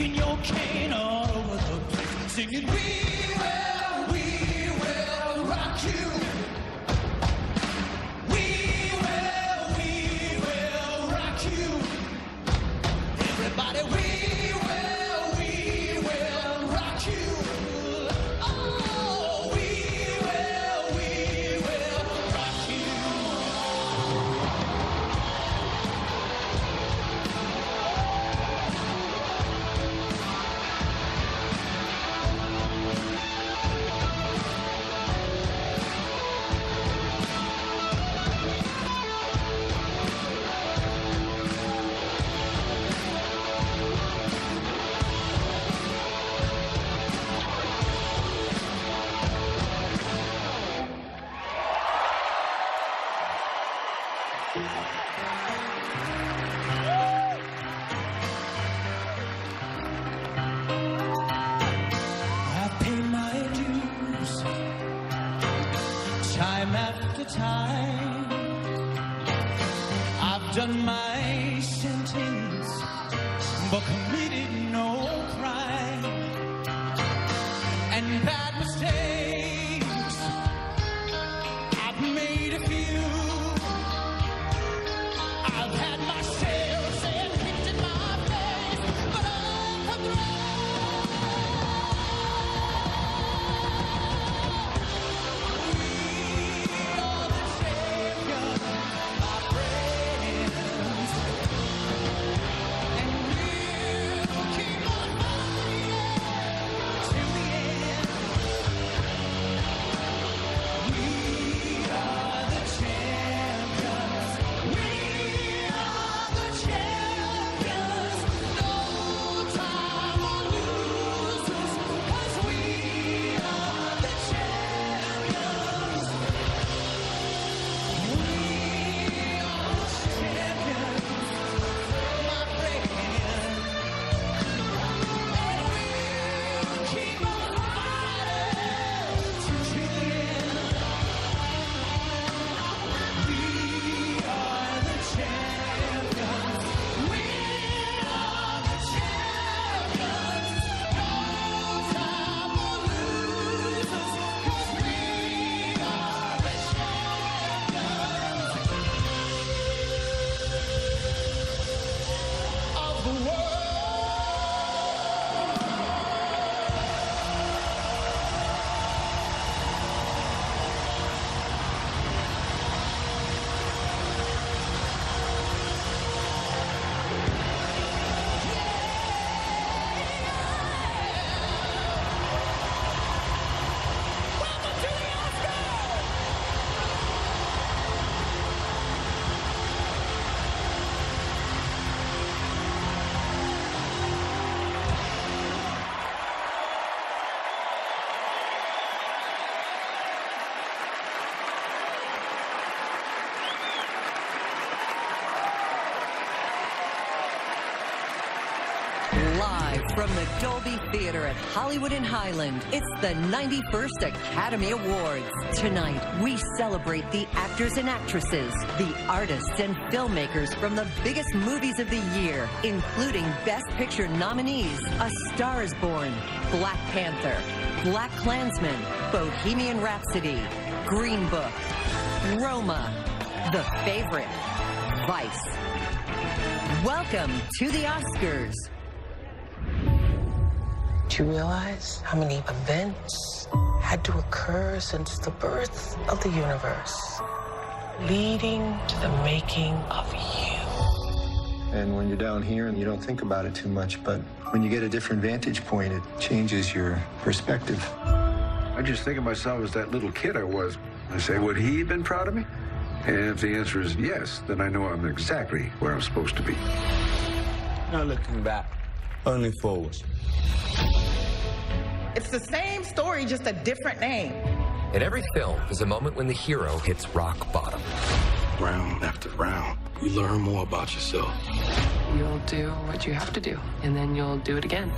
kicking your cane all over the place, singing, we will rock you. We will rock you. Everybody, we will rock you. Oh, we will rock you. I've paid my dues time after time. I've done my sentence, but committed no crime. And bad mistakes, I've made a few. I've had my share of sand kicked in my face, but I'm come Live from the Dolby Theater at Hollywood and Highland, it's the 91st Academy Awards. Tonight, we celebrate the actors and actresses, the artists and filmmakers from the biggest movies of the year, including Best Picture nominees A Star is Born, Black Panther, Black Klansman, Bohemian Rhapsody, Green Book, Roma, The Favorite, Vice. Welcome to the Oscars. Do you realize how many events had to occur since the birth of the universe, leading to the making of you? And when you're down here and you don't think about it too much, but when you get a different vantage point, it changes your perspective. I just think of myself as that little kid I was. I say, would he have been proud of me? And if the answer is yes, then I know I'm exactly where I'm supposed to be. No looking back, only forward. It's the same story, just a different name. In every film, there's a moment when the hero hits rock bottom. Round after round, you learn more about yourself. You'll do what you have to do, and then you'll do it again.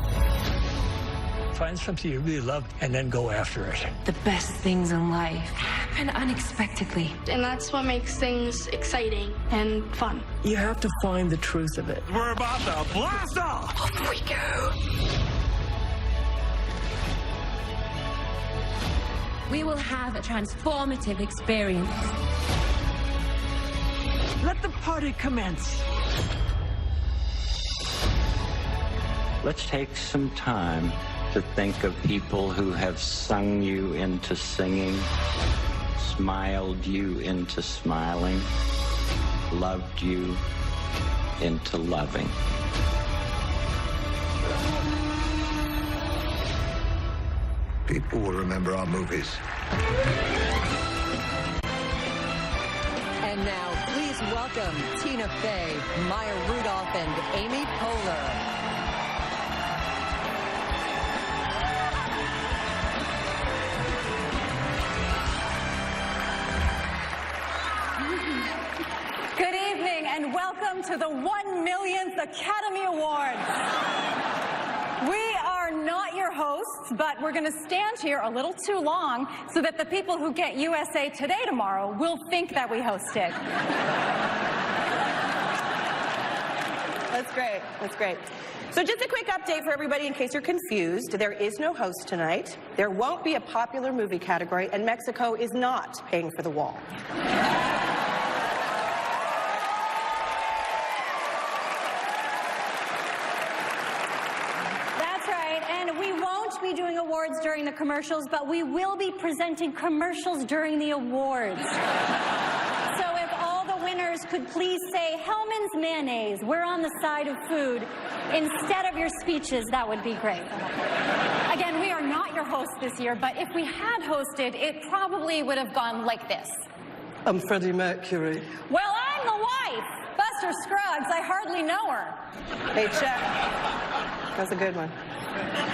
Find something you really love and then go after it. The best things in life happen unexpectedly. And that's what makes things exciting and fun. You have to find the truth of it. We're about to blast off! Off we go. we will have a transformative experience. Let the party commence. Let's take some time to think of people who have sung you into singing, smiled you into smiling, loved you into loving. People will remember our movies. And now, please welcome Tina Fey, Maya Rudolph, and Amy Poehler. Good evening and welcome to the 1 millionth Academy Awards. We are not your hosts, but we're going to stand here a little too long so that the people who get USA Today tomorrow will think that we hosted. That's great. That's great. So just a quick update for everybody in case you're confused. There is no host tonight. There won't be a popular movie category, and Mexico is not paying for the wall. Be doing awards during the commercials, but we will be presenting commercials during the awards. So if all the winners could please say Hellman's mayonnaise, we're on the side of food, instead of your speeches, that would be great. Again, we are not your hosts this year, but if we had hosted, it probably would have gone like this. I'm Freddie Mercury. Well, I'm the wife. Buster Scruggs, I hardly know her. Hey, that's a good one.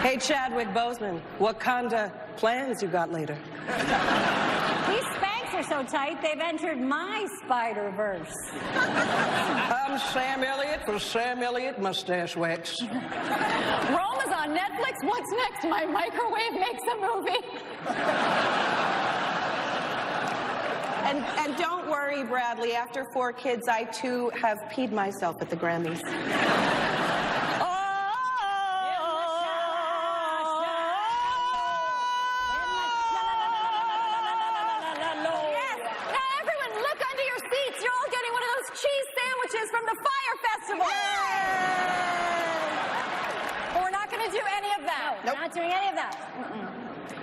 Hey, Chadwick Boseman, what kind of plans you got later? These Spanx are so tight, they've entered my Spider-Verse. I'm Sam Elliott for Sam Elliott Mustache Wax. Roma's on Netflix. What's next? My microwave makes a movie. And don't worry, Bradley. After 4 kids, I, too, have peed myself at the Grammys. From the Fire Festival. But we're not going to do any of that. Nope. We're not doing any of that.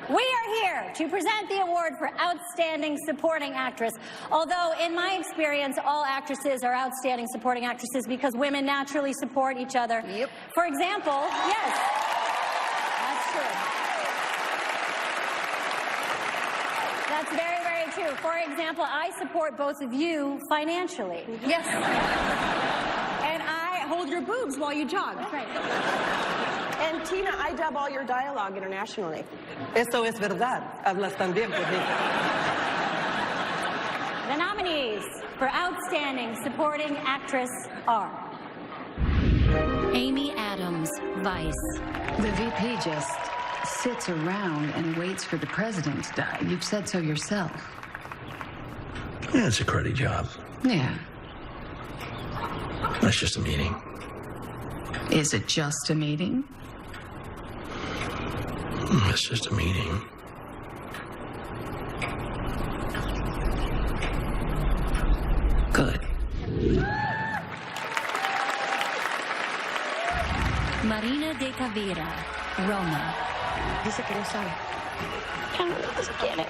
We are here to present the award for Outstanding Supporting Actress. Although, in my experience, all actresses are outstanding supporting actresses because women naturally support each other. Yep. For example, yes, that's true. That's very, very true. For example, I support both of you financially. Yes. And I hold your boobs while you jog. That's right. And Tina, I dub all your dialogue internationally. Eso es verdad. Hablas tan bien, bonita. The nominees for Outstanding Supporting Actress are Amy Adams, Vice. The VP just sits around and waits for the president to die. You've said so yourself. Yeah, it's a cruddy job. Yeah. That's just a meeting. Is it just a meeting? It's just a meeting. Good. Marina de Tavira, Roma. Dice que no sabe. Claro que los quiere.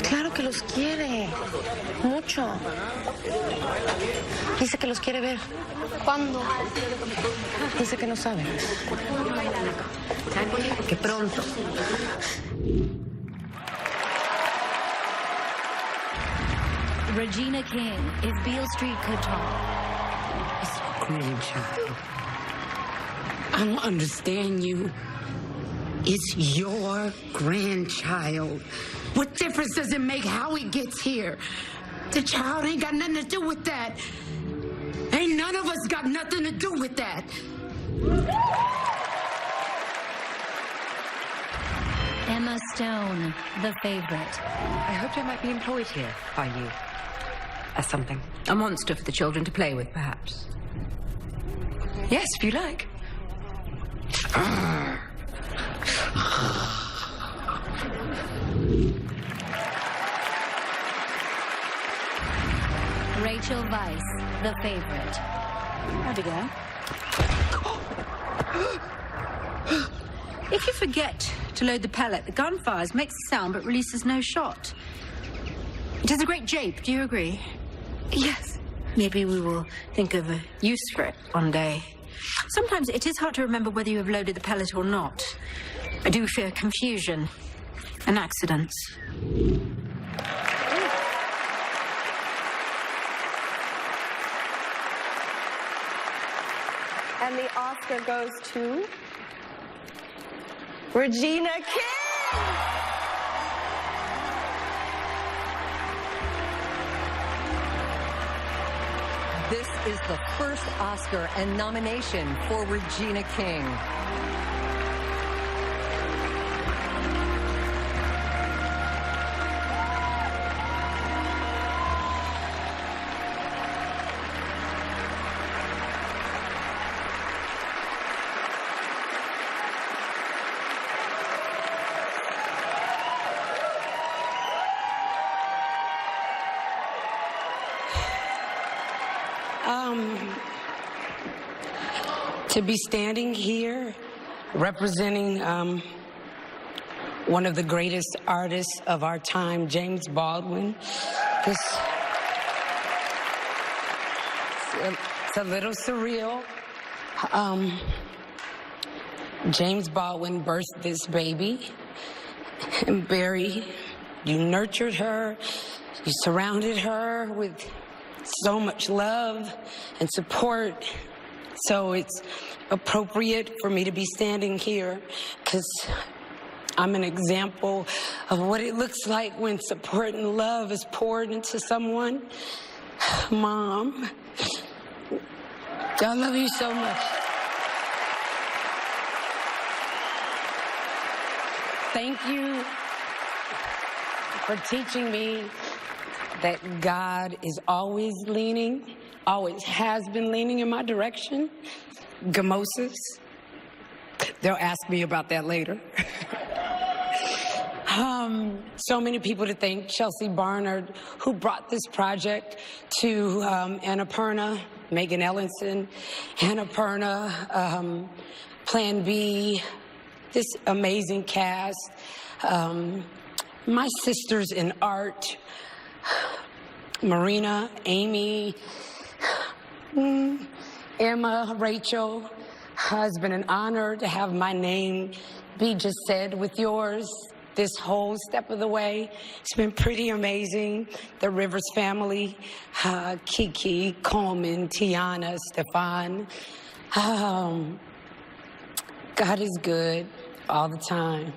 Claro que los quiere. Mucho. Dice que los quiere ver. ¿Cuándo? Dice que no sabe. Que pronto. Regina King, If Beale Street Could Talk. Grandchild. I don't understand you. It's your grandchild. What difference does it make how he gets here? The child ain't got nothing to do with that. Ain't none of us got nothing to do with that. Emma Stone, The Favorite. I hoped I might be employed here by you. As something. A monster for the children to play with, perhaps. Yes, if you like. Rachel Weisz, The Favorite. How'd it go? If you forget to load the pellet, the gun fires, makes a sound, but releases no shot. It is a great jape, do you agree? Yes. Maybe we will think of a use for it one day. Sometimes it is hard to remember whether you have loaded the pellet or not. I do fear confusion and accidents. And the Oscar goes to Regina King! This is the first Oscar and nomination for Regina King. To be standing here representing one of the greatest artists of our time, James Baldwin, it's a little surreal. James Baldwin birthed this baby, and Barry, you nurtured her, you surrounded her with so much love and support. So it's appropriate for me to be standing here because I'm an example of what it looks like when support and love is poured into someone. Mom, I love you so much. Thank you for teaching me that God is always leaning, always has been leaning in my direction. Gamoses. They'll ask me about that later. So many people to thank. Chelsea Barnard, who brought this project to Annapurna, Megan Ellenson, Annapurna, Plan B, this amazing cast. My sisters in art, Marina, Amy, Emma, Rachel. It's been an honor to have my name be just said with yours this whole step of the way. It's been pretty amazing. The Rivers family, Kiki, Coleman, Tiana, Stephan. God is good all the time.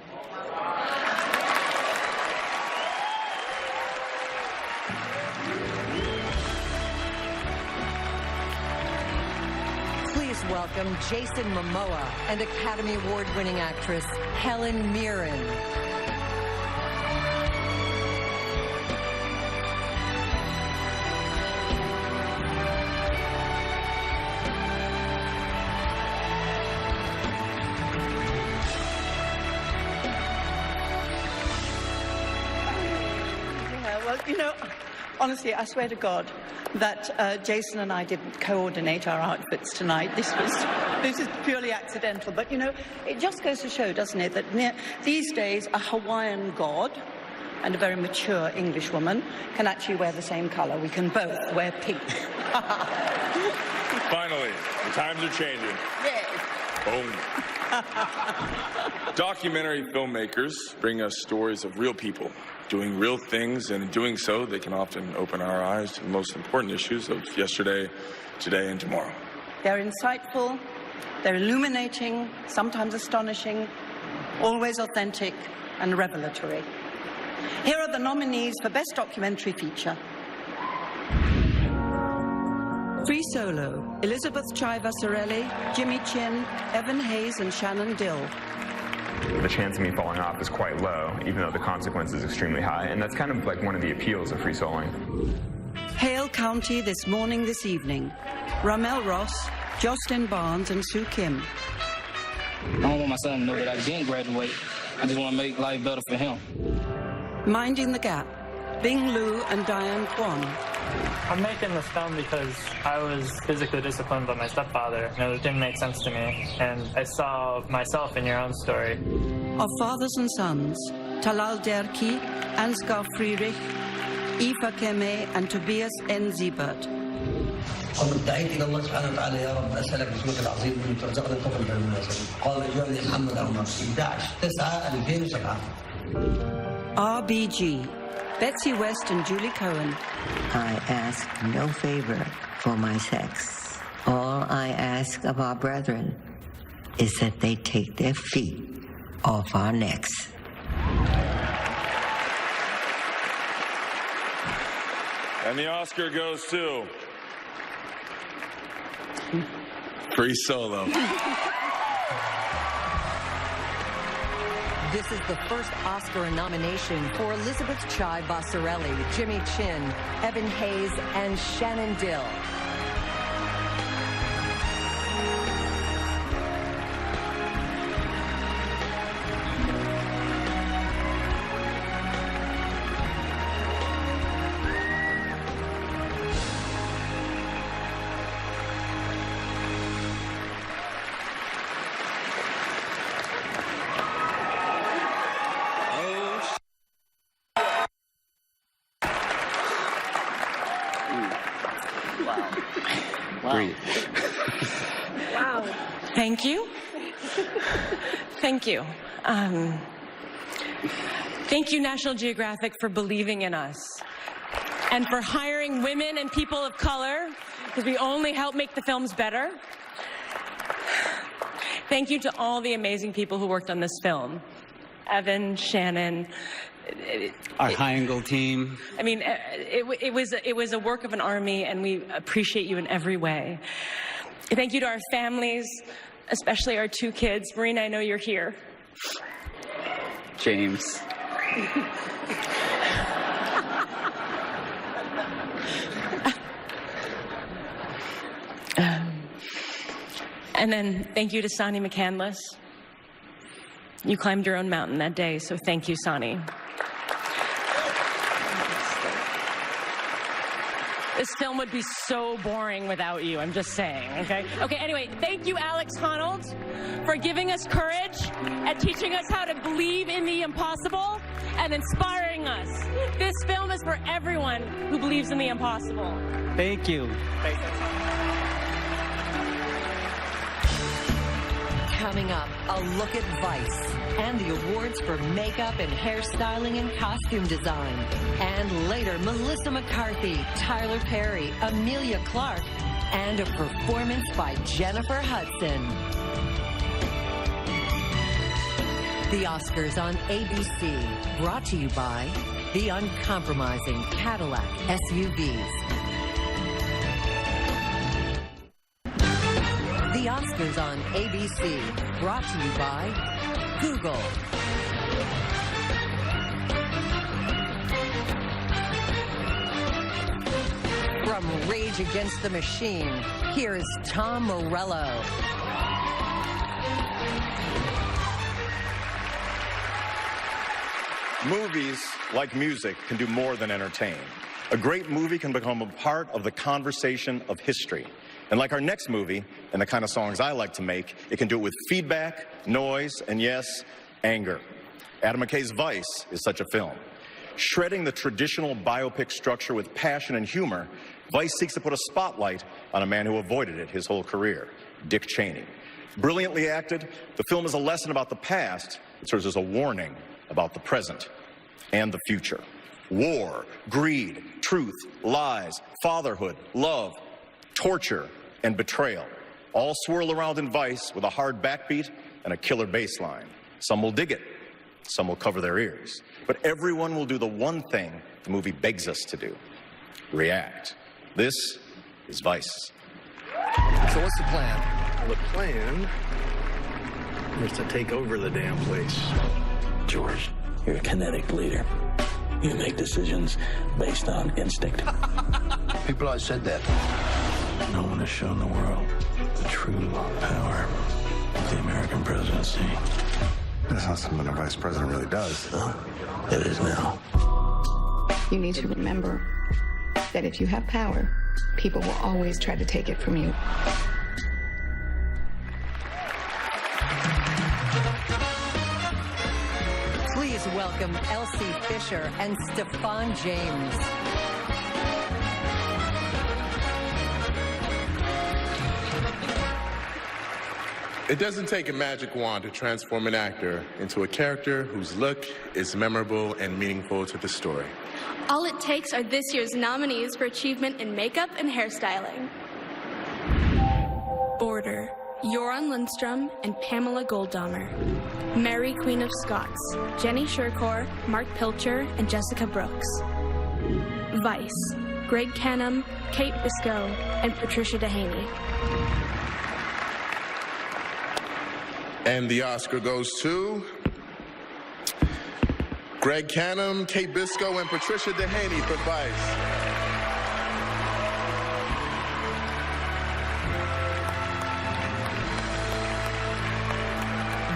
Welcome Jason Momoa and Academy Award-winning actress Helen Mirren. Yeah, well, you know, honestly, I swear to God that Jason and I didn't coordinate our outfits tonight. This is purely accidental. But, you know, it just goes to show, doesn't it, that these days a Hawaiian god and a very mature English woman can actually wear the same color. We can both wear pink. Finally, the times are changing. Yes. Boom. Documentary filmmakers bring us stories of real people doing real things, and in doing so, they can often open our eyes to the most important issues of yesterday, today, and tomorrow. They're insightful, they're illuminating, sometimes astonishing, always authentic and revelatory. Here are the nominees for Best Documentary Feature. Free Solo, Elizabeth Chai-Vasarely, Jimmy Chin, Evan Hayes and Shannon Dill. The chance of me falling off is quite low, even though the consequence is extremely high, and that's kind of like one of the appeals of free soloing. Hale County, This Morning, This Evening. Ramel Ross, Jocelyn Barnes and Sue Kim. I don't want my son to know that I didn't graduate. I just want to make life better for him. Minding the Gap, Bing Liu and Diane Kwan. I'm making this film because I was physically disciplined by my stepfather, and it didn't make sense to me. And I saw myself in your own story. Of fathers and sons, Talal Derki, Ansgar Friedrich, Eva Keme, and Tobias N. Siebert. قد دعيت الى الله سبحانه وتعالى يا رب اسالك باسمك العظيم ان ترزقنا طفل بالمناسبه. قال اجعلني محمد عمر 11/9/2007. RBG, Betsy West and Julie Cohen. I ask no favor for my sex. All I ask of our brethren is that they take their feet off our necks. And the Oscar goes to Free Solo. This is the first Oscar nomination for Elizabeth Chai Basarelli, Jimmy Chin, Evan Hayes, and Shannon Dill. Wow. Thank you. Thank you. Thank you, National Geographic, for believing in us and for hiring women and people of color, because we only help make the films better. Thank you to all the amazing people who worked on this film. Evan, Shannon. Our high-angle team. I mean, it was a work of an army, and we appreciate you in every way. Thank you to our families, especially our two kids. Marina, I know you're here. James. And then thank you to Sonny McCandless. You climbed your own mountain that day, so thank you, Sonny. This film would be so boring without you, I'm just saying, okay? Okay, anyway, thank you, Alex Honnold, for giving us courage and teaching us how to believe in the impossible and inspiring us. This film is for everyone who believes in the impossible. Thank you. Thank you. Coming up, a look at Vice and the awards for makeup and hairstyling and costume design. And later, Melissa McCarthy, Tyler Perry, Emilia Clarke, and a performance by Jennifer Hudson. The Oscars on ABC, brought to you by the uncompromising Cadillac SUVs. The Oscars on ABC, brought to you by Google. From Rage Against the Machine, here is Tom Morello. Movies, like music, can do more than entertain. A great movie can become a part of the conversation of history. And like our next movie, and the kind of songs I like to make, it can do it with feedback, noise, and yes, anger. Adam McKay's Vice is such a film. Shredding the traditional biopic structure with passion and humor, Vice seeks to put a spotlight on a man who avoided it his whole career, Dick Cheney. Brilliantly acted, the film is a lesson about the past. It serves as a warning about the present and the future. War, greed, truth, lies, fatherhood, love, torture, and betrayal all swirl around in Vice with a hard backbeat and a killer bass line. Some will dig it, some will cover their ears. But everyone will do the one thing the movie begs us to do: react. This is Vice. So what's the plan? The plan is to take over the damn place. George, you're a kinetic leader. You make decisions based on instinct. People always said that. No one has shown the world the true power of the American presidency. That's not something a vice president really does. It is now. You need to remember that if you have power, people will always try to take it from you. Please welcome Elsie Fisher and Stephan James. It doesn't take a magic wand to transform an actor into a character whose look is memorable and meaningful to the story. All it takes are this year's nominees for achievement in makeup and hairstyling. Border, Joran Lundstrom and Pamela Goldhammer. Mary, Queen of Scots, Jenny Shirkor, Mark Pilcher, and Jessica Brooks. Vice, Greg Cannom, Kate Biscoe, and Patricia Dehaney. And the Oscar goes to Greg Cannom, Kate Biscoe, and Patricia Dehaney for Vice.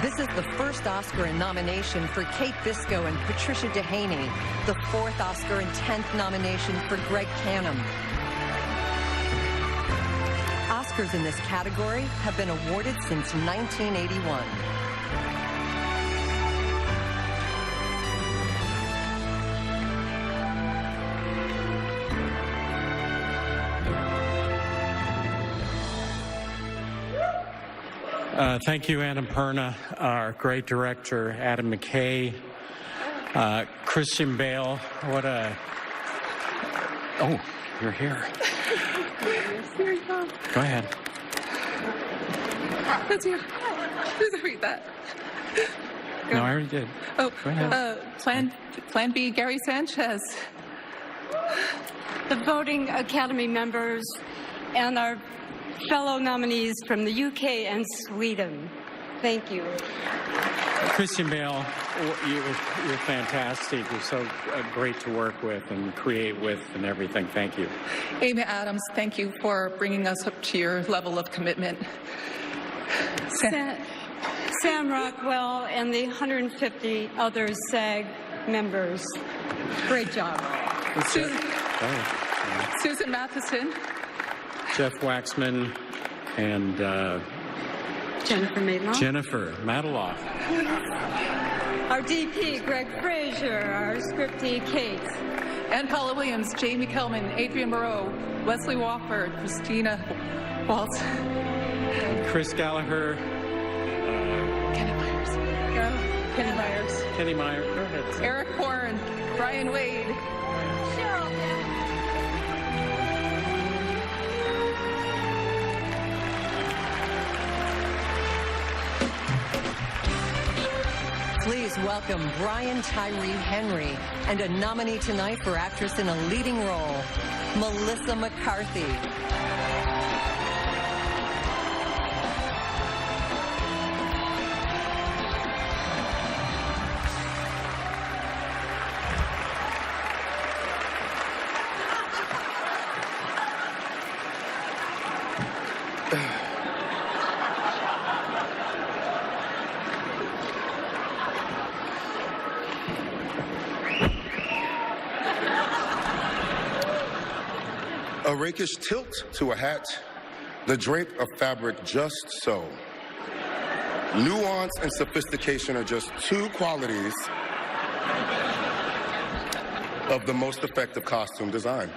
This is the first Oscar nomination for Kate Biscoe and Patricia Dehaney, the fourth Oscar and 10th nomination for Greg Cannom. Oscars in this category have been awarded since 1981. Thank you, Annapurna, our great director, Adam McKay, Christian Bale. What a... Oh, you're here. Here you go. Go ahead. That's you. Just read that. Go. No, I already did. Oh, go ahead. Plan B, Gary Sanchez. The voting Academy members and our fellow nominees from the UK and Sweden. Thank you. Christian Bale, you're fantastic. You're so great to work with and create with and everything. Thank you. Amy Adams, thank you for bringing us up to your level of commitment. Sam Rockwell and the 150 other SAG members. Great job. Susan Matheson. Jeff Waxman and Jennifer Matloff. Jennifer Matloff. Our DP, Greg Fraser. Our scriptee, Kate. Ann Paula Williams, Jamie Kellman, Adrian Moreau, Wesley Wofford, Christina Waltz. Chris Gallagher. Kenny Myers. Go. Kenny Myers. Kenny Myers. Go ahead. Eric Horn, Brian Wade. Cheryl. Please welcome Brian Tyree Henry and a nominee tonight for actress in a leading role, Melissa McCarthy. A rakish tilt to a hat, the drape of fabric just so. Nuance and sophistication are just two qualities of the most effective costume design.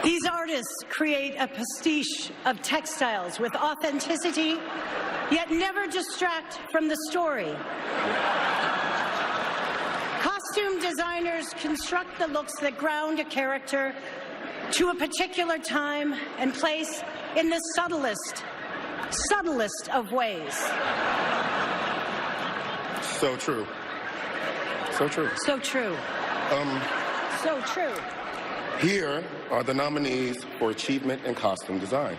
These artists create a pastiche of textiles with authenticity, yet never distract from the story. Costume designers construct the looks that ground a character to a particular time and place in the subtlest of ways. So true. So true. So true. So true. Here are the nominees for Achievement in Costume Design.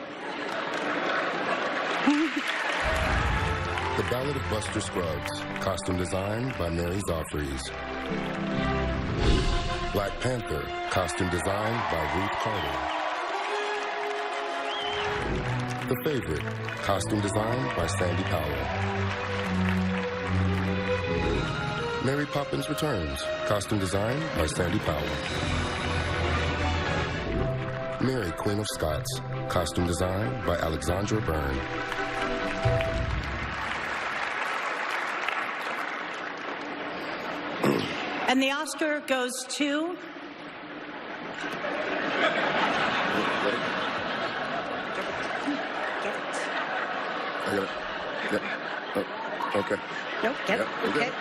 The Ballad of Buster Scruggs, costume design by Mary Zoffreys. Black Panther, costume design by Ruth Carter. The Favorite, costume design by Sandy Powell. Mary Poppins Returns, costume design by Sandy Powell. Mary, Queen of Scots. Costume design by Alexandra Byrne. And the Oscar goes to... I got it. Yep. Oh, okay. Nope, get it. Yep, Okay.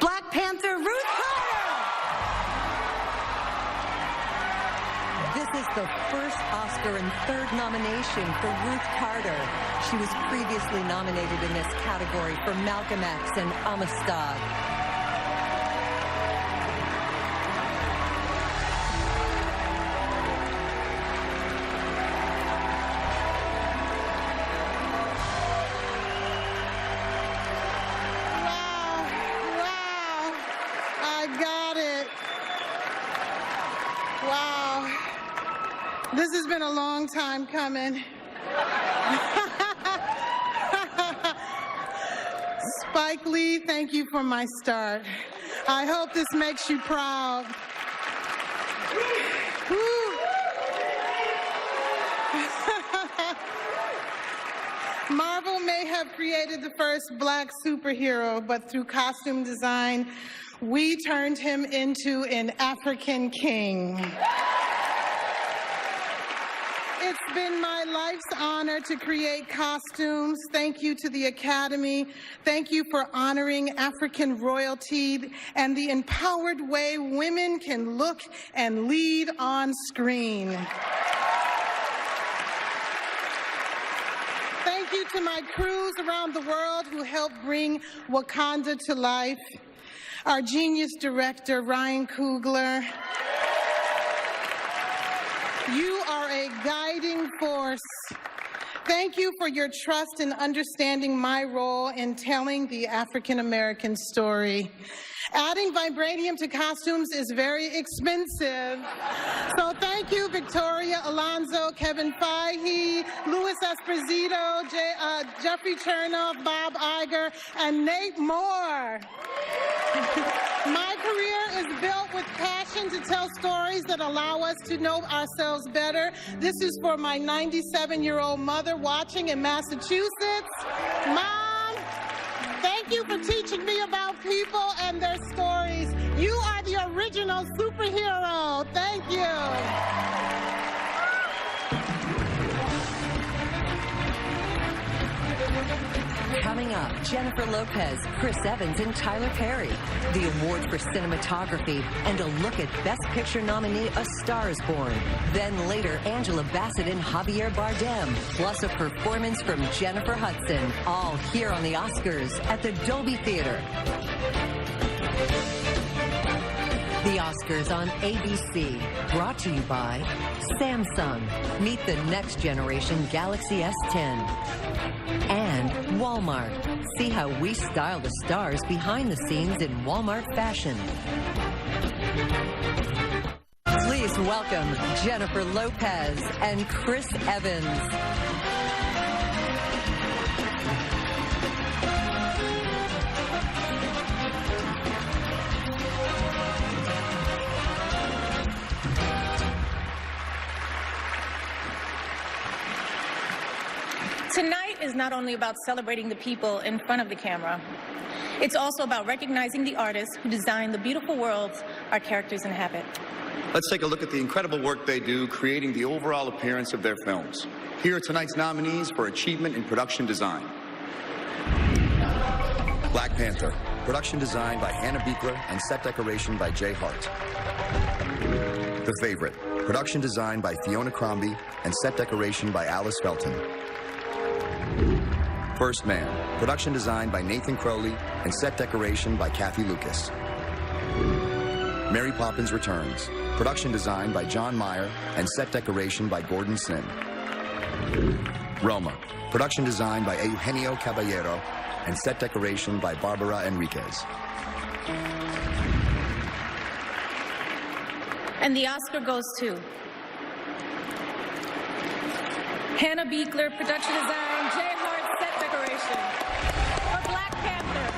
Black Panther, Ruth Carter! This is the first Oscar and third nomination for Ruth Carter. She was previously nominated in this category for Malcolm X and Amistad. This has been a long time coming. Spike Lee, thank you for my start. I hope this makes you proud. Marvel may have created the first black superhero, but through costume design, we turned him into an African king. It's been my life's honor to create costumes. Thank you to the Academy. Thank you for honoring African royalty and the empowered way women can look and lead on screen. Thank you to my crews around the world who helped bring Wakanda to life. Our genius director, Ryan Coogler. You are a guiding force. Thank you for your trust in understanding my role in telling the African American story. Adding vibranium to costumes is very expensive. So thank you, Victoria Alonso, Kevin Feige, Louis Esposito, Jeffrey Chernoff, Bob Iger, and Nate Moore. My career is built with passion to tell stories that allow us to know ourselves better. This is for my 97-year-old mother watching in Massachusetts. Mom, thank you for teaching me about people and their stories. You are the original superhero. Thank you. Coming up, Jennifer Lopez, Chris Evans, and Tyler Perry. The award for cinematography and a look at Best Picture nominee A Star is Born. Then later, Angela Bassett and Javier Bardem, plus a performance from Jennifer Hudson. All here on the Oscars at the Dolby Theater. The Oscars on ABC, brought to you by Samsung. Meet the next generation Galaxy S10. And Walmart. See how we style the stars behind the scenes in Walmart fashion. Please welcome Jennifer Lopez and Chris Evans. Tonight is not only about celebrating the people in front of the camera, it's also about recognizing the artists who design the beautiful worlds our characters inhabit. Let's take a look at the incredible work they do creating the overall appearance of their films. Here are tonight's nominees for achievement in production design. Black Panther, production design by Hannah Beachler and set decoration by Jay Hart. The Favorite, production design by Fiona Crombie and set decoration by Alice Felton. First Man, production design by Nathan Crowley and set decoration by Kathy Lucas. Mary Poppins Returns, production design by John Meyer and set decoration by Gordon Sin. Roma, production design by Eugenio Caballero and set decoration by Barbara Enriquez. And the Oscar goes to Hannah Beachler, production design, Jay Hart, set decoration. For Black Panther.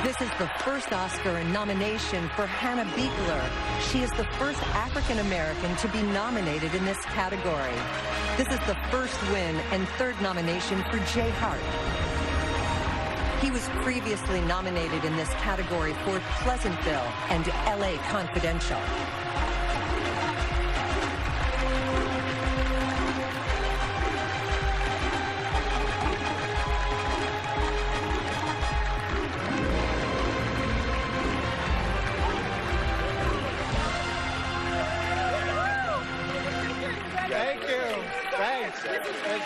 This is the first Oscar nomination for Hannah Beachler. She is the first African-American to be nominated in this category. This is the first win and third nomination for Jay Hart. He was previously nominated in this category for Pleasantville and LA Confidential.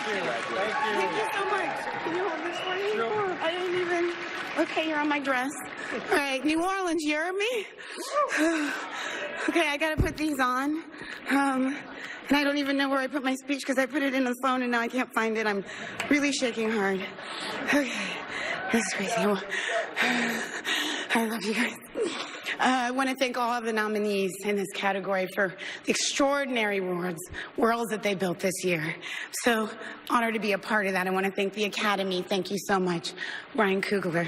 Thank you so much. Can you hold this for me? Sure. I didn't even... Okay, you're on my dress. All right, New Orleans, you heard me? Okay, I gotta put these on. And I don't even know where I put my speech because I put it in the phone and now I can't find it. I'm really shaking hard. Okay, this is crazy. I love you guys. I want to thank all of the nominees in this category for the extraordinary worlds that they built this year. I'm so honored to be a part of that. I want to thank the Academy. Thank you so much, Ryan Coogler.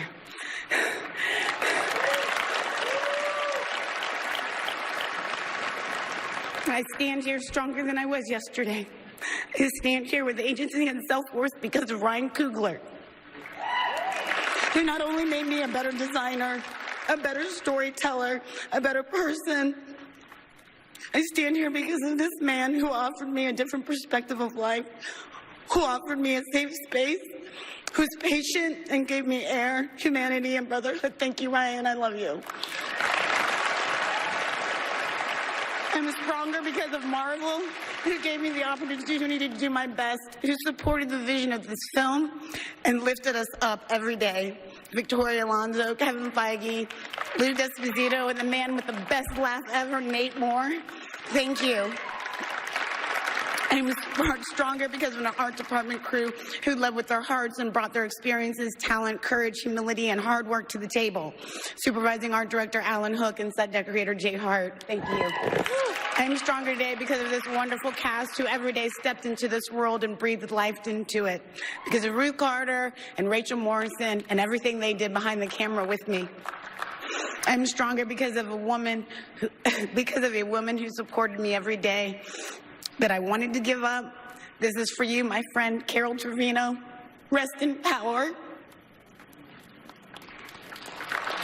I stand here stronger than I was yesterday. I stand here with agency and self-worth because of Ryan Coogler, who not only made me a better designer, a better storyteller, a better person. I stand here because of this man who offered me a different perspective of life, who offered me a safe space, who's patient and gave me air, humanity, and brotherhood. Thank you, Ryan. I love you. I'm stronger because of Marvel, who gave me the opportunity to do my best, who supported the vision of this film and lifted us up every day. Victoria Alonso, Kevin Feige, Lou Desposito, and the man with the best laugh ever, Nate Moore. Thank you. I'm stronger because of an art department crew who led with their hearts and brought their experiences, talent, courage, humility, and hard work to the table. Supervising art director Alan Hook and set decorator Jay Hart. Thank you. I'm stronger today because of this wonderful cast who every day stepped into this world and breathed life into it. Because of Ruth Carter and Rachel Morrison and everything they did behind the camera with me. I'm stronger because of a woman who supported me every day that I wanted to give up. This is for you, my friend Carol Trevino. Rest in power.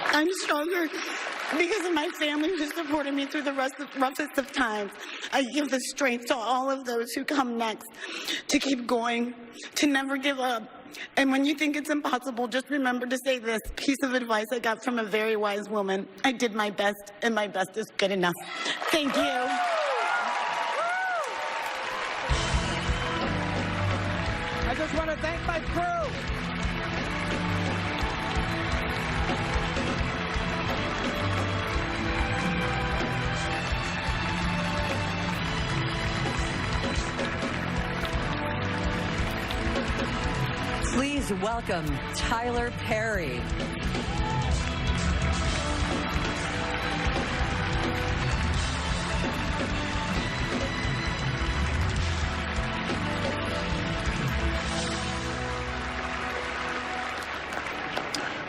I'm stronger because of my family who supported me through the roughest of times. I give the strength to all of those who come next to keep going, to never give up. And when you think it's impossible, just remember to say this piece of advice I got from a very wise woman. I did my best, and my best is good enough. Thank you. I just want to thank my crew. Please welcome Tyler Perry.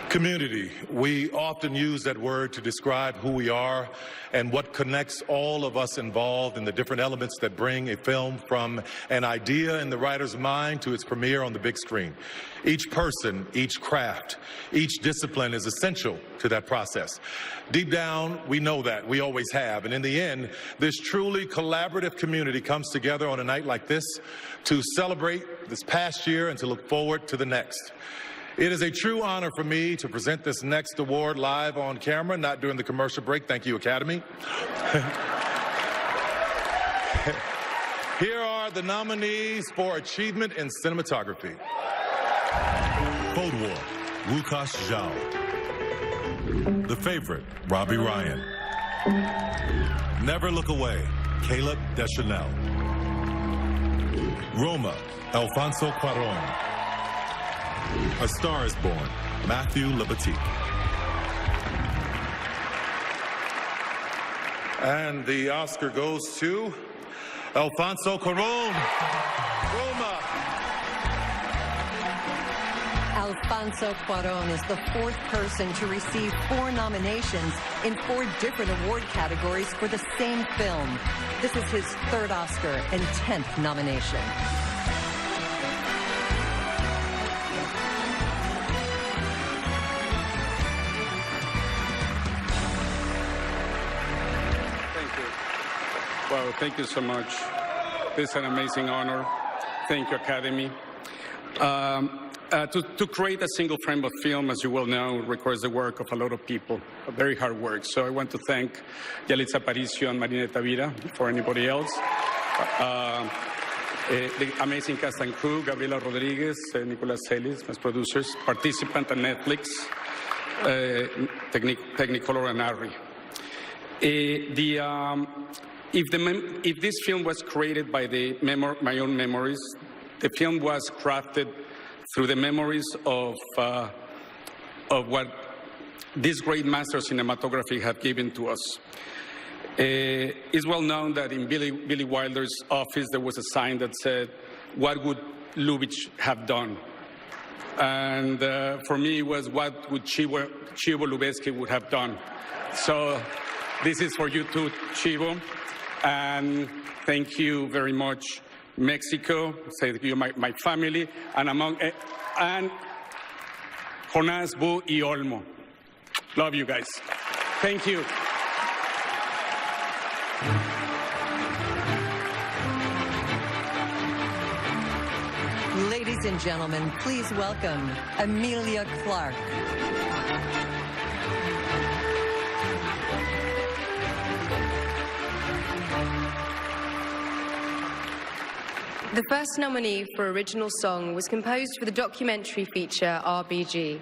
Community. We often use that word to describe who we are and what connects all of us involved in the different elements that bring a film from an idea in the writer's mind to its premiere on the big screen. Each person, each craft, each discipline is essential to that process. Deep down, we know that. We always have. And in the end, this truly collaborative community comes together on a night like this to celebrate this past year and to look forward to the next. It is a true honor for me to present this next award live on camera, not during the commercial break. Thank you, Academy. Here are the nominees for Achievement in Cinematography. Cold War, Wukash Zhao. The Favorite, Robbie Ryan. Never Look Away, Caleb Deschanel. Roma, Alfonso Cuarón. A Star is Born, Matthew Libatique. And the Oscar goes to Alfonso Cuarón. Roma. Alfonso Cuarón is the fourth person to receive 4 nominations in 4 different award categories for the same film. This is his 3rd Oscar and 10th nomination. Thank you. Well, thank you so much. This is an amazing honor. Thank you, Academy. To create a single frame of film, as you well know, requires the work of a lot of people, very hard work. So I want to thank Yalitza Aparicio and Marina Tavira before anybody else. The amazing cast and crew, Gabriela Rodriguez, Nicolas Celis, my producers, participant on Netflix, Technicolor and Ari. If this film was created by my own memories, the film was crafted through the memories of what these great masters in cinematography have given to us. It's well known that in Billy Wilder's office there was a sign that said, "What would Lubitsch have done?" And for me it was, "What would Chivo Lubezki would have done?" So this is for you too, Chivo. And thank you very much, Mexico, say you, my family, and and Jonas, Bu, y Olmo. Love you guys. Thank you. Ladies and gentlemen, please welcome Emilia Clarke. The first nominee for Original Song was composed for the documentary feature RBG.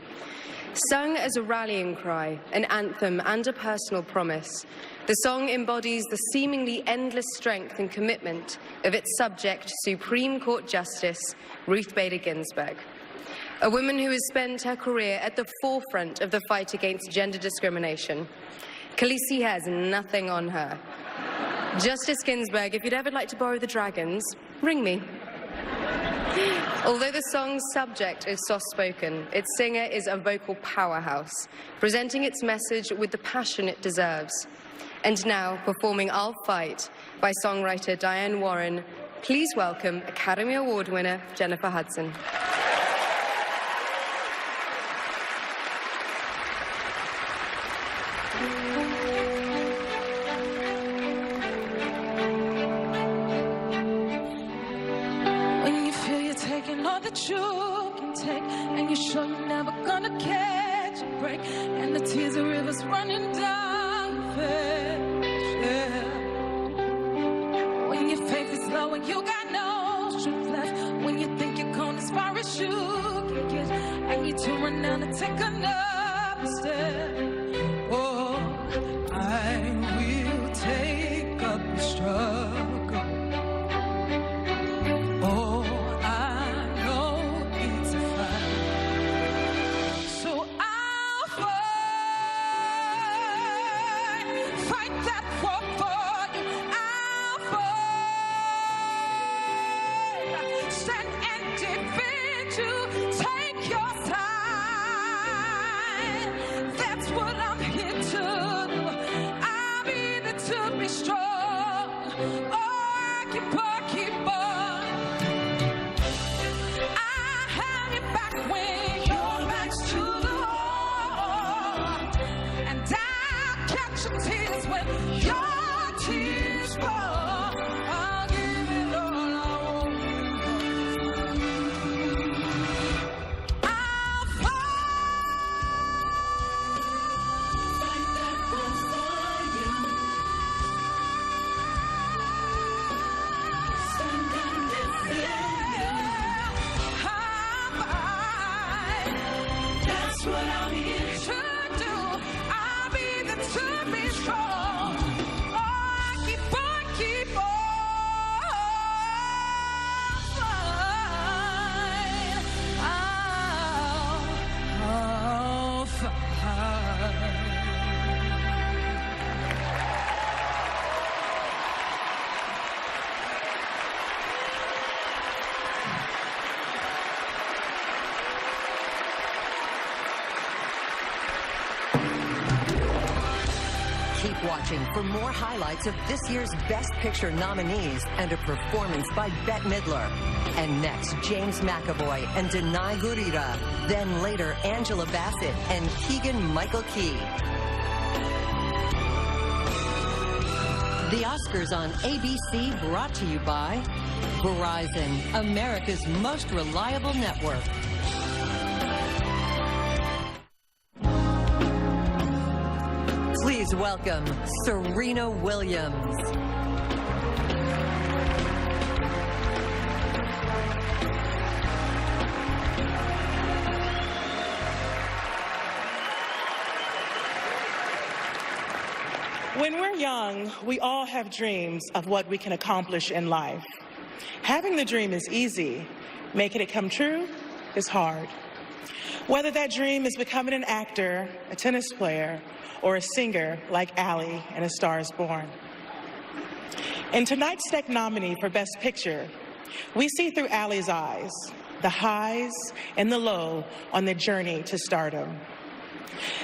Sung as a rallying cry, an anthem and a personal promise, the song embodies the seemingly endless strength and commitment of its subject, Supreme Court Justice Ruth Bader Ginsburg, a woman who has spent her career at the forefront of the fight against gender discrimination. Khaleesi has nothing on her. Justice Ginsburg, if you'd ever like to borrow the dragons, ring me. Although the song's subject is soft-spoken, its singer is a vocal powerhouse, presenting its message with the passion it deserves. And now, performing I'll Fight by songwriter Diane Warren, please welcome Academy Award winner Jennifer Hudson. You can take, and you're sure you're never gonna catch a break, and the tears of rivers running down your face, yeah. When your faith is low and you got no strength left, when you think you're gone as far as you can get, and you to run down and take another step. Oh, I will take up the struggle. Oh, that's what watching for more highlights of this year's Best Picture nominees and a performance by Bette Midler. And next, James McAvoy and Danai Gurira. Then later, Angela Bassett and Keegan-Michael Key. The Oscars on ABC, brought to you by Verizon, America's most reliable network. Please welcome Serena Williams. When we're young, we all have dreams of what we can accomplish in life. Having the dream is easy. Making it come true is hard. Whether that dream is becoming an actor, a tennis player, or a singer like Allie in A Star is Born. In tonight's STEC nominee for Best Picture, we see through Allie's eyes the highs and the low on the journey to stardom.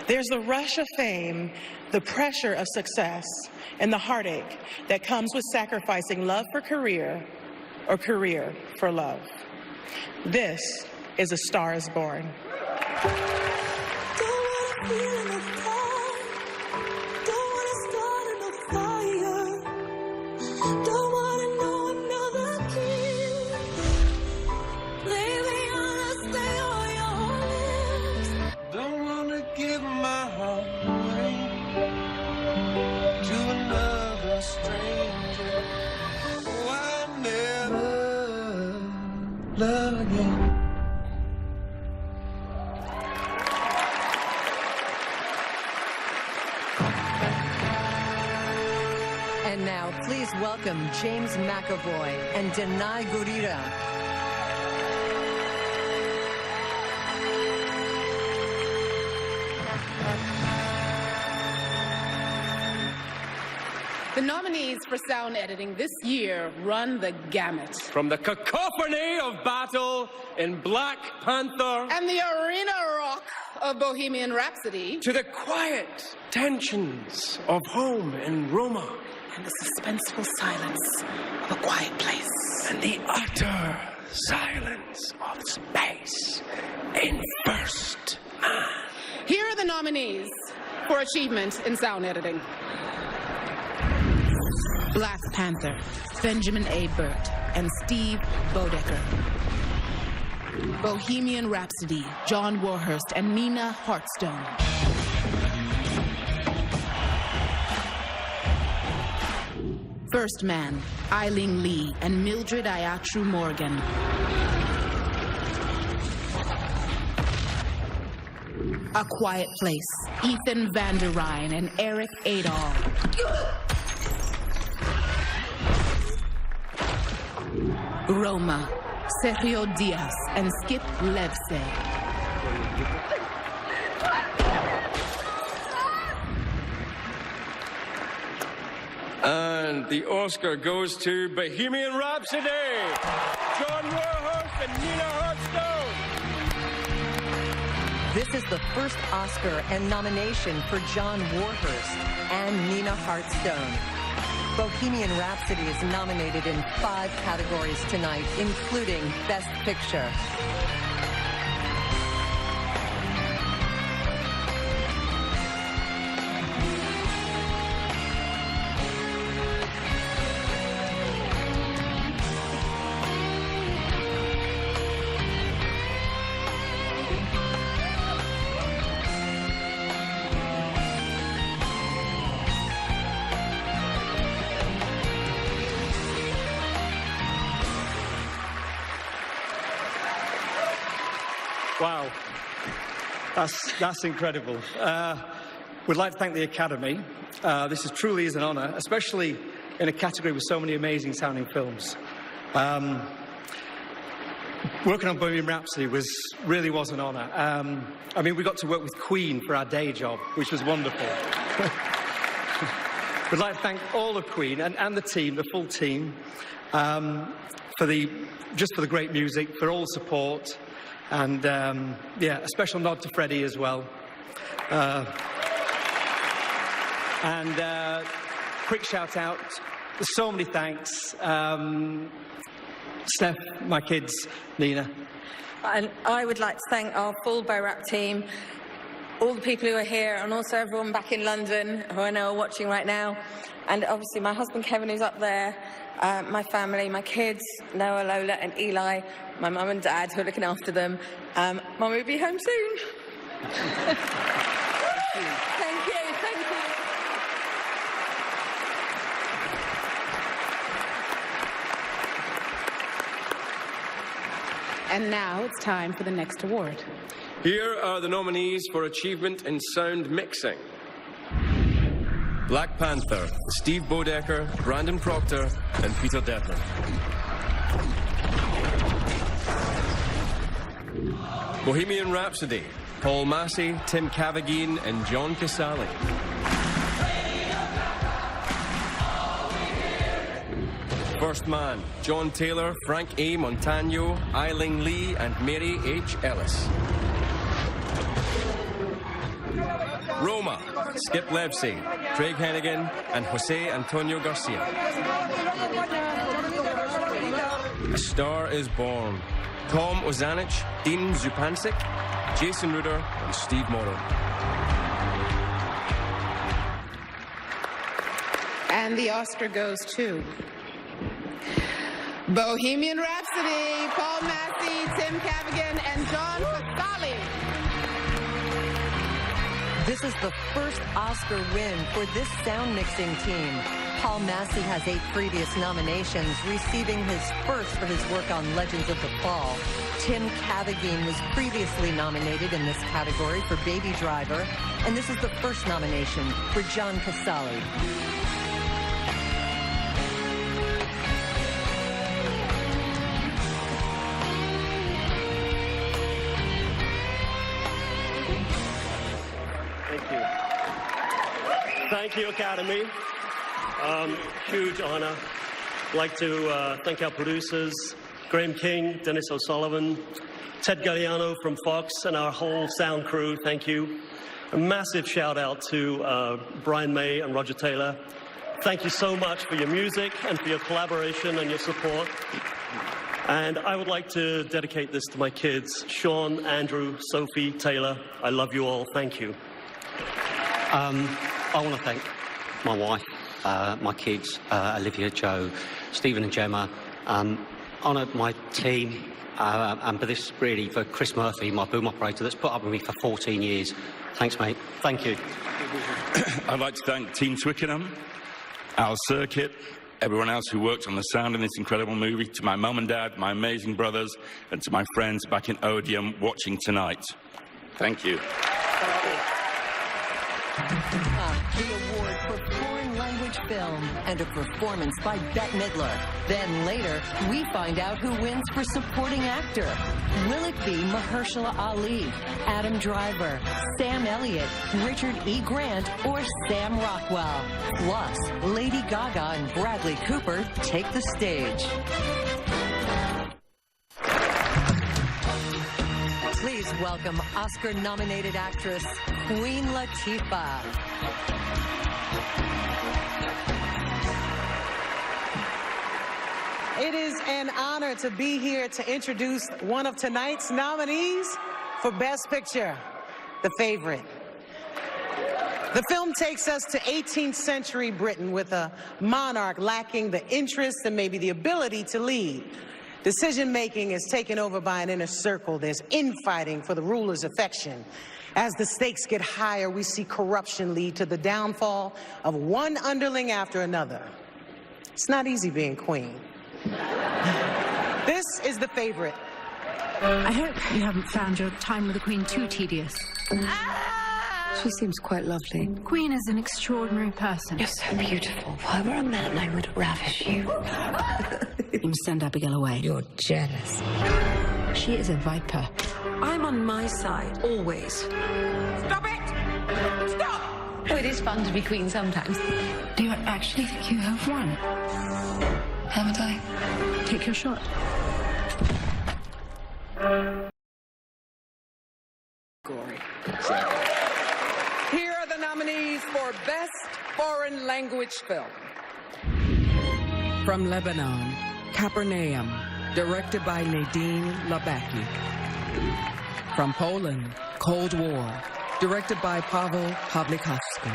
There's the rush of fame, the pressure of success, and the heartache that comes with sacrificing love for career or career for love. This is A Star is Born. And now, please welcome James McAvoy and Danai Gurira. The nominees for sound editing this year run the gamut. From the cacophony of battle in Black Panther and the arena rock of Bohemian Rhapsody to the quiet tensions of home in Roma and the suspenseful silence of A Quiet Place and the utter silence of space in First Man. Here are the nominees for achievement in sound editing. Black Panther, Benjamin A. Burt and Steve Bodecker. Bohemian Rhapsody, John Warhurst and Nina Hartstone. First Man, Eileen Lee and Mildred Ayatru Morgan. A Quiet Place, Ethan Van der Rijn and Eric Adol. Roma, Sergio Diaz and Skip Levsey. And the Oscar goes to Bohemian Rhapsody, John Warhurst and Nina Hartstone. This is the first Oscar and nomination for John Warhurst and Nina Hartstone. Bohemian Rhapsody is nominated in 5 categories tonight, including Best Picture. Wow, that's incredible. We'd like to thank the Academy. This truly is an honour, especially in a category with so many amazing sounding films. Working on Bohemian Rhapsody really was an honour. I mean, we got to work with Queen for our day job, which was wonderful. We'd like to thank all of Queen and the team, the full team, for the great music, for all the support. And, yeah, a special nod to Freddie as well. And quick shout out, so many thanks. Steph, my kids, Nina. And I would like to thank our full BORAP team, all the people who are here, and also everyone back in London who I know are watching right now. And obviously my husband Kevin, who's up there, my family, my kids, Noah, Lola and Eli, my mum and dad who are looking after them. Mum will be home soon. Thank you. And now it's time for the next award. Here are the nominees for Achievement in Sound Mixing. Black Panther, Steve Bodecker, Brandon Proctor, and Peter Deppner. Bohemian Rhapsody, Paul Massey, Tim Cavagin, and John Casale. First Man, John Taylor, Frank A. Montano, Layne Lee, and Mary H. Ellis. Roma, Skip Levesey, Craig Hennigan, and Jose Antonio Garcia. A Star is Born, Tom Ozanich, Dean Zupancic, Jason Ruder, and Steve Morrow. And the Oscar goes to Bohemian Rhapsody, Paul Massey, Tim Cavagin, and John Casale. This is the first Oscar win for this sound mixing team. Paul Massey has 8 previous nominations, receiving his first for his work on Legends of the Fall. Tim Cavagin was previously nominated in this category for Baby Driver, and this is the first nomination for John Casale. Thank you, Academy. Huge honor. I'd like to thank our producers, Graham King, Dennis O'Sullivan, Ted Galliano from Fox, and our whole sound crew. Thank you. A massive shout out to Brian May and Roger Taylor. Thank you so much for your music and for your collaboration and your support. And I would like to dedicate this to my kids, Sean, Andrew, Sophie, Taylor. I love you all. Thank you. I want to thank my wife, my kids, Olivia, Joe, Stephen and Gemma, honour my team, and for this really for Chris Murphy, my boom operator that's put up with me for 14 years. Thanks, mate. Thank you. I'd like to thank Team Twickenham, Al Circuit, everyone else who worked on the sound in this incredible movie, to my mum and dad, my amazing brothers, and to my friends back in Odeon watching tonight. Thank you. The award for foreign language film and a performance by Bette Midler. Then later, we find out who wins for supporting actor. Will it be Mahershala Ali, Adam Driver, Sam Elliott, Richard E. Grant, or Sam Rockwell? Plus, Lady Gaga and Bradley Cooper take the stage. Please welcome Oscar-nominated actress Queen Latifah. It is an honor to be here to introduce one of tonight's nominees for Best Picture, The Favorite. The film takes us to 18th century Britain with a monarch lacking the interest and maybe the ability to lead. Decision-making is taken over by an inner circle. There's infighting for the ruler's affection. As the stakes get higher, we see corruption lead to the downfall of one underling after another. It's not easy being queen. This is The Favorite. I hope you haven't found your time with the Queen too tedious. She seems quite lovely. Queen is an extraordinary person. You're so beautiful. If I were a man, I would ravish you. You must send Abigail away. You're jealous. She is a viper. I'm on my side, always. Stop it! Stop! Oh, it is fun to be queen sometimes. Do you actually think you have won? Haven't I? Take your shot. Here are the nominees for Best Foreign Language Film. From Lebanon, Capernaum, directed by Nadine Labaki. From Poland, Cold War, directed by Paweł Pawlikowski.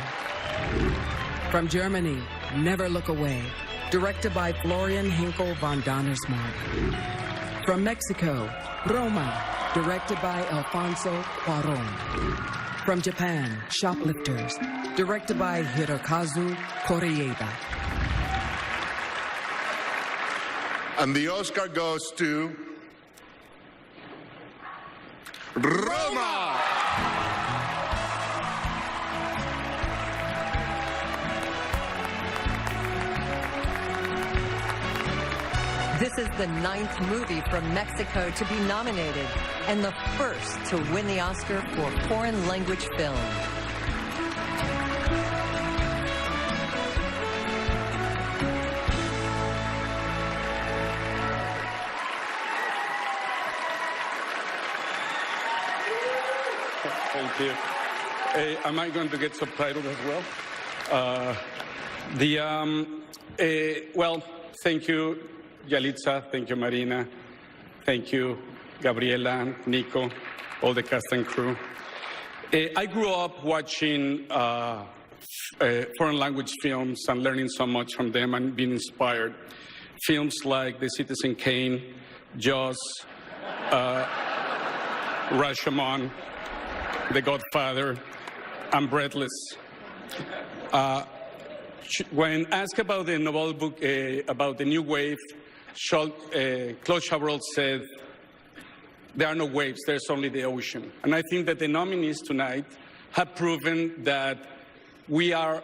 From Germany, Never Look Away, directed by Florian Henkel von Donnersmarck. From Mexico, Roma, directed by Alfonso Cuarón. From Japan, Shoplifters, directed by Hirokazu Koreeda. And the Oscar goes to Roma! This is the 9th movie from Mexico to be nominated and the first to win the Oscar for foreign language film. Thank you. Am I going to get subtitled as well? Well, thank you, Yalitza. Thank you, Marina. Thank you, Gabriela, Nico, all the cast and crew. I grew up watching foreign language films and learning so much from them and being inspired. Films like The Citizen Kane, Jaws, Rashomon, The Godfather, and Breathless. When asked about the novel book, about the new wave, Claude Chabrol said, there are no waves, there's only the ocean. And I think that the nominees tonight have proven that we are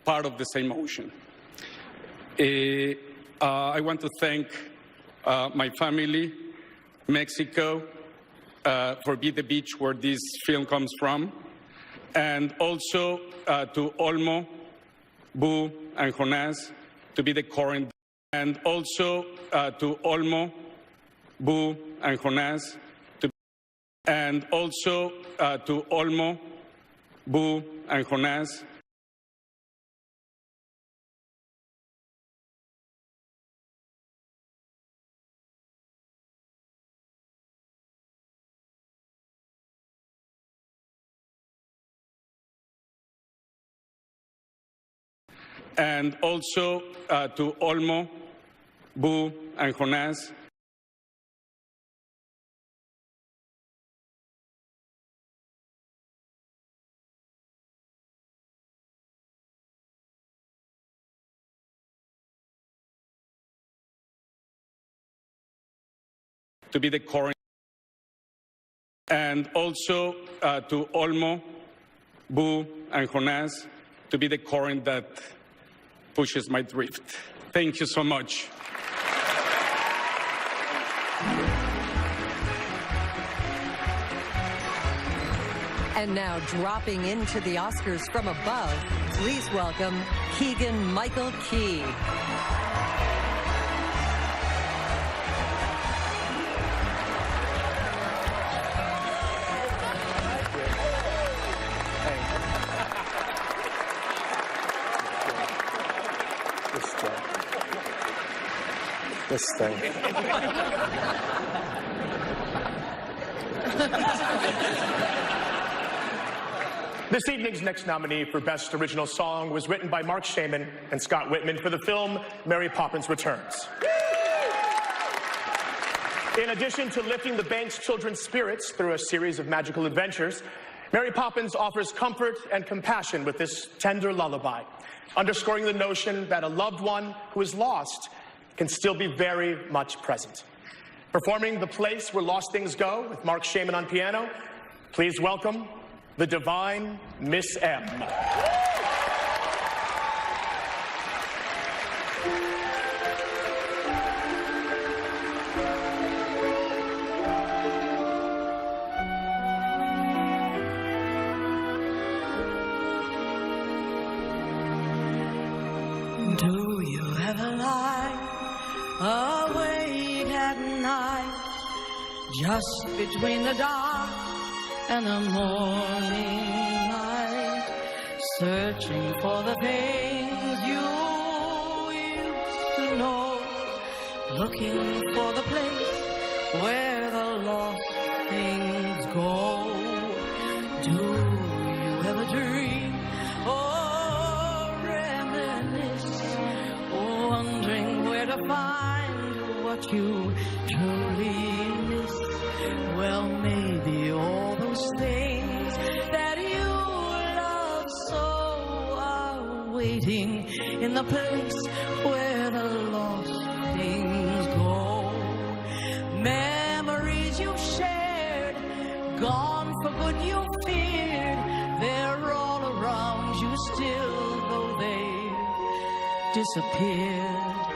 part of the same ocean. I want to thank my family, Mexico, for Be the Beach, where this film comes from, and also to Olmo, Boo, and Jonas, to be the current, and also to Olmo, Boo, and Jonas, and also to Olmo, Boo, and Jonas. And also to Olmo, Boo, and Jonas. To be the current. And also to Olmo, Boo, and Jonas, to be the current that pushes my drift. Thank you so much. And now, dropping into the Oscars from above, please welcome Keegan-Michael Key. This thing. This evening's next nominee for Best Original Song was written by Mark Shaman and Scott Whitman for the film Mary Poppins Returns. In addition to lifting the bank's children's spirits through a series of magical adventures, Mary Poppins offers comfort and compassion with this tender lullaby, underscoring the notion that a loved one who is lost can still be very much present. Performing The Place Where Lost Things Go with Mark Shaman on piano, please welcome the divine Miss M. Do you ever lie awake at night, just between the dark and the morning light, searching for the things you used to know, looking for the place where the lost things go. Do you ever dream or reminisce, wondering where to find what you truly miss? Well, maybe all those things that you love so are waiting in the place where the lost things go. Memories you shared, gone for good you feared, they're all around you still, though they disappeared.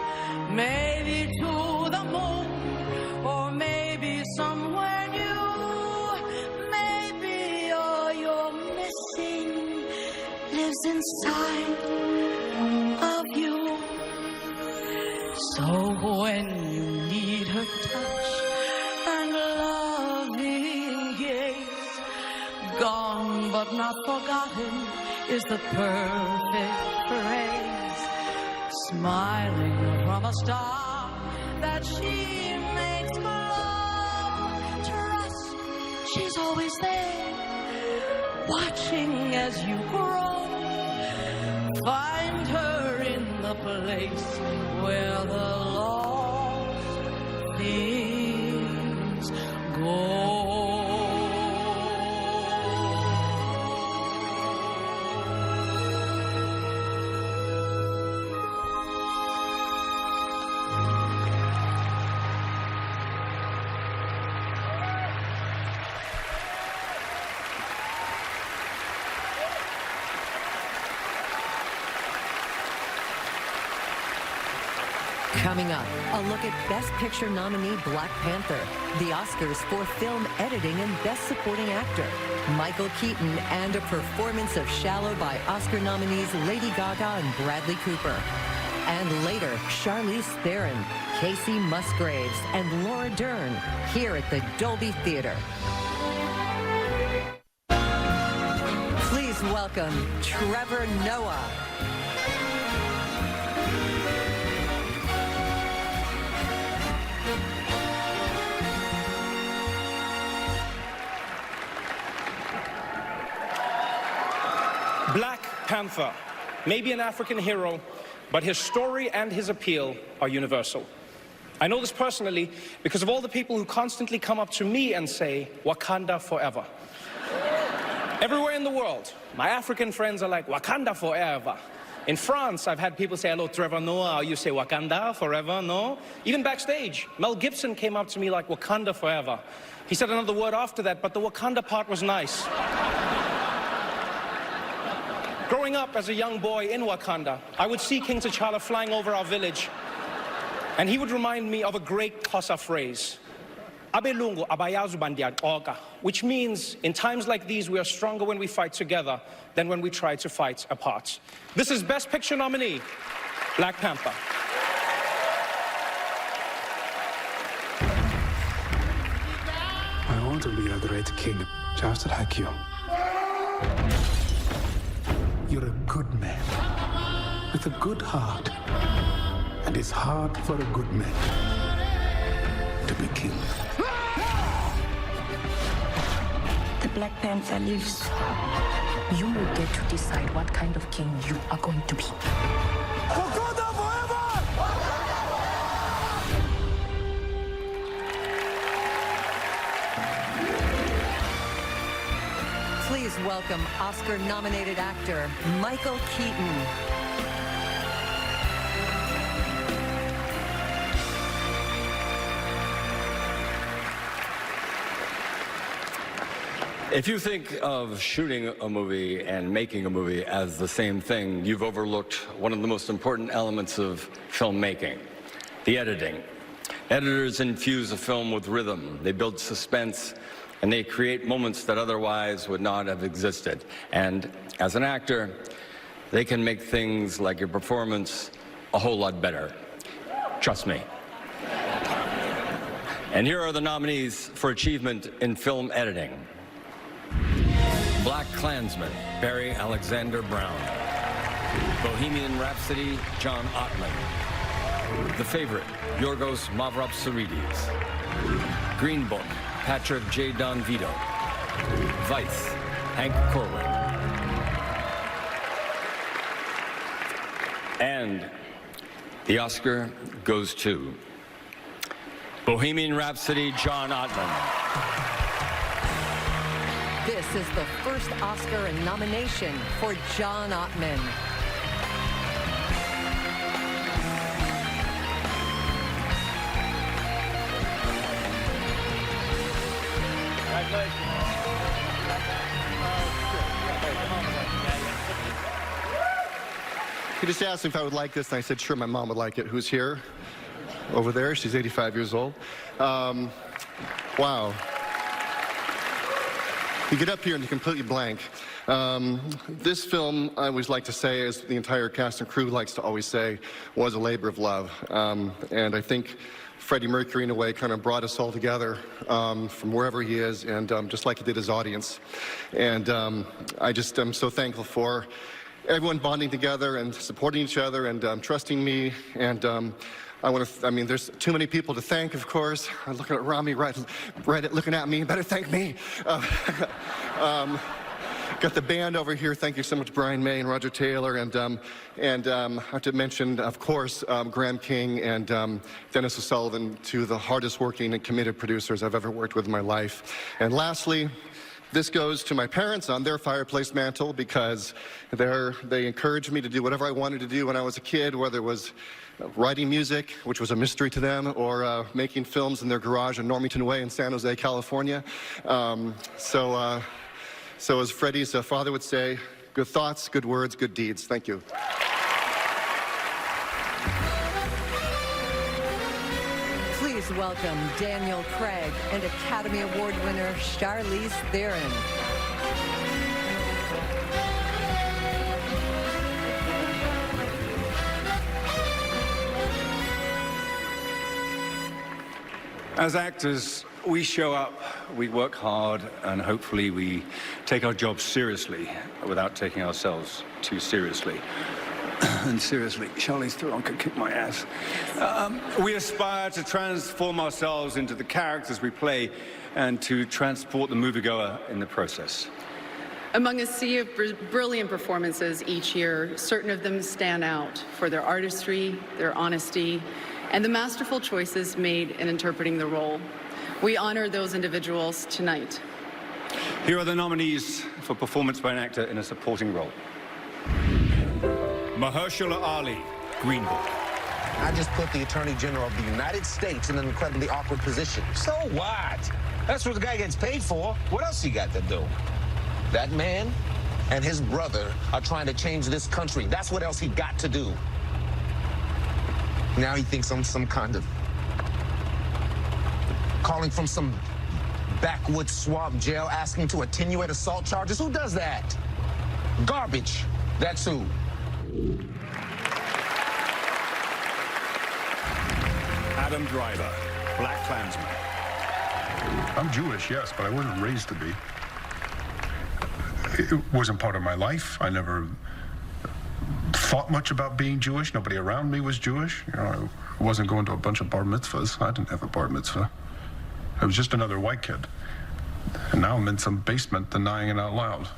Maybe to the moon, or maybe somewhere new. Maybe all you're missing lives inside of you. So when you need her touch and loving gaze, gone but not forgotten is the perfect phrase. Smiling from a star that she makes glow. Trust, she's always there, watching as you grow. Find her in the place where the lost things go. Coming up, a look at Best Picture nominee Black Panther, the Oscars for Film Editing and Best Supporting Actor, Michael Keaton, and a performance of Shallow by Oscar nominees Lady Gaga and Bradley Cooper. And later, Charlize Theron, Casey Musgraves, and Laura Dern here at the Dolby Theater. Please welcome Trevor Noah. Black Panther may be an African hero, but his story and his appeal are universal. I know this personally because of all the people who constantly come up to me and say, Wakanda forever. Everywhere in the world, my African friends are like, Wakanda forever. In France, I've had people say, hello, Trevor Noah, you say Wakanda forever, no? Even backstage, Mel Gibson came up to me like, Wakanda forever. He said another word after that, but the Wakanda part was nice. Growing up as a young boy in Wakanda, I would see King T'Challa flying over our village, and he would remind me of a great Xhosa phrase, Abelungu abayazi bandiyaxoka, which means, in times like these, we are stronger when we fight together than when we try to fight apart. This is Best Picture nominee, Black Panther. I want to be a great king, just like you. You're a good man, with a good heart. And it's hard for a good man to be king. The Black Panther lives. You will get to decide what kind of king you are going to be. Wakanda forever! Please welcome Oscar-nominated actor Michael Keaton. If you think of shooting a movie and making a movie as the same thing, you've overlooked one of the most important elements of filmmaking, the editing. Editors infuse a film with rhythm. They build suspense, and they create moments that otherwise would not have existed. And as an actor, they can make things like your performance a whole lot better. Trust me. And here are the nominees for achievement in film editing. Black Klansman, Barry Alexander Brown. Bohemian Rhapsody, John Ottman. The Favorite, Yorgos Mavropsarides. Green Book, Patrick J. Don Vito. Vice, Hank Corwin. And the Oscar goes to Bohemian Rhapsody, John Ottman. This is the first Oscar nomination for John Ottman. He just asked me if I would like this, and I said, sure, my mom would like it. Who's here? Over there. She's 85 years old. Wow. You get up here and you're completely blank. This film, I always like to say, as the entire cast and crew likes to always say, was a labor of love. And I think Freddie Mercury, in a way, kind of brought us all together from wherever he is, and just like he did his audience. And I just am so thankful for everyone bonding together and supporting each other and trusting me. And I mean, there's too many people to thank, of course. I'm looking at Rami right looking at me. Better thank me. Got the band over here. Thank you so much, Brian May and Roger Taylor. And I have to mention, of course, Graham King and Dennis O'Sullivan, two of the hardest working and committed producers I've ever worked with in my life. And lastly, this goes to my parents on their fireplace mantle, because they encouraged me to do whatever I wanted to do when I was a kid, whether it was writing music, which was a mystery to them, or making films in their garage in Normington Way in San Jose, California. So as Freddie's father would say, good thoughts, good words, good deeds. Thank you. Please welcome Daniel Craig and Academy Award winner Charlize Theron. As actors, we show up, we work hard, and hopefully we take our jobs seriously without taking ourselves too seriously. And seriously, Charlize Theron could kick my ass. We aspire to transform ourselves into the characters we play and to transport the moviegoer in the process. Among a sea of brilliant performances each year, certain of them stand out for their artistry, their honesty, and the masterful choices made in interpreting the role. We honor those individuals tonight. Here are the nominees for performance by an actor in a supporting role. Mahershala Ali, Green Book. I just put the Attorney General of the United States in an incredibly awkward position. So what? That's what the guy gets paid for. What else he got to do? That man and his brother are trying to change this country. That's what else he got to do. Now he thinks I'm some kind of calling from some backwoods swamp jail asking to attenuate assault charges. Who does that? Garbage. That's who. Adam Driver, Black Klansman. I'm Jewish, yes, but I wasn't raised to be. It wasn't part of my life. I never thought much about being Jewish. Nobody around me was Jewish. You know, I wasn't going to a bunch of bar mitzvahs. I didn't have a bar mitzvah. I was just another white kid. And now I'm in some basement denying it out loud.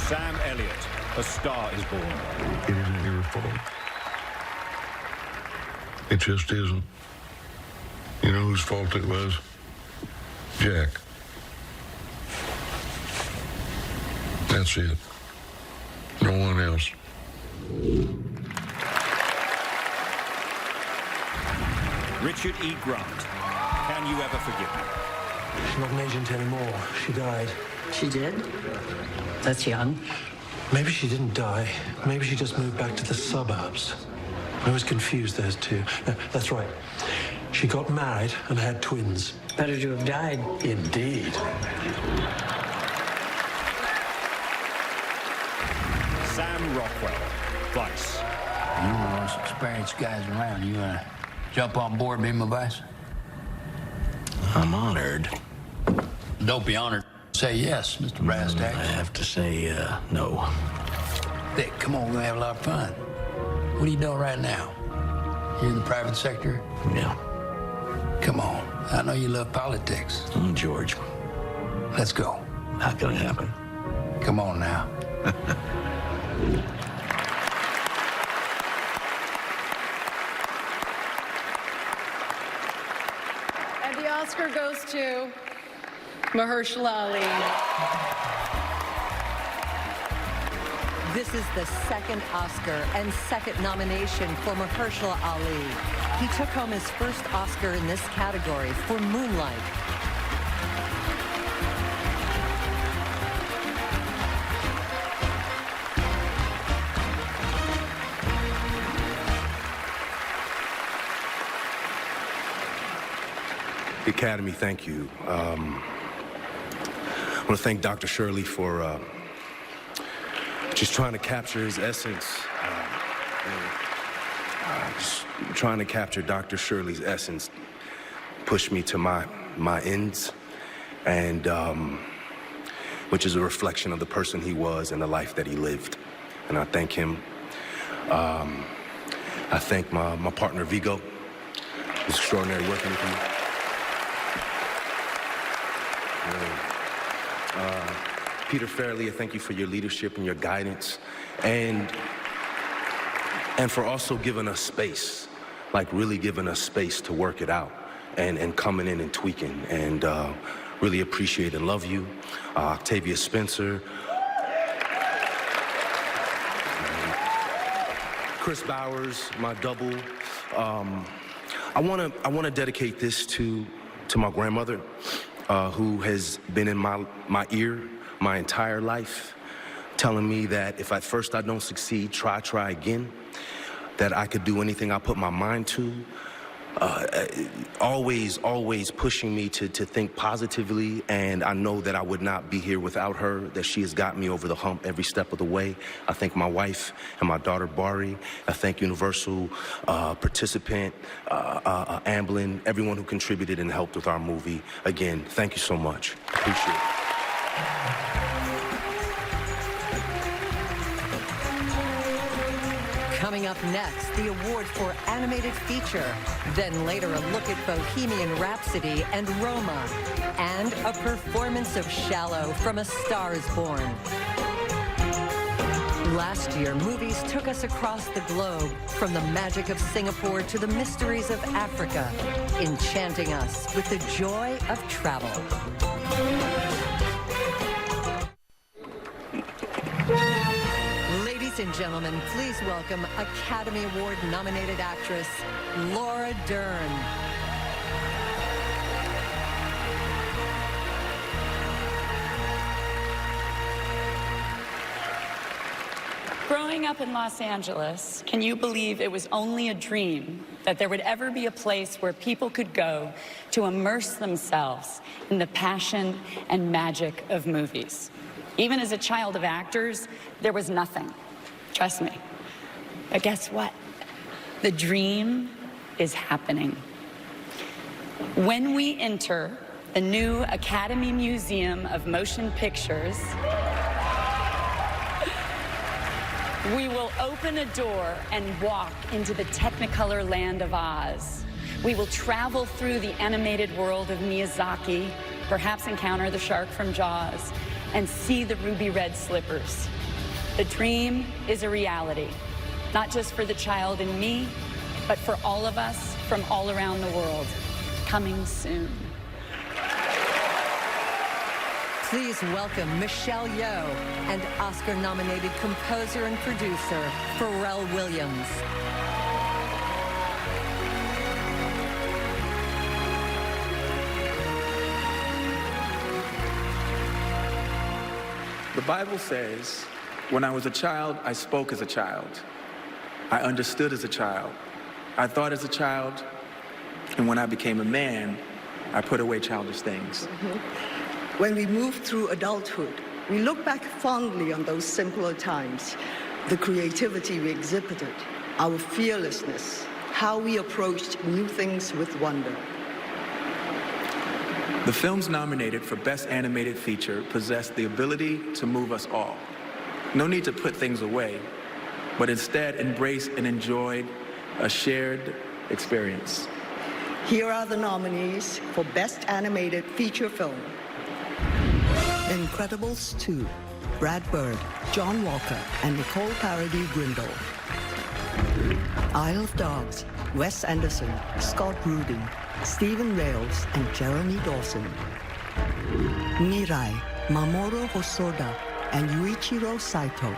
Sam Elliott, A Star is Born. It isn't your fault. It just isn't. You know whose fault it was? Jack. That's it. No one else. Richard E. Grant, Can You Ever Forgive Me? She's not an agent anymore. She died. She did? That's young. Maybe she didn't die. Maybe she just moved back to the suburbs. I was confused, those two. No, that's right. She got married and had twins. Better to have died. Indeed. Sam Rockwell, Vice. You're one of the most experienced guys around. You want to jump on board, be my vice? I'm honored. Don't be honored. Say yes, Mr. Brasstack. I have to say no. Dick, come on, we're gonna have a lot of fun. What are you doing right now? You're in the private sector? Yeah. Come on. I know you love politics. George. Let's go. Not gonna happen. Come on now. And the Oscar goes to Mahershala Ali. This is the second Oscar and second nomination for Mahershala Ali. He took home his first Oscar in this category for Moonlight. The Academy, thank you. I want to thank Dr. Shirley for just trying to capture his essence. Just trying to capture Dr. Shirley's essence pushed me to my ends, and which is a reflection of the person he was and the life that he lived. And I thank him. I thank my partner, Vigo. It's extraordinary working with you. Peter Farrelly, I thank you for your leadership and your guidance, and for also giving us space, like really giving us space to work it out, and coming in and tweaking, and really appreciate and love you. Octavia Spencer, Chris Bowers, my double. I wanna dedicate this to my grandmother, who has been in my ear my entire life, telling me that if at first I don't succeed, try again, that I could do anything I put my mind to, always pushing me to think positively, and I know that I would not be here without her, that she has got me over the hump every step of the way. I thank my wife and my daughter, Bari. I thank Universal, participant, Amblin, everyone who contributed and helped with our movie. Again, thank you so much. Appreciate it. Coming up next, the award for animated feature. Then later, a look at Bohemian Rhapsody and Roma. And a performance of Shallow from A Star is Born. Last year, movies took us across the globe, from the magic of Singapore to the mysteries of Africa, enchanting us with the joy of travel. Ladies and gentlemen, please welcome Academy Award-nominated actress Laura Dern. Growing up in Los Angeles, can you believe it was only a dream that there would ever be a place where people could go to immerse themselves in the passion and magic of movies? Even as a child of actors, there was nothing. Trust me. But guess what? The dream is happening. When we enter the new Academy Museum of Motion Pictures, we will open a door and walk into the Technicolor land of Oz. We will travel through the animated world of Miyazaki, perhaps encounter the shark from Jaws, and see the ruby red slippers. The dream is a reality, not just for the child in me, but for all of us from all around the world. Coming soon. Please welcome Michelle Yeoh and Oscar-nominated composer and producer Pharrell Williams. The Bible says, when I was a child, I spoke as a child. I understood as a child. I thought as a child. And when I became a man, I put away childish things. When we move through adulthood, we look back fondly on those simpler times, the creativity we exhibited, our fearlessness, how we approached new things with wonder. The films nominated for Best Animated Feature possess the ability to move us all. No need to put things away, but instead embrace and enjoy a shared experience. Here are the nominees for Best Animated Feature Film. Incredibles 2, Brad Bird, John Walker, and Nicole Paradis Grindle. Isle of Dogs, Wes Anderson, Scott Rudin, Stephen Rails, and Jeremy Dawson. Mirai, Mamoru Hosoda, and Yuichiro Saito.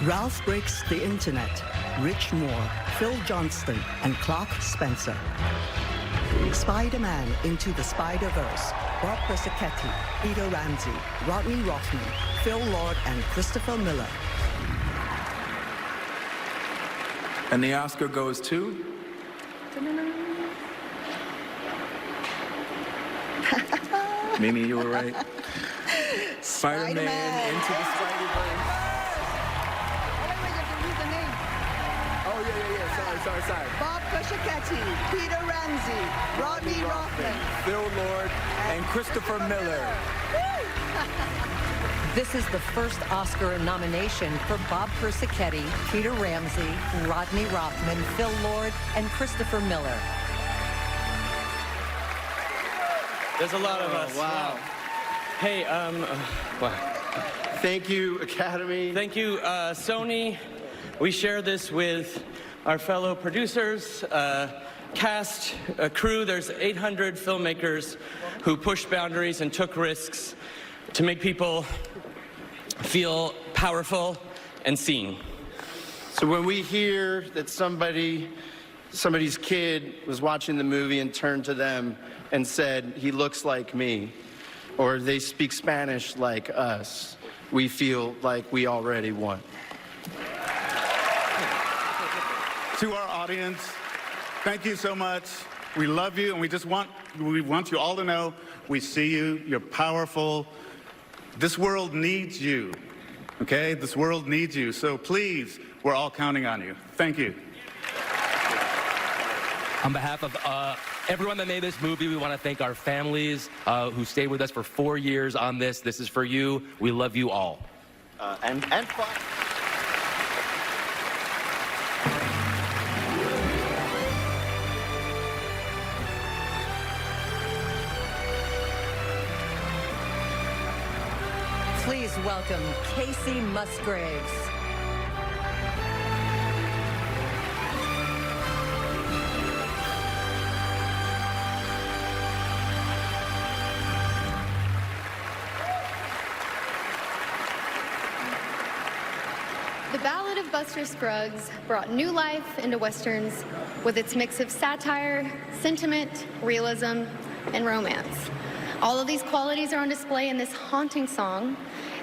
Ralph Breaks the Internet, Rich Moore, Phil Johnston, and Clark Spencer. Spider-Man Into the Spider-Verse, Bob Persichetti, Peter Ramsey, Rodney Rothman, Phil Lord, and Christopher Miller. And the Oscar goes to? Mimi, you were right. Spider-Man Into the Spider-Verse. Oh, yeah. Sorry. Bob Persichetti, Peter Ramsey, Rodney Rothman, Phil Lord, and Christopher Miller. This is the first Oscar nomination for Bob Persichetti, Peter Ramsey, Rodney Rothman, Phil Lord, and Christopher Miller. There's a lot of us. Wow. Hey, Wow. Thank you, Academy. Thank you, Sony. We share this with our fellow producers, cast, crew. There's 800 filmmakers who pushed boundaries and took risks to make people feel powerful and seen. So when we hear that somebody's kid was watching the movie and turned to them and said, "He looks like me," or "They speak Spanish like us," we feel like we already won. To our audience, thank you so much. We love you, and we want you all to know we see you. You're powerful. This world needs you, okay? This world needs you. So please, we're all counting on you. Thank you. On behalf of everyone that made this movie, we want to thank our families who stayed with us for 4 years on this. This is for you. We love you all. And fun. Please welcome Casey Musgraves. The Ballad of Buster Scruggs brought new life into Westerns with its mix of satire, sentiment, realism, and romance. All of these qualities are on display in this haunting song.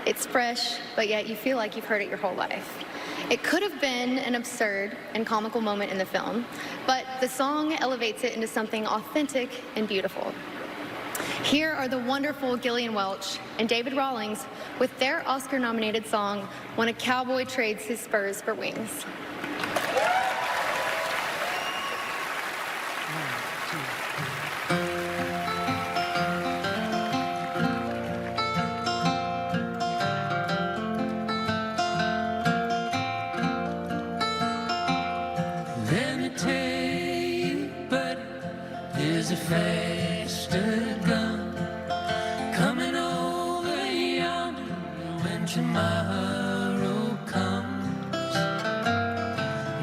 It's fresh, but yet you feel like you've heard it your whole life. It could have been an absurd and comical moment in the film, but the song elevates it into something authentic and beautiful. Here are the wonderful Gillian Welch and David Rawlings with their Oscar-nominated song, When a Cowboy Trades His Spurs for Wings. Let me tell you, buddy, there's a faster gun coming over yonder when tomorrow comes.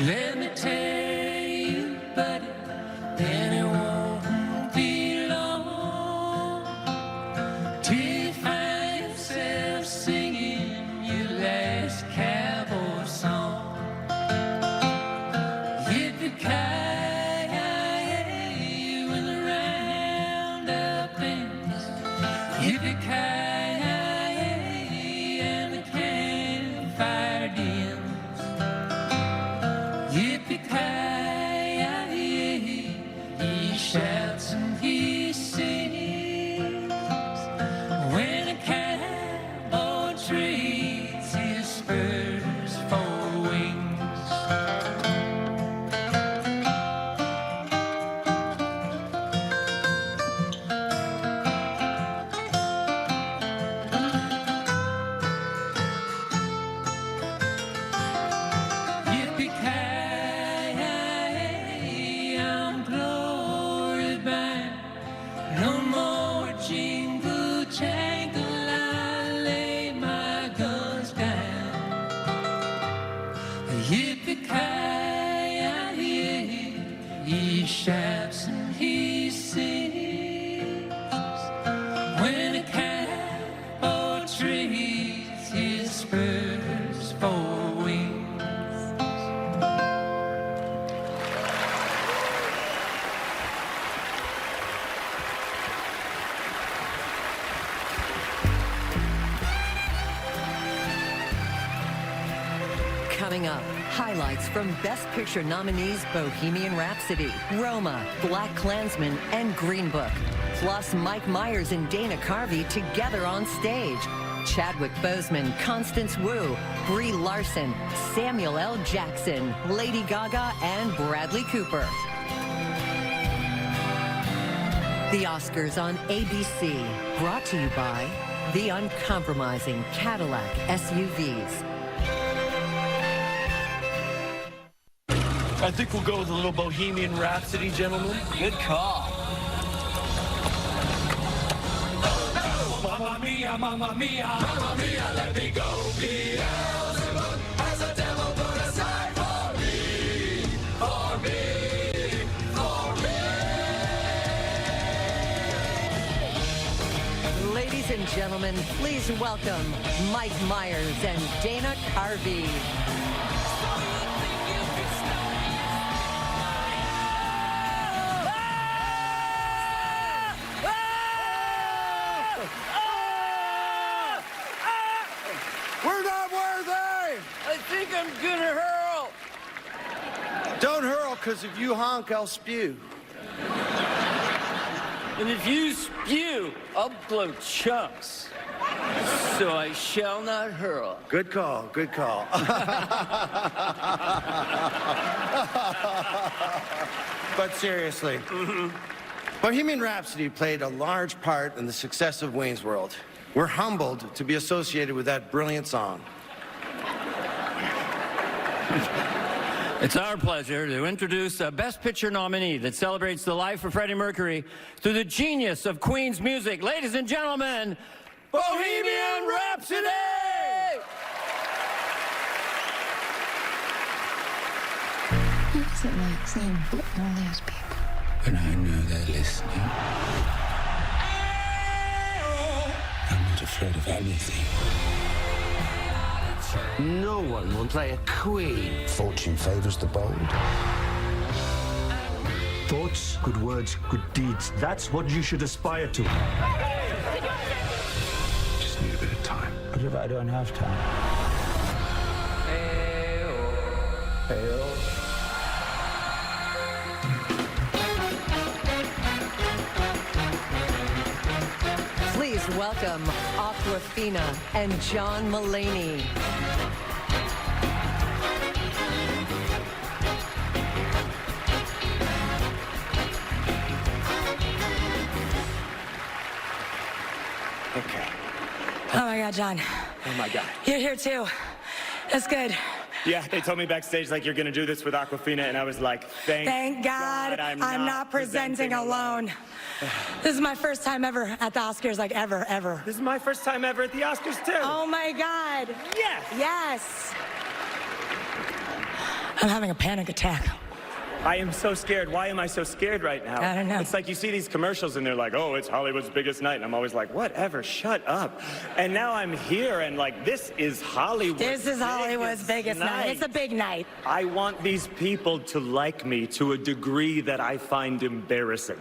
Let me tell you, buddy, then it won't be long till you find yourself singing your last cowboy song. Yippee-ki-yay, when the roundup ends. Yippee-ki-yay, and the campfire dims. Yippee-ki-yay, he shouts and he sings. When a cat or trades his spurs for wings. Coming up, highlights from Best Picture nominees Bohemian Rhapsody, Roma, Black Klansman, and Green Book. Plus Mike Myers and Dana Carvey together on stage. Chadwick Boseman, Constance Wu, Brie Larson, Samuel L. Jackson, Lady Gaga, and Bradley Cooper. The Oscars on ABC, brought to you by the uncompromising Cadillac SUVs. I think we'll go with a little Bohemian Rhapsody, gentlemen. Good call. Mamma mia, mamma mia, mamma mia, let me go. Beelzebub has a devil put aside for me, for me, for me. Ladies and gentlemen, please welcome Mike Myers and Dana Carvey. We're not worthy! I think I'm gonna hurl. Don't hurl, because if you honk, I'll spew. And if you spew, I'll blow chunks. So I shall not hurl. Good call, good call. But seriously, Bohemian Rhapsody played a large part in the success of Wayne's World. We're humbled to be associated with that brilliant song. It's our pleasure to introduce a Best Picture nominee that celebrates the life of Freddie Mercury through the genius of Queen's music. Ladies and gentlemen, Bohemian Rhapsody! What's it like seeing all those people? When I know they're listening, I'm not afraid of anything. No one will play a queen. Fortune favors the bold. Thoughts, good words, good deeds. That's what you should aspire to. Just need a bit of time. What if I don't have time? Please welcome Awkwafina and John Mulaney. Okay. Oh my God, John. Oh my God. You're here too. That's good. Yeah, they told me backstage, like, you're gonna do this with Awkwafina, and I was like, thank God I'm not presenting alone. This is my first time ever at the Oscars, like ever. This is my first time ever at the Oscars, too. Oh my God. Yes. Yes. I'm having a panic attack. I am so scared. Why am I so scared right now? I don't know. It's like you see these commercials and they're like, oh, it's Hollywood's biggest night. And I'm always like, whatever, shut up. And now I'm here and like, this is Hollywood. This is Hollywood's biggest night. It's a big night. I want these people to like me to a degree that I find embarrassing.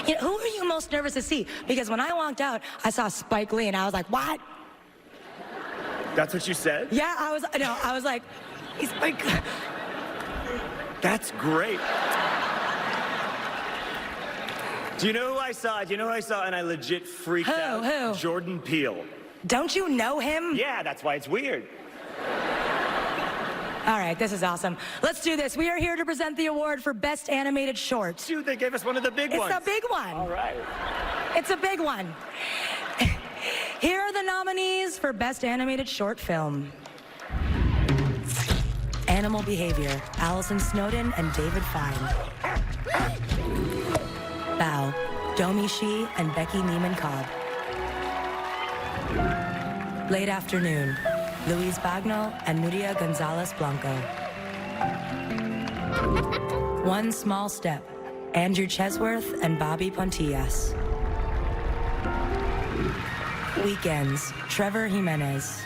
You know, who are you most nervous to see? Because when I walked out, I saw Spike Lee and I was like, what? That's what you said? Yeah, I was like, he's Spike. That's great. Do you know who I saw? And I legit freaked out? Who? Jordan Peele. Don't you know him? Yeah, that's why it's weird. All right, this is awesome. Let's do this. We are here to present the award for Best Animated Short. Dude, they gave us one of the big ones. It's a big one. All right. It's a big one. Here are the nominees for Best Animated Short Film. Animal Behavior, Allison Snowden and David Fine. Bow, Domi Shi and Becky Neiman-Cobb. Late Afternoon, Luis Bagno and Nuria Gonzalez Blanco. One Small Step, Andrew Chesworth and Bobby Pontillas. Weekends, Trevor Jimenez.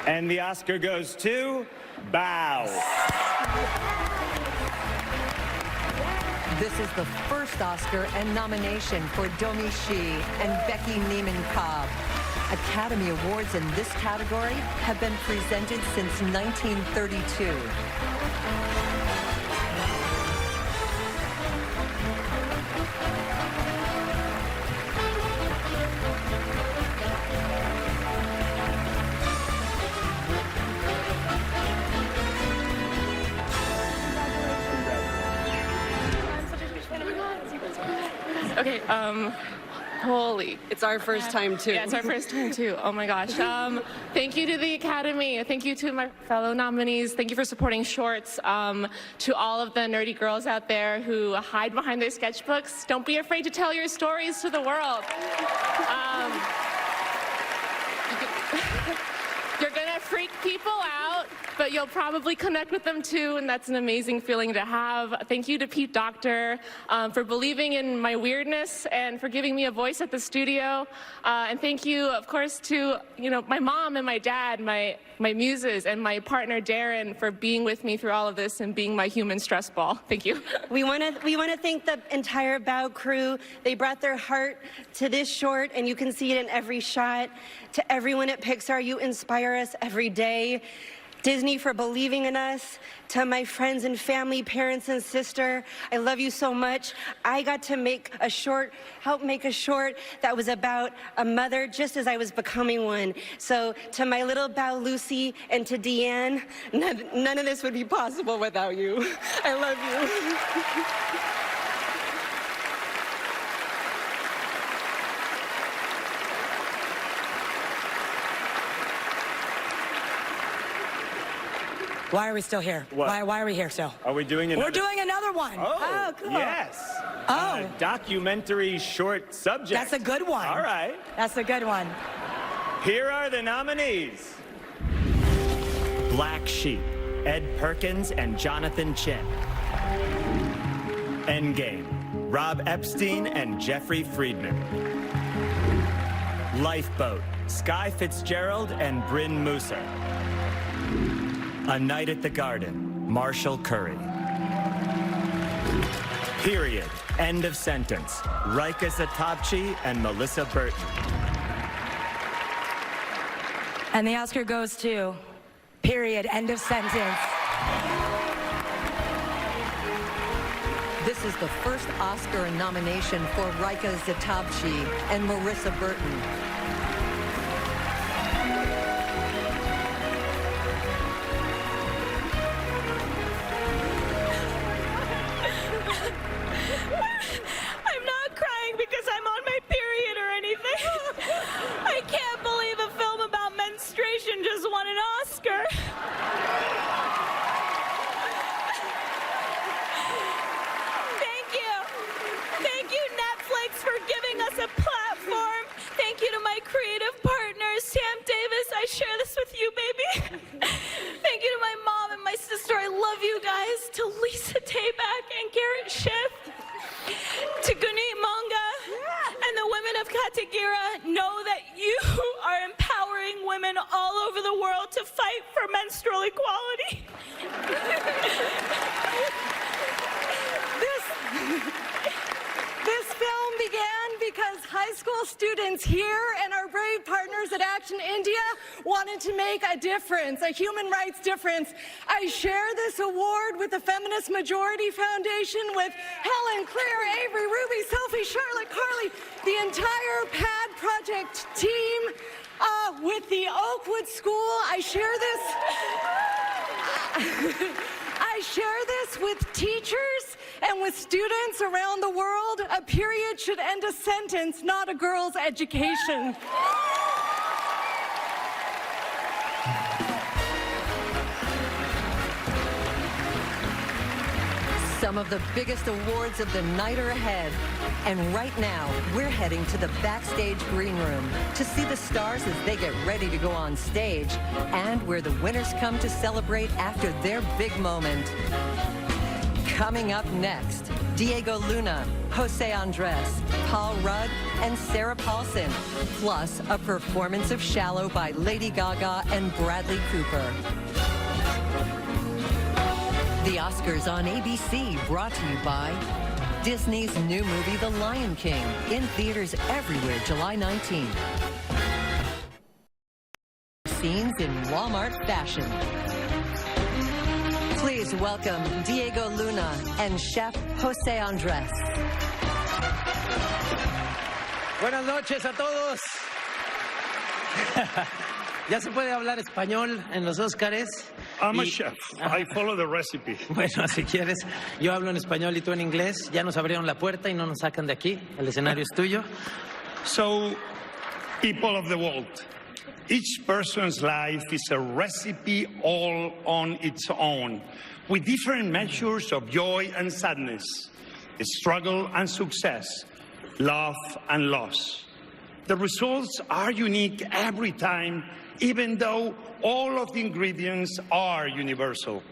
And the Oscar goes to Bow. This is the first Oscar and nomination for Domi Shi and Becky Neiman-Cobb. Academy Awards in this category have been presented since 1932. Okay, holy. It's our first time, too. Yeah, it's our first time, too. Oh, my gosh. Thank you to the Academy. Thank you to my fellow nominees. Thank you for supporting shorts. To all of the nerdy girls out there who hide behind their sketchbooks, don't be afraid to tell your stories to the world. You're gonna freak people out, but you'll probably connect with them too, and that's an amazing feeling to have. Thank you to Pete Docter for believing in my weirdness and for giving me a voice at the studio. And thank you, of course, to my mom and my dad, my muses, and my partner Darren for being with me through all of this and being my human stress ball. Thank you. We want to thank the entire Bow crew. They brought their heart to this short, and you can see it in every shot. To everyone at Pixar, you inspire us every day. Disney for believing in us. To my friends and family, parents and sister, I love you so much. I got to help make a short that was about a mother just as I was becoming one. So to my little Bow Lucy and to Deanne, none of this would be possible without you. I love you. Why are we still here? What? Why are we here still? Are we doing another? We're doing another one. Oh, cool. yes. Oh. Documentary short subject. That's a good one. All right. That's a good one. Here are the nominees. Black Sheep, Ed Perkins and Jonathan Chin. Endgame, Rob Epstein and Jeffrey Friedman. Lifeboat, Sky Fitzgerald and Bryn Musser. A Night at the Garden, Marshall Curry. Period, End of Sentence, Rika Zatopchi and Melissa Burton. And the Oscar goes to Period, End of Sentence. This is the first Oscar nomination for Rika Zatopchi and Marissa Burton. I'm not crying because I'm on my period or anything. I can't believe a film about menstruation just won an Oscar. Thank you, Netflix, for giving us a platform. Thank you to my creative partners, Sam Davis. I share this with you, baby. Thank you to my mom and my sister. I love you guys. To Lisa Tabak and Garrett Schiff. To Gunit Monga and the women of Katagira, know that you are empowering women all over the world to fight for menstrual equality. This film began because high school students here and our brave partners at Action India wanted to make a difference, a human rights difference. I share this award with the Feminist Majority Foundation, with Helen, Claire, Avery, Ruby, Sophie, Charlotte, Carly, the entire PAD project team, with the Oakwood School. I share this with teachers and with students around the world. A period should end a sentence, not a girl's education. Some of the biggest awards of the night are ahead. And right now, we're heading to the backstage green room to see the stars as they get ready to go on stage and where the winners come to celebrate after their big moment. Coming up next, Diego Luna, Jose Andres, Paul Rudd, and Sarah Paulson, plus a performance of Shallow by Lady Gaga and Bradley Cooper. The Oscars on ABC, brought to you by Disney's new movie, The Lion King, in theaters everywhere July 19th. Scenes in Walmart fashion. Please welcome Diego Luna and Chef Jose Andres. Buenas noches a todos. ¿Ya se puede hablar español en los Óscares? I'm a chef. I follow the recipe. Bueno, si quieres, yo hablo en español y tú en inglés. Ya nos abrieron la puerta y no nos sacan de aquí. El escenario es tuyo. So, people of the world, each person's life is a recipe all on its own, with different measures of joy and sadness, struggle and success, love and loss. The results are unique every time, even though all of the ingredients are universal.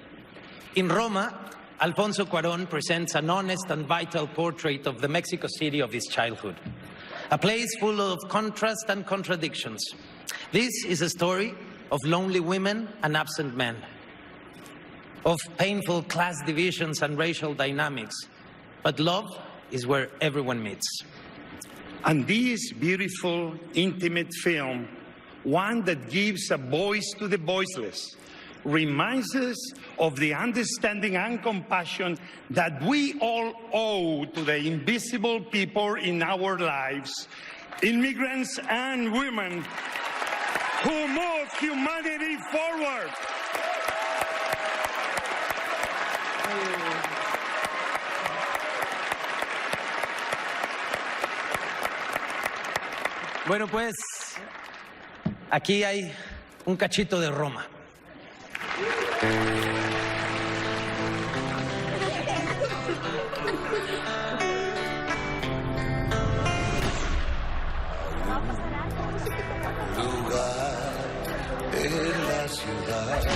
In Roma, Alfonso Cuarón presents an honest and vital portrait of the Mexico City of his childhood. A place full of contrast and contradictions. This is a story of lonely women and absent men, of painful class divisions and racial dynamics. But love is where everyone meets. And this beautiful, intimate film, one that gives a voice to the voiceless, reminds us of the understanding and compassion that we all owe to the invisible people in our lives, immigrants and women who move humanity forward. Bueno, pues, aquí hay un cachito de Roma. Lugar en la ciudad.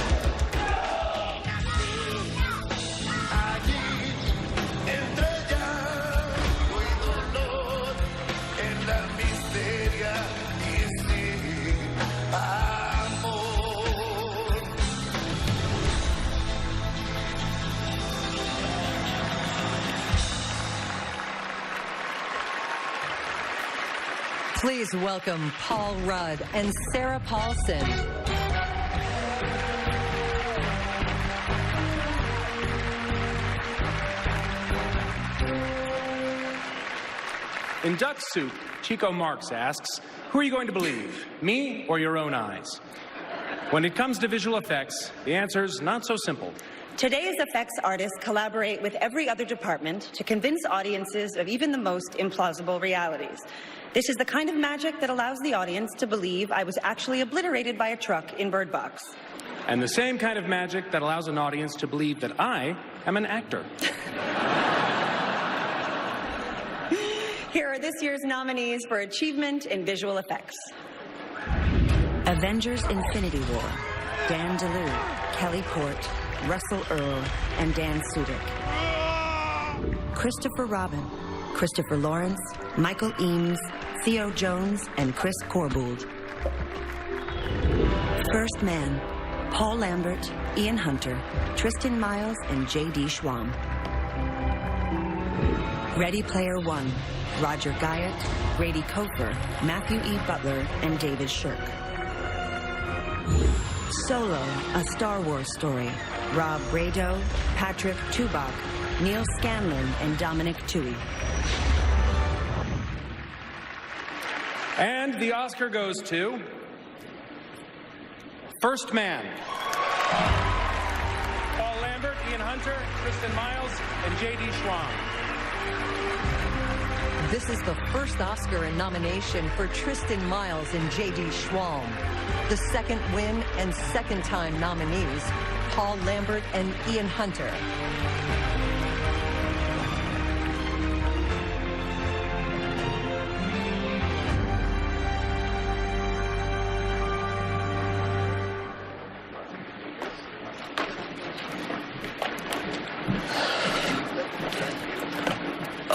Please welcome Paul Rudd and Sarah Paulson. In Duck Soup, Chico Marx asks, who are you going to believe, me or your own eyes? When it comes to visual effects, the answer's not so simple. Today's effects artists collaborate with every other department to convince audiences of even the most implausible realities. This is the kind of magic that allows the audience to believe I was actually obliterated by a truck in Bird Box. And the same kind of magic that allows an audience to believe that I am an actor. Here are this year's nominees for achievement in visual effects. Avengers Infinity War, Dan DeLue, Kelly Port, Russell Earl, and Dan Sudik. Christopher Robin, Christopher Lawrence, Michael Eames, Theo Jones, and Chris Corbould. First Man, Paul Lambert, Ian Hunter, Tristan Miles, and J.D. Schwamm. Ready Player One, Roger Guyot, Grady Kofer, Matthew E. Butler, and David Shirk. Solo, a Star Wars story, Rob Brado, Patrick Tubach, Neil Scanlon, and Dominic Toohey. And the Oscar goes to First Man. Paul Lambert, Ian Hunter, Tristan Miles, and J.D. Schwamm. This is the first Oscar nomination for Tristan Miles and J.D. Schwamm. The second win and second-time nominees, Paul Lambert and Ian Hunter.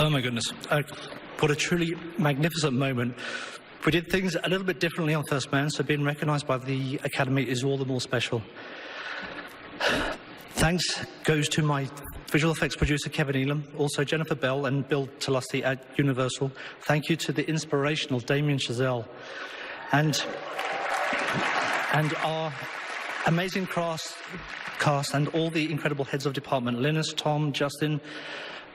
Oh my goodness. What a truly magnificent moment. We did things a little bit differently on First Man, so being recognised by the Academy is all the more special. Thanks goes to my visual effects producer, Kevin Elam, also Jennifer Bell and Bill Talusty at Universal. Thank you to the inspirational Damien Chazelle. And our amazing cast and all the incredible heads of department, Linus, Tom, Justin,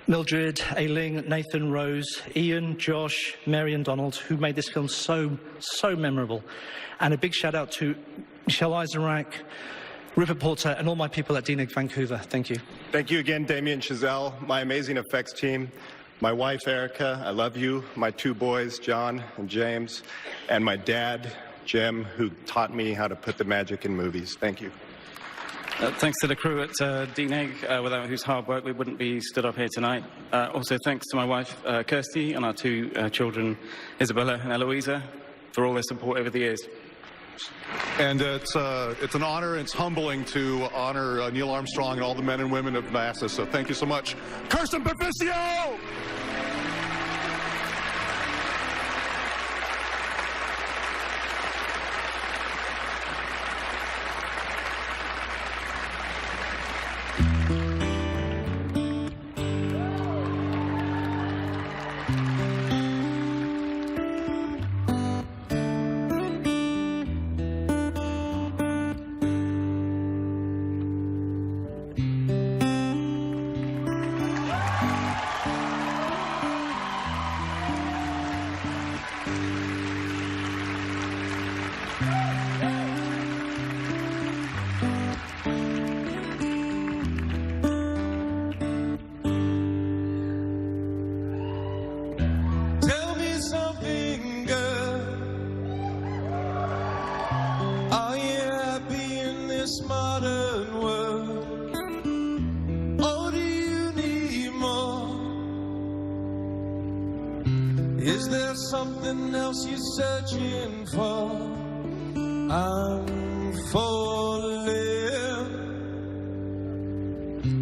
Mildred, Ailing, Nathan, Rose, Ian, Josh, Mary and Donald, who made this film so memorable. And a big shout out to Michelle Isaac, Rupert Porter, and all my people at DNEG Vancouver. Thank you. Thank you again, Damien Chazelle, my amazing effects team, my wife, Erica, I love you, my two boys, John and James, and my dad, Jim, who taught me how to put the magic in movies. Thank you. Thanks to the crew at DNEG, without whose hard work we wouldn't be stood up here tonight. Also thanks to my wife, Kirsty, and our two children, Isabella and Eloisa, for all their support over the years. And it's an honor, it's humbling to honor Neil Armstrong and all the men and women of NASA, so thank you so much. Kirsten Patricio! Is there something else you're searching for? I'm falling.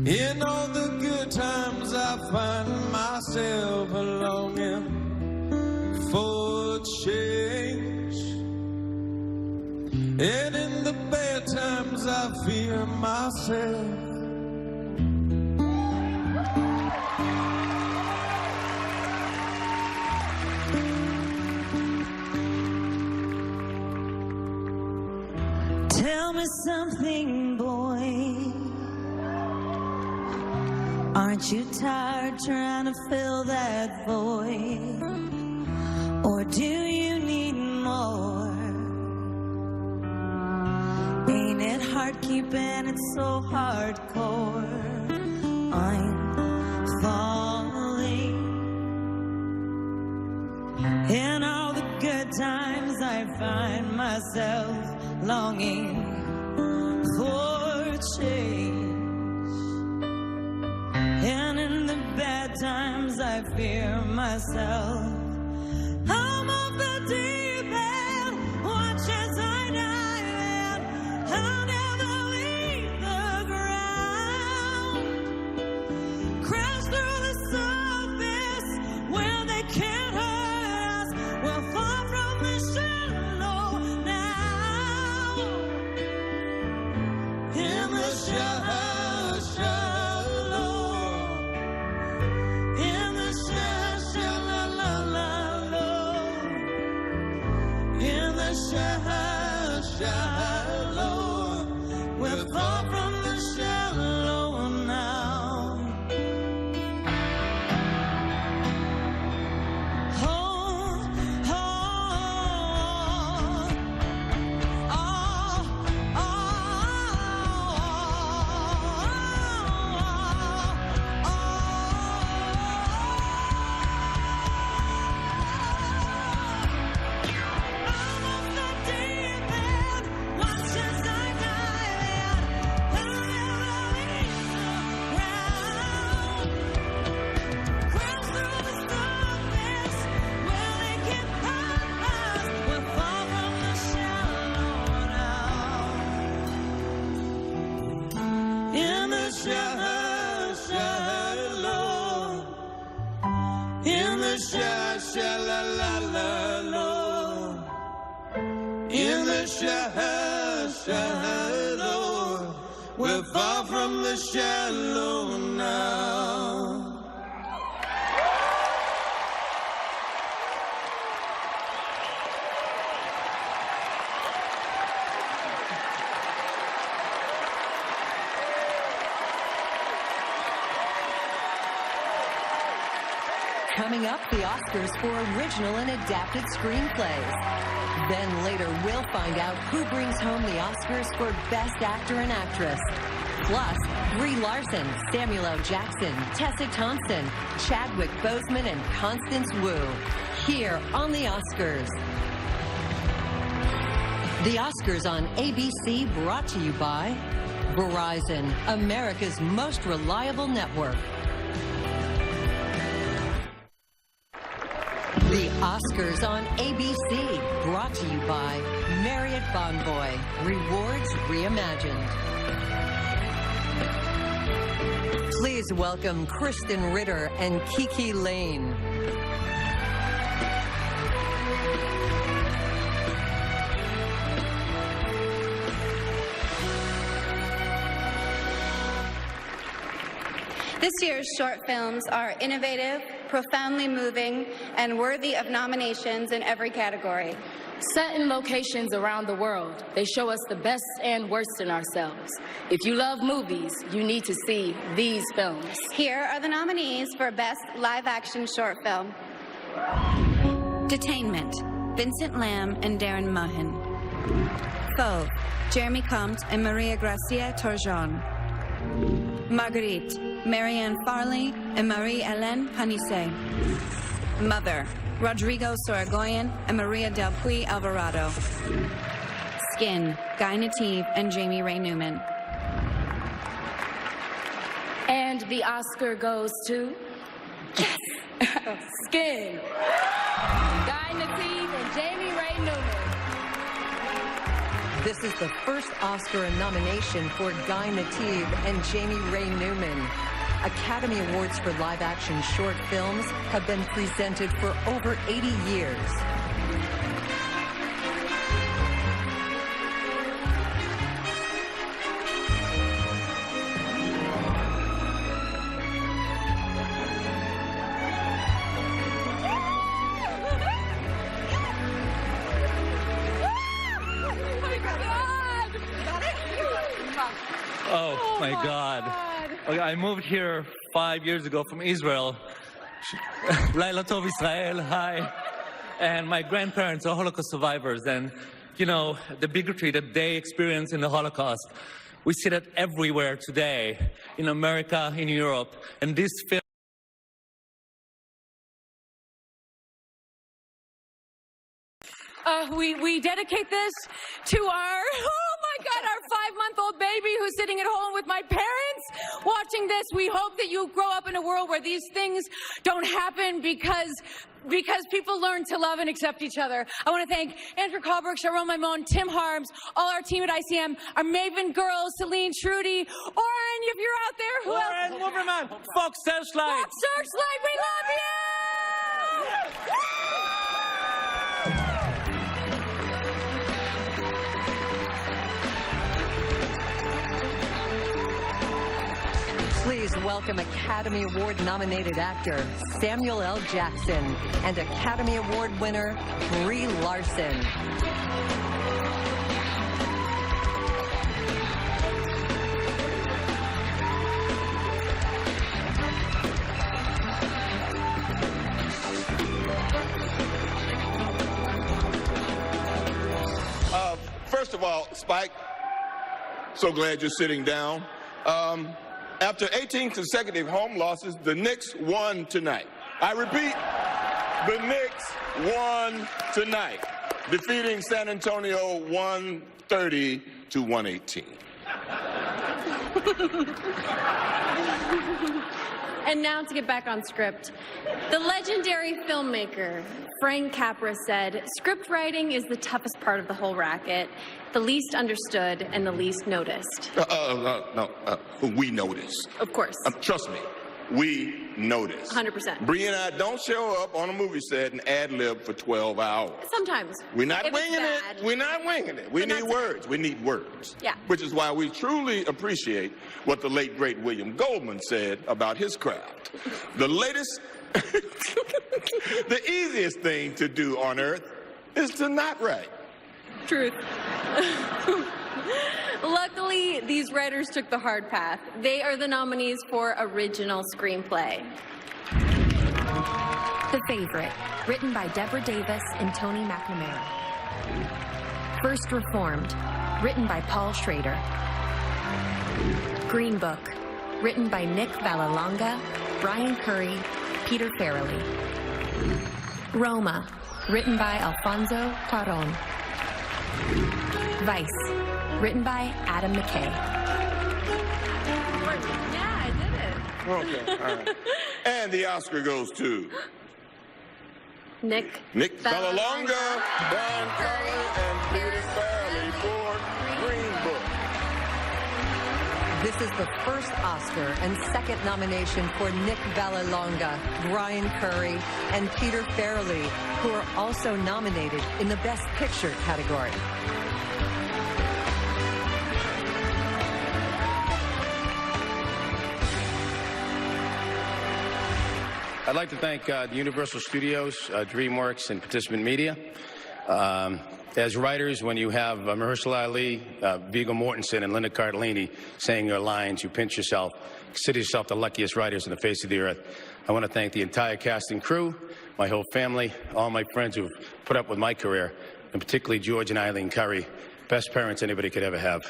In all the good times I find myself longing for change. And in the bad times I fear myself. Tell me something, boy. Aren't you tired trying to fill that void? Or do you need more? Ain't it hard keeping it so hardcore? I'm falling. In all the good times I find myself longing for change. And in the bad times I fear myself. I'm off the deep end, watch as I dive in. I'll never leave the ground. Crash through the surface where they can't hurt us. We're far from the shallow now. In the shallow. In the shallow. shallow. We're far from the shallow now. Coming up, the Oscars for original and adapted screenplays. Then later, we'll find out who brings home the Oscars for Best Actor and Actress. Plus, Brie Larson, Samuel L. Jackson, Tessa Thompson, Chadwick Boseman, and Constance Wu. Here on the Oscars. The Oscars on ABC, brought to you by Verizon, America's most reliable network. The Oscars on ABC, brought to you by Marriott Bonvoy, Rewards Reimagined. Please welcome Kristen Ritter and Kiki Layne. This year's short films are innovative, profoundly moving, and worthy of nominations in every category. Set in locations around the world, they show us the best and worst in ourselves. If you love movies, you need to see these films. Here are the nominees for Best Live-Action Short Film. Detainment, Vincent Lam and Darren Mahin. Fauve, Jeremy Comte and Maria Gracia Torjon. Marguerite, Marianne Farley and Marie-Hélène Panissé. Mother, Rodrigo Sorogoyen and Maria Del Puy Alvarado. Skin, Guy Nativ and Jamie Ray Newman. And the Oscar goes to... Yes! Skin, Guy Nativ and Jamie Ray Newman. This is the first Oscar nomination for Guy Nativ and Jamie Ray Newman. Academy Awards for live-action short films have been presented for over 80 years. Oh my God. Okay, I moved here 5 years ago from Israel. Laila Tov Israel, hi. And my grandparents are Holocaust survivors. And, you know, the bigotry that they experienced in the Holocaust, we see that everywhere today, in America, in Europe. And this film... We dedicate this to our, oh my God, our 5-month-old baby who's sitting at home with my parents watching this. We hope that you grow up in a world where these things don't happen because people learn to love and accept each other. I want to thank Andrew Kahlberg, Sharon Maimon, Tim Harms, all our team at ICM, our Maven girls, Celine, Trudy, Oren, if you're out there, who else? Oren Wolverman, Fox Searchlight. Fox Searchlight, we love you! Please welcome Academy Award-nominated actor Samuel L. Jackson and Academy Award winner Brie Larson. First of all, Spike, so glad you're sitting down. After 18 consecutive home losses, the Knicks won tonight. I repeat, the Knicks won tonight, defeating San Antonio 130-118. And now to get back on script. The legendary filmmaker Frank Capra said, "Script writing is the toughest part of the whole racket, the least understood and the least noticed." We notice. Of course. Trust me, we notice. 100%. Bree and I don't show up on a movie set and ad-lib for 12 hours. Sometimes. We're not If it's winging it. bad. We're not winging it. We But need that's words. We need words. Yeah. Which is why we truly appreciate what the late, great William Goldman said about his craft. The latest, the easiest thing to do on earth is to not write. Truth. Luckily, these writers took the hard path. They are the nominees for Original Screenplay. The Favorite, written by Deborah Davis and Tony McNamara. First Reformed, written by Paul Schrader. Green Book, written by Nick Vallelonga, Brian Curry, Peter Farrelly. Roma, written by Alfonso Cuarón. Vice, written by Adam McKay. Yeah, I did it. Okay, all right. And the Oscar goes to Nick Vallelonga, Brian Curry, and Peter Farrelly for Green Book. This is the first Oscar and second nomination for Nick Vallelonga, Brian Curry, and Peter Farrelly, who are also nominated in the Best Picture category. I'd like to thank the Universal Studios, DreamWorks, and Participant Media. As writers, when you have Mahershala Ali, Viggo Mortensen, and Linda Cardellini saying your lines, you pinch yourself, consider yourself the luckiest writers on the face of the earth. I want to thank the entire cast and crew, my whole family, all my friends who've put up with my career, and particularly George and Eileen Curry, best parents anybody could ever have.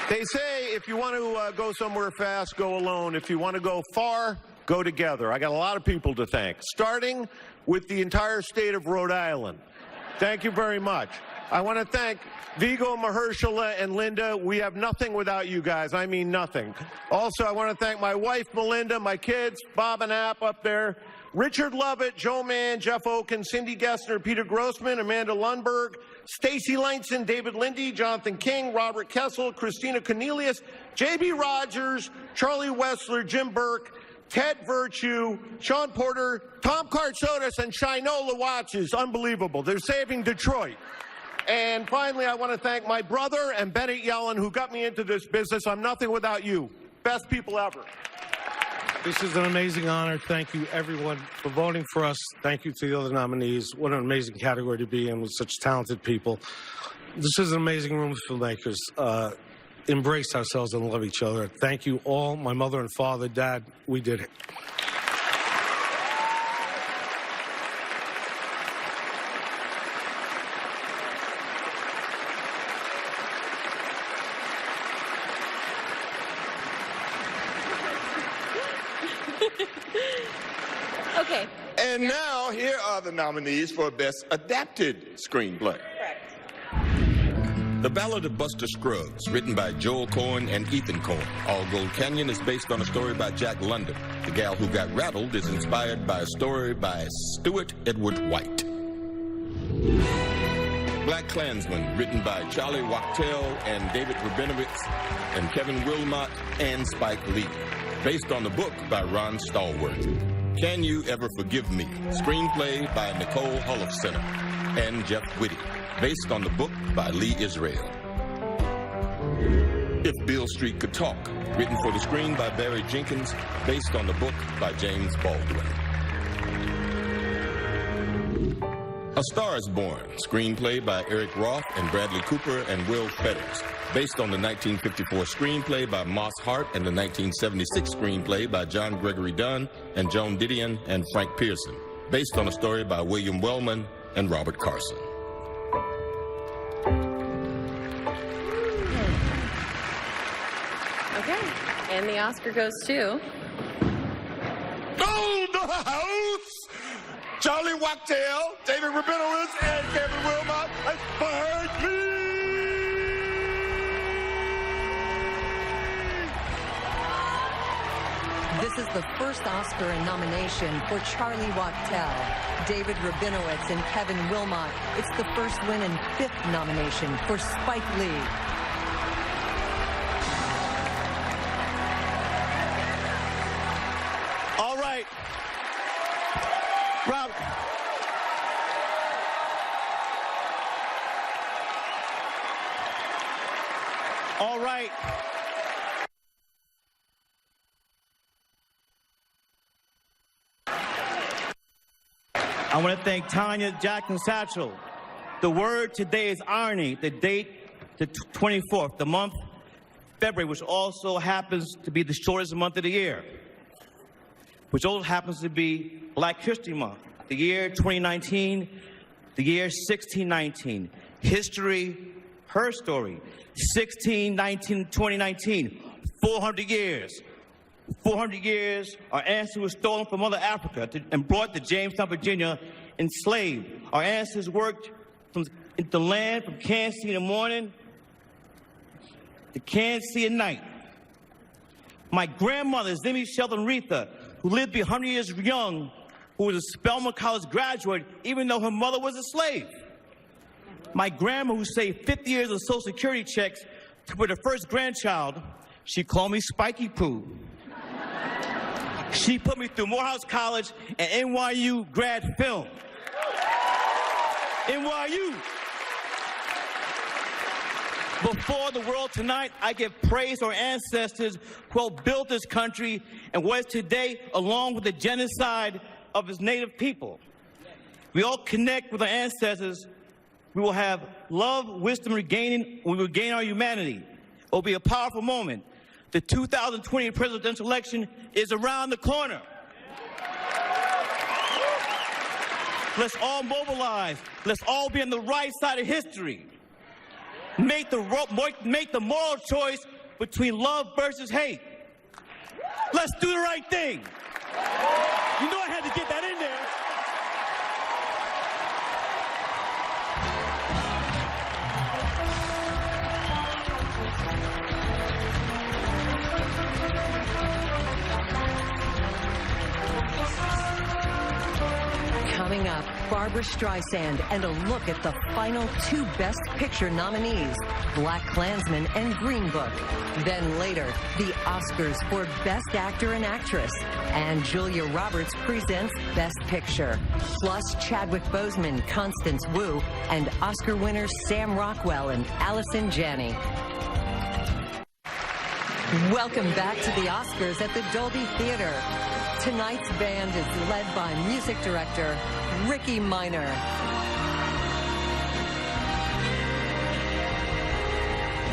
They say if you want to go somewhere fast, go alone. If you want to go far, go together. I got a lot of people to thank, starting with the entire state of Rhode Island. Thank you very much. I want to thank Viggo, Mahershala, and Linda. We have nothing without you guys. I mean nothing. Also, I want to thank my wife, Melinda, my kids, Bob and App up there, Richard Lovett, Joe Mann, Jeff Oken, Cindy Gessner, Peter Grossman, Amanda Lundberg, Stacy Langston, David Lindy, Jonathan King, Robert Kessel, Christina Cornelius, J.B. Rogers, Charlie Wessler, Jim Burke, Ted Virtue, Sean Porter, Tom Kartsotis, and Shinola Watches. Unbelievable. They're saving Detroit. And finally, I want to thank my brother and Bennett Yellen, who got me into this business. I'm nothing without you. Best people ever. This is an amazing honor. Thank you, everyone, for voting for us. Thank you to the other nominees. What an amazing category to be in with such talented people. This is an amazing room of filmmakers. Embrace ourselves and love each other. Thank you all, my mother and father, Dad. We did it. Okay. And now, here are the nominees for Best Adapted Screenplay. The Ballad of Buster Scruggs, written by Joel Cohen and Ethan Cohen. All Gold Canyon is based on a story by Jack London. The Gal Who Got Rattled is inspired by a story by Stuart Edward White. Black Klansman, written by Charlie Wachtel and David Rabinowitz and Kevin Wilmot and Spike Lee. Based on the book by Ron Stallworth. Can You Ever Forgive Me? Screenplay by Nicole Holofcener and Jeff Whitty. Based on the book by Lee Israel. If Beale Street Could Talk, written for the screen by Barry Jenkins, based on the book by James Baldwin. A Star is Born, screenplay by Eric Roth and Bradley Cooper and Will Fetters, based on the 1954 screenplay by Moss Hart and the 1976 screenplay by John Gregory Dunn and Joan Didion and Frank Pearson, based on a story by William Wellman and Robert Carson. Okay. And the Oscar goes to Gold House! Charlie Wachtel, David Rabinowitz, and Kevin Wilmot, and Spike Lee! This is the first Oscar and nomination for Charlie Wachtel, David Rabinowitz, and Kevin Wilmot. It's the first win and fifth nomination for Spike Lee. All right. I want to thank Tanya, Jack, and Satchel. The word today is irony. The date, the 24th, the month, February, which also happens to be the shortest month of the year, which also happens to be Black History Month. The year 2019, the year 1619. History, her story. 1619, 2019, 400 years. 400 years, our ancestors were stolen from Mother Africa and brought to Jamestown, Virginia, enslaved. Our ancestors worked in the land from Kansas City in the morning to Kansas City at night. My grandmother, Zimmy Sheldon Retha, who lived to be 100 years young, who was a Spelman College graduate, even though her mother was a slave. My grandma, who saved 50 years of Social Security checks to put her first grandchild, she called me Spiky Poo. She put me through Morehouse College and NYU grad film. NYU. Before the world tonight, I give praise to our ancestors who helped build this country and what is today, along with the genocide of its native people. We all connect with our ancestors. We will have love, wisdom, we will regain our humanity. It will be a powerful moment. The 2020 presidential election is around the corner. Let's all mobilize. Let's all be on the right side of history. Make the moral choice between love versus hate. Let's do the right thing. You know I had to get that in there. Coming up, Barbra Streisand and a look at the final two Best Picture nominees, Black Klansman and Green Book. Then later, the Oscars for Best Actor and Actress. And Julia Roberts presents Best Picture. Plus Chadwick Boseman, Constance Wu, and Oscar winners Sam Rockwell and Allison Janney. Welcome back to the Oscars at the Dolby Theater. Tonight's band is led by music director Ricky Minor.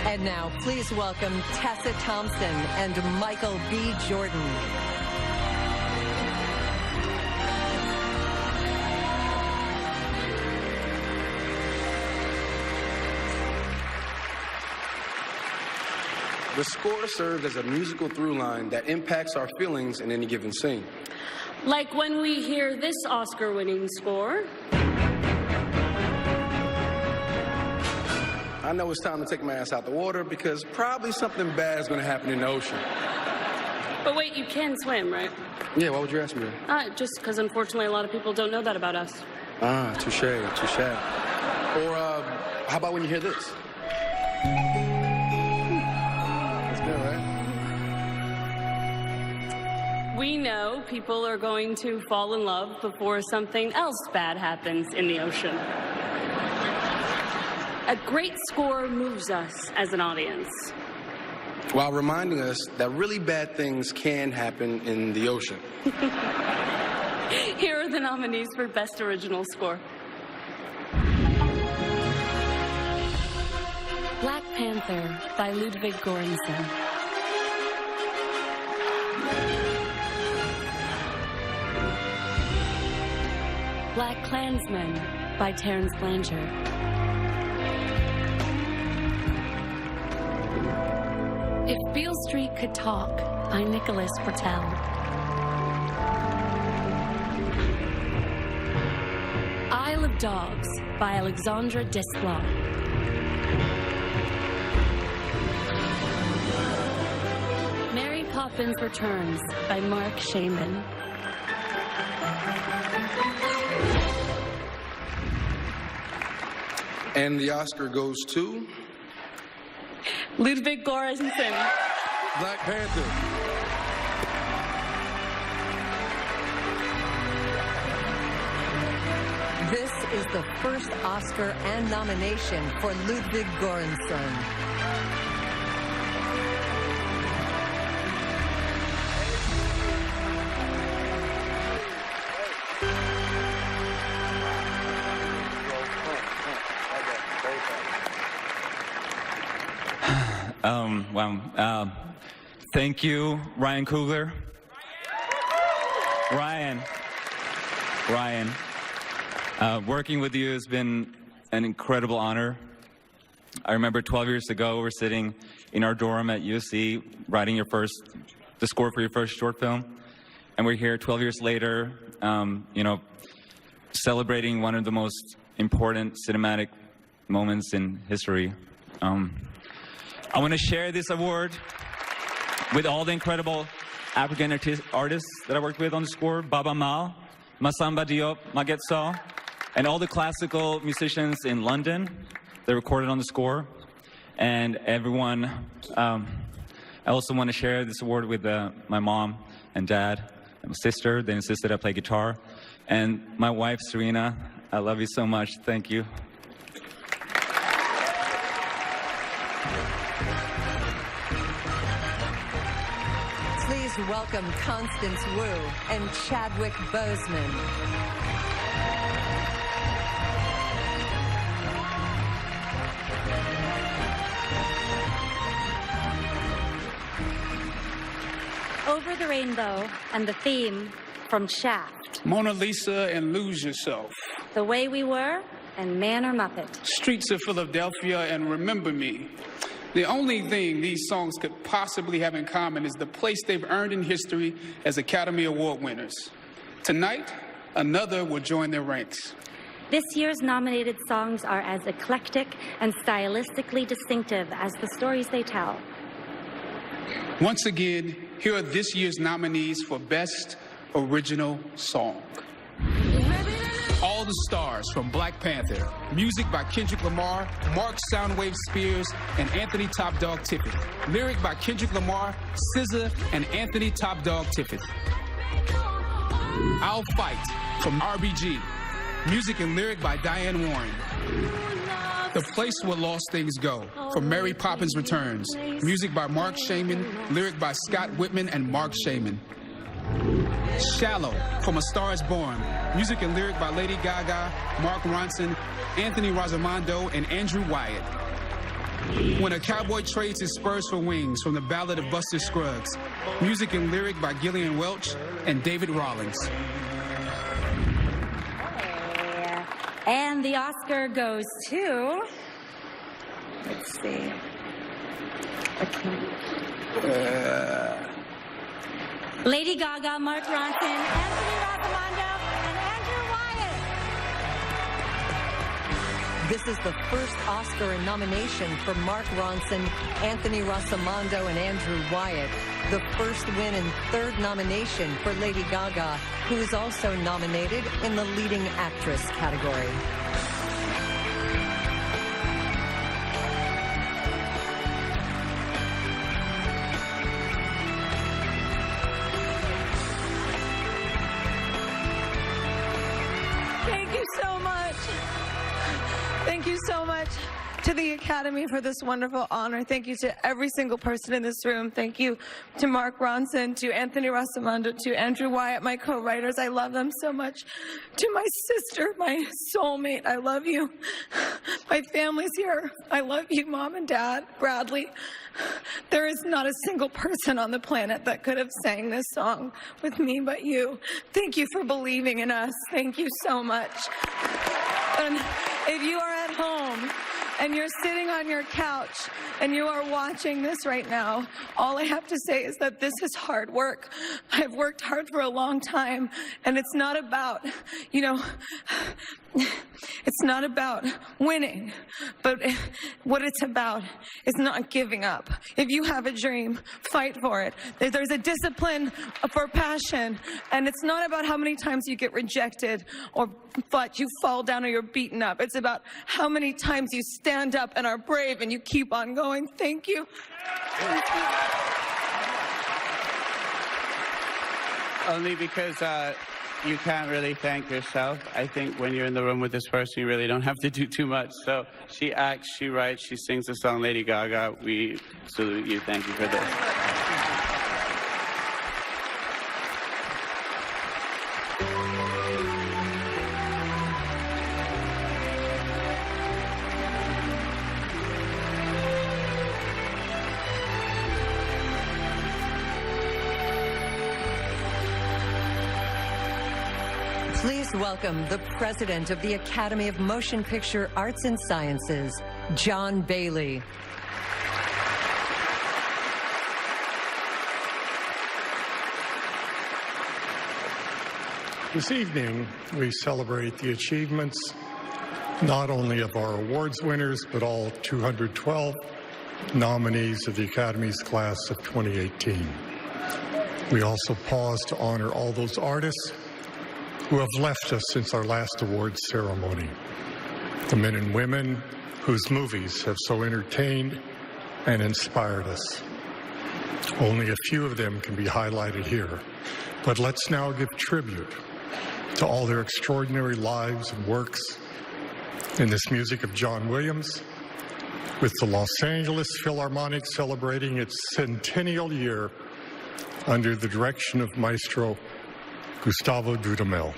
And now, please welcome Tessa Thompson and Michael B. Jordan. The score serves as a musical through line that impacts our feelings in any given scene. Like when we hear this Oscar-winning score. I know it's time to take my ass out the water because probably something bad is going to happen in the ocean. But wait, you can swim, right? Yeah, why would you ask me that? Just because unfortunately a lot of people don't know that about us. Ah, touche, touche. Or how about when you hear this? We know people are going to fall in love before something else bad happens in the ocean. A great score moves us as an audience. While reminding us that really bad things can happen in the ocean. Here are the nominees for Best Original Score. Black Panther by Ludwig Göransson. Black Klansman by Terrence Blanchard. If Beale Street Could Talk by Nicholas Britell. Isle of Dogs by Alexandra Desplat. Mary Poppins Returns by Mark Shaman. And the Oscar goes to Ludwig Göransson. Black Panther. This is the first Oscar and nomination for Ludwig Göransson. Wow. Thank you, Ryan Coogler. Ryan. Working with you has been an incredible honor. I remember 12 years ago, we're sitting in our dorm at USC, writing the score for your first short film. And we're here 12 years later, celebrating one of the most important cinematic moments in history. I want to share this award with all the incredible African artists that I worked with on the score, Baba Mal, Masamba Diop, Maguette Sow, and all the classical musicians in London that recorded on the score, and everyone. I also want to share this award with my mom and dad and my sister. They insisted I play guitar. And my wife, Serena, I love you so much. Thank you. Please welcome Constance Wu and Chadwick Boseman. Over the Rainbow and the theme from Shaft. Mona Lisa and Lose Yourself. The Way We Were and Man or Muppet. Streets of Philadelphia and Remember Me. The only thing these songs could possibly have in common is the place they've earned in history as Academy Award winners. Tonight, another will join their ranks. This year's nominated songs are as eclectic and stylistically distinctive as the stories they tell. Once again, here are this year's nominees for Best Original Song. All the Stars from Black Panther. Music by Kendrick Lamar, Mark Soundwave Spears, and Anthony Top Dog Tippett. Lyric by Kendrick Lamar, SZA, and Anthony Top Dog Tippett. I'll Fight from RBG. Music and lyric by Diane Warren. The Place Where Lost Things Go from Mary Poppins Returns. Music by Mark Shaman, lyric by Scott Whitman and Mark Shaman. Shallow from A Star Is Born. Music and lyric by Lady Gaga, Mark Ronson, Anthony Rosamondo, and Andrew Wyatt. When a Cowboy Trades His Spurs for Wings from The Ballad of Buster Scruggs. Music and lyric by Gillian Welch and David Rawlings. And the Oscar goes to, let's see. Lady Gaga, Mark Ronson, Anthony Rosamondo, and Andrew Wyatt. This is the first Oscar nomination for Mark Ronson, Anthony Rosamondo, and Andrew Wyatt. The first win and third nomination for Lady Gaga, who is also nominated in the leading actress category. Thank you so much. Thank you so much to the Academy for this wonderful honor. Thank you to every single person in this room. Thank you to Mark Ronson, to Anthony Rosamondo, to Andrew Wyatt, my co-writers. I love them so much. To my sister, my soulmate, I love you. My family's here. I love you, Mom and Dad, Bradley. There is not a single person on the planet that could have sang this song with me but you. Thank you for believing in us. Thank you so much. And if you are at home and you're sitting on your couch and you are watching this right now, all I have to say is that this is hard work. I've worked hard for a long time, and it's not about, it's not about winning, but what it's about is not giving up. If you have a dream, fight for it. There's a discipline for passion, and it's not about how many times you get rejected or you fall down or you're beaten up. It's about how many times you stand up and are brave and you keep on going. Thank you. Thank you. Only because you can't really thank yourself. I think when you're in the room with this person, you really don't have to do too much. So she acts, she writes, she sings the song Lady Gaga. We salute you. Thank you for this. Please welcome the President of the Academy of Motion Picture Arts and Sciences, John Bailey. This evening, we celebrate the achievements not only of our awards winners, but all 212 nominees of the Academy's class of 2018. We also pause to honor all those artists who have left us since our last awards ceremony, the men and women whose movies have so entertained and inspired us. Only a few of them can be highlighted here, but let's now give tribute to all their extraordinary lives and works in this music of John Williams, with the Los Angeles Philharmonic celebrating its centennial year under the direction of Maestro Gustavo Dudamel.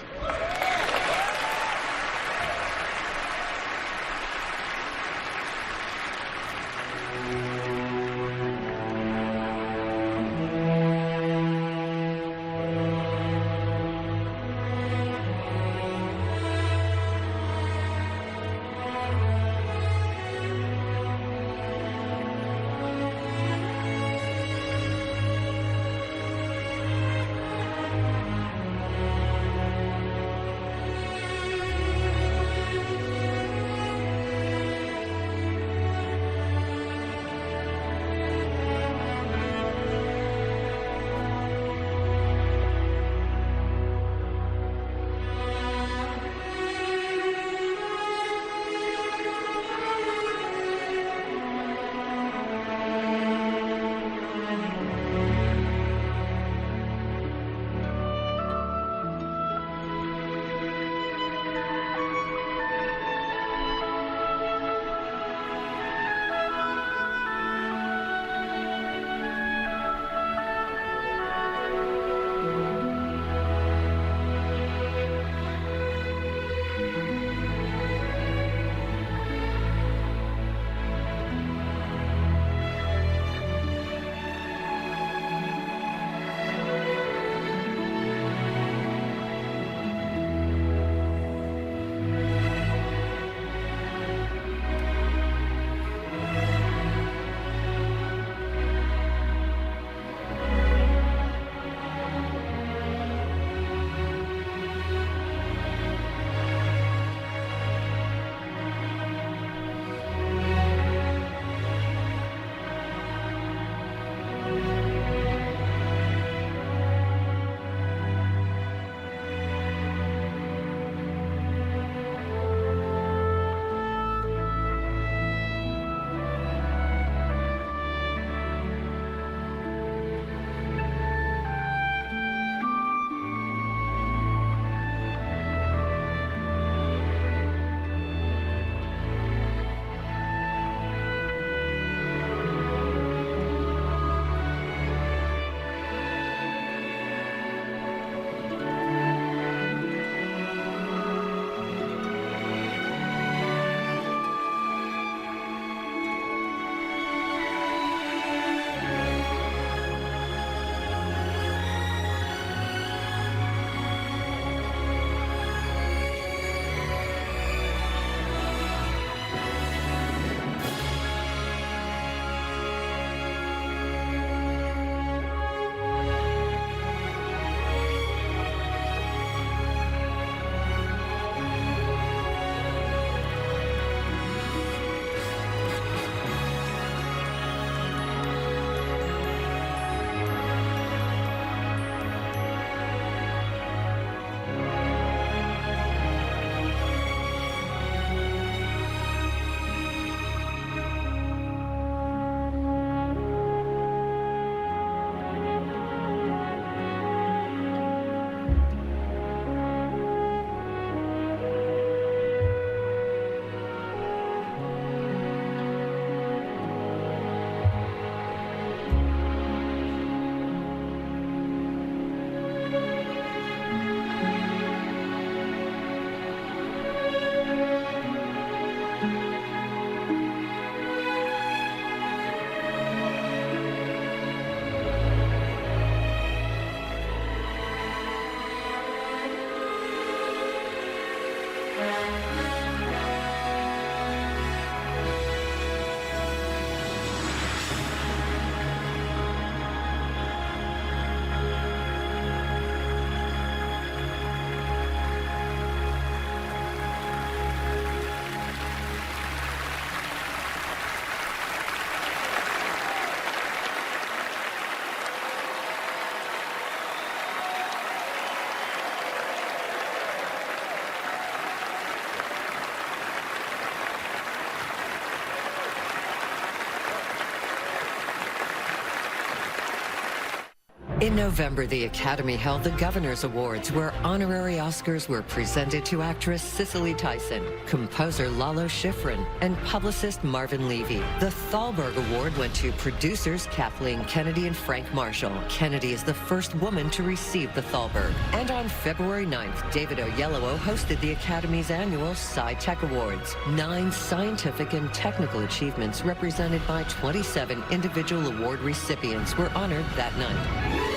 In November, the Academy held the Governor's Awards, where honorary Oscars were presented to actress Cicely Tyson, composer Lalo Schifrin, and publicist Marvin Levy. The Thalberg Award went to producers Kathleen Kennedy and Frank Marshall. Kennedy is the first woman to receive the Thalberg. And on February 9th, David Oyelowo hosted the Academy's annual Sci-Tech Awards. 9 scientific and technical achievements represented by 27 individual award recipients were honored that night.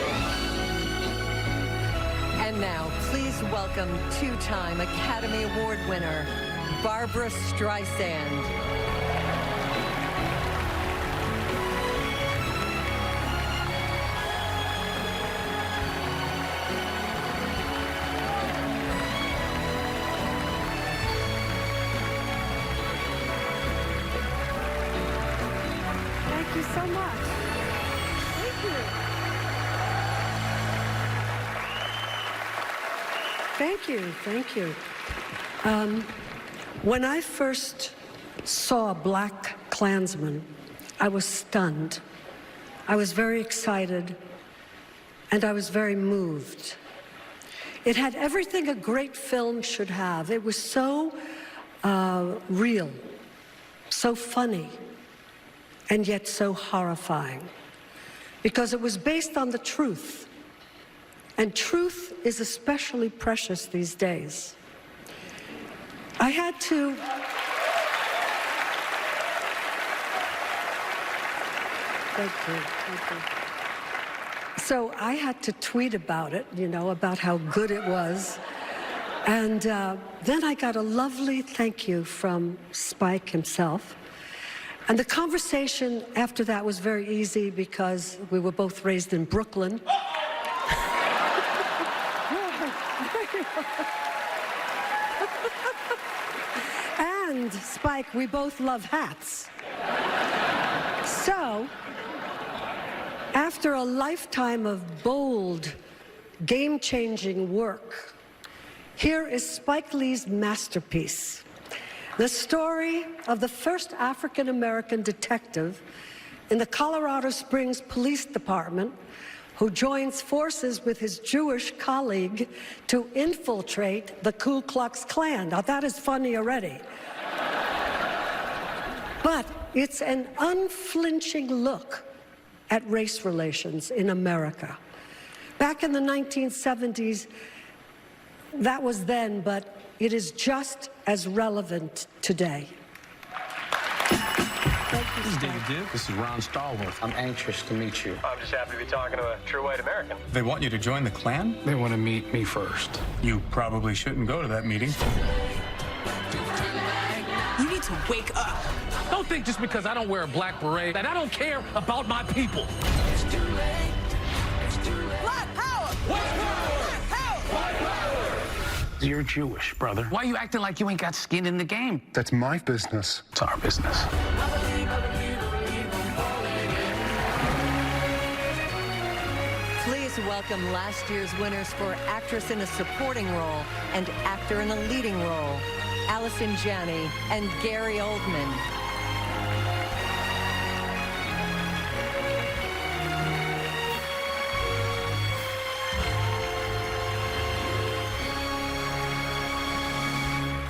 And now, please welcome 2-time Academy Award winner, Barbra Streisand. Thank you so much. Thank you. Thank you, thank you. When I first saw Black Klansman, I was stunned. I was very excited, and I was very moved. It had everything a great film should have. It was so real, so funny, and yet so horrifying, because it was based on the truth. And truth is especially precious these days. I had to... Thank you. So I had to tweet about it, you know, about how good it was. And then I got a lovely thank you from Spike himself. And the conversation after that was very easy because we were both raised in Brooklyn. And Spike, we both love hats. So, after a lifetime of bold, game-changing work, here is Spike Lee's masterpiece, the story of the first African-American detective in the Colorado Springs Police Department who joins forces with his Jewish colleague to infiltrate the Ku Klux Klan. Now that is funny already. But it's an unflinching look at race relations in America. Back in the 1970s, that was then, but it is just as relevant today. This is David Duke. This is Ron Stallworth. I'm anxious to meet you. I'm just happy to be talking to a true white American. They want you to join the Klan? They want to meet me first. You probably shouldn't go to that meeting. You need to wake up. Don't think just because I don't wear a black beret that I don't care about my people. It's too late. It's too late. Black power! White power! Black power! White power! You're Jewish, brother. Why are you acting like you ain't got skin in the game? That's my business. It's our business. Please welcome last year's winners for Actress in a Supporting Role and Actor in a Leading Role, Allison Janney and Gary Oldman.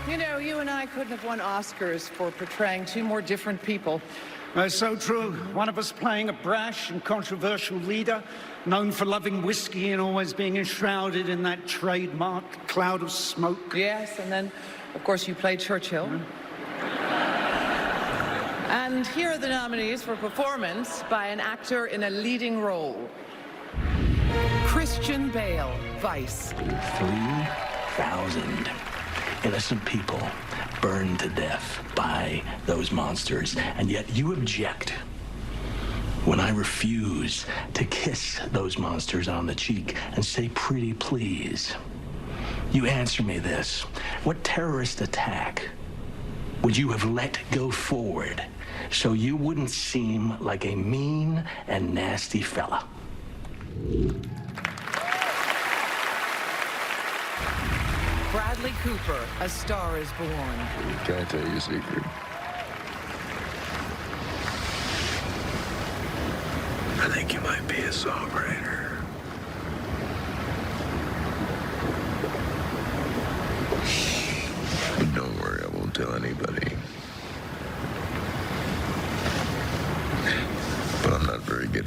You know, you and I couldn't have won Oscars for portraying 2 more different people. That's so true. One of us playing a brash and controversial leader, known for loving whiskey and always being enshrouded in that trademark cloud of smoke. Yes, and then, of course, you played Churchill. And here are the nominees for performance by an actor in a leading role. Christian Bale, Vice. 3,000 innocent people burned to death by those monsters, and yet you object when I refuse to kiss those monsters on the cheek and say pretty please. You answer me this: what terrorist attack would you have let go forward so you wouldn't seem like a mean and nasty fella? Bradley Cooper, A Star is Born. Can I tell you a secret? I think you might be a songwriter.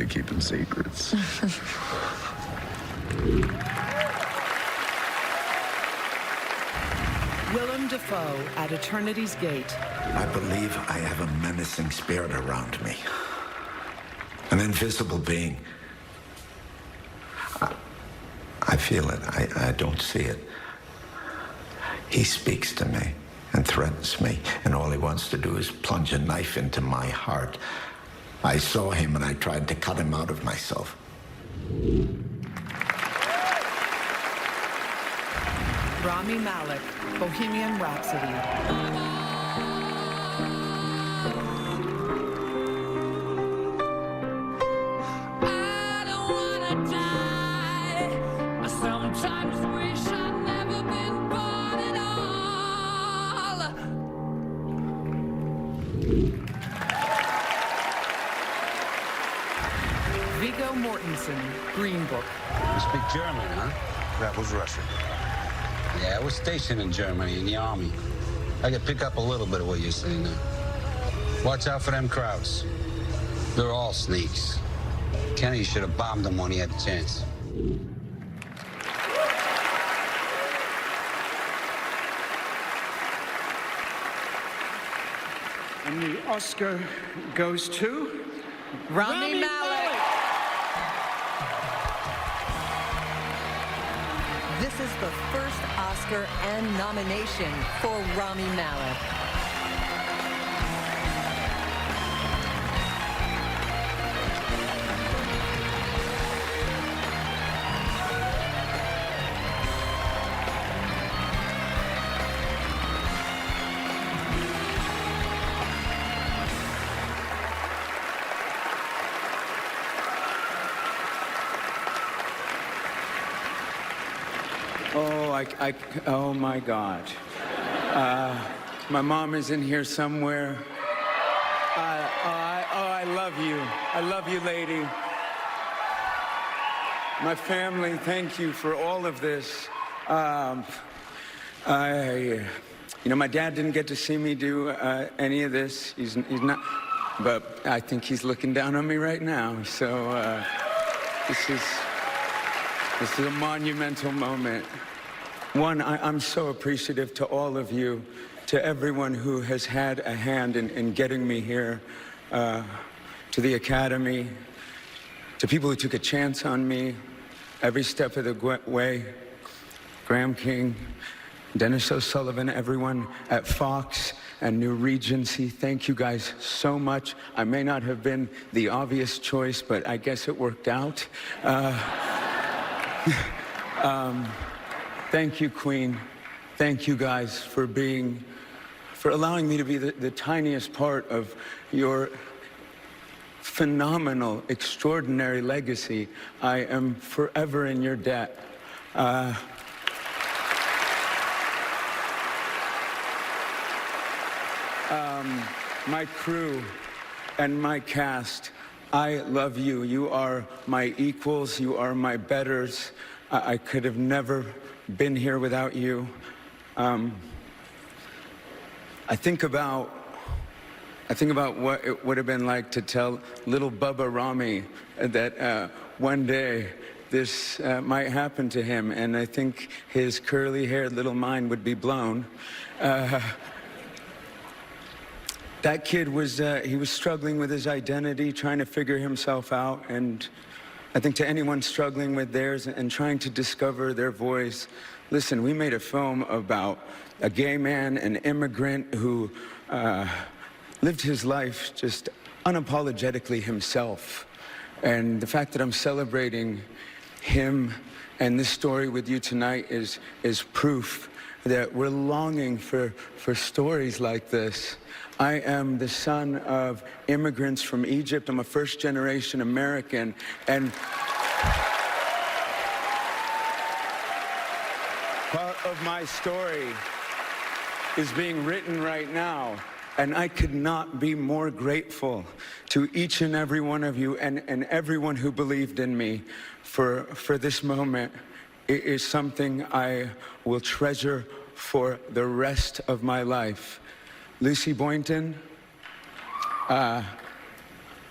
keeping secrets. Willem Dafoe at Eternity's Gate. I believe I have a menacing spirit around me. An invisible being. I feel it. I don't see it. He speaks to me and threatens me, and all he wants to do is plunge a knife into my heart. I saw him and I tried to cut him out of myself. Rami Malek, Bohemian Rhapsody. Sometimes wish I'd never been born at all. Viggo Mortensen, Green Book. You speak German, huh? That was Russian. Yeah, I was stationed in Germany in the army. I could pick up a little bit of what you're saying now. Watch out for them crowds. They're all sneaks. Kennedy should have bombed them when he had the chance. And the Oscar goes to Rami Malek. This is the first Oscar and nomination for Rami Malek. Oh my God. My mom is in here somewhere. I love you. I love you, lady. My family, thank you for all of this. My dad didn't get to see me do any of this. He's not, but I think he's looking down on me right now. So this is a monumental moment. One, I'm so appreciative to all of you, to everyone who has had a hand in getting me here, to the Academy, to people who took a chance on me every step of the way, Graham King, Dennis O'Sullivan, everyone at Fox and New Regency, thank you guys so much. I may not have been the obvious choice, but I guess it worked out. Thank you, Queen. Thank you guys for allowing me to be the tiniest part of your phenomenal, extraordinary legacy. I am forever in your debt. My crew and my cast, I love you. You are my equals. You are my betters. I could have never been here without you. I think about what it would have been like to tell little Bubba Rami that one day this might happen to him, and I think his curly-haired little mind would be blown. That kid was struggling with his identity, trying to figure himself out, and I think to anyone struggling with theirs and trying to discover their voice, listen, we made a film about a gay man, an immigrant who lived his life just unapologetically himself. And the fact that I'm celebrating him and this story with you tonight is proof that we're longing for stories like this. I am the son of immigrants from Egypt. I'm a first-generation American, and part of my story is being written right now, and I could not be more grateful to each and every one of you and everyone who believed in me for this moment. It is something I will treasure for the rest of my life. Lucy Boynton,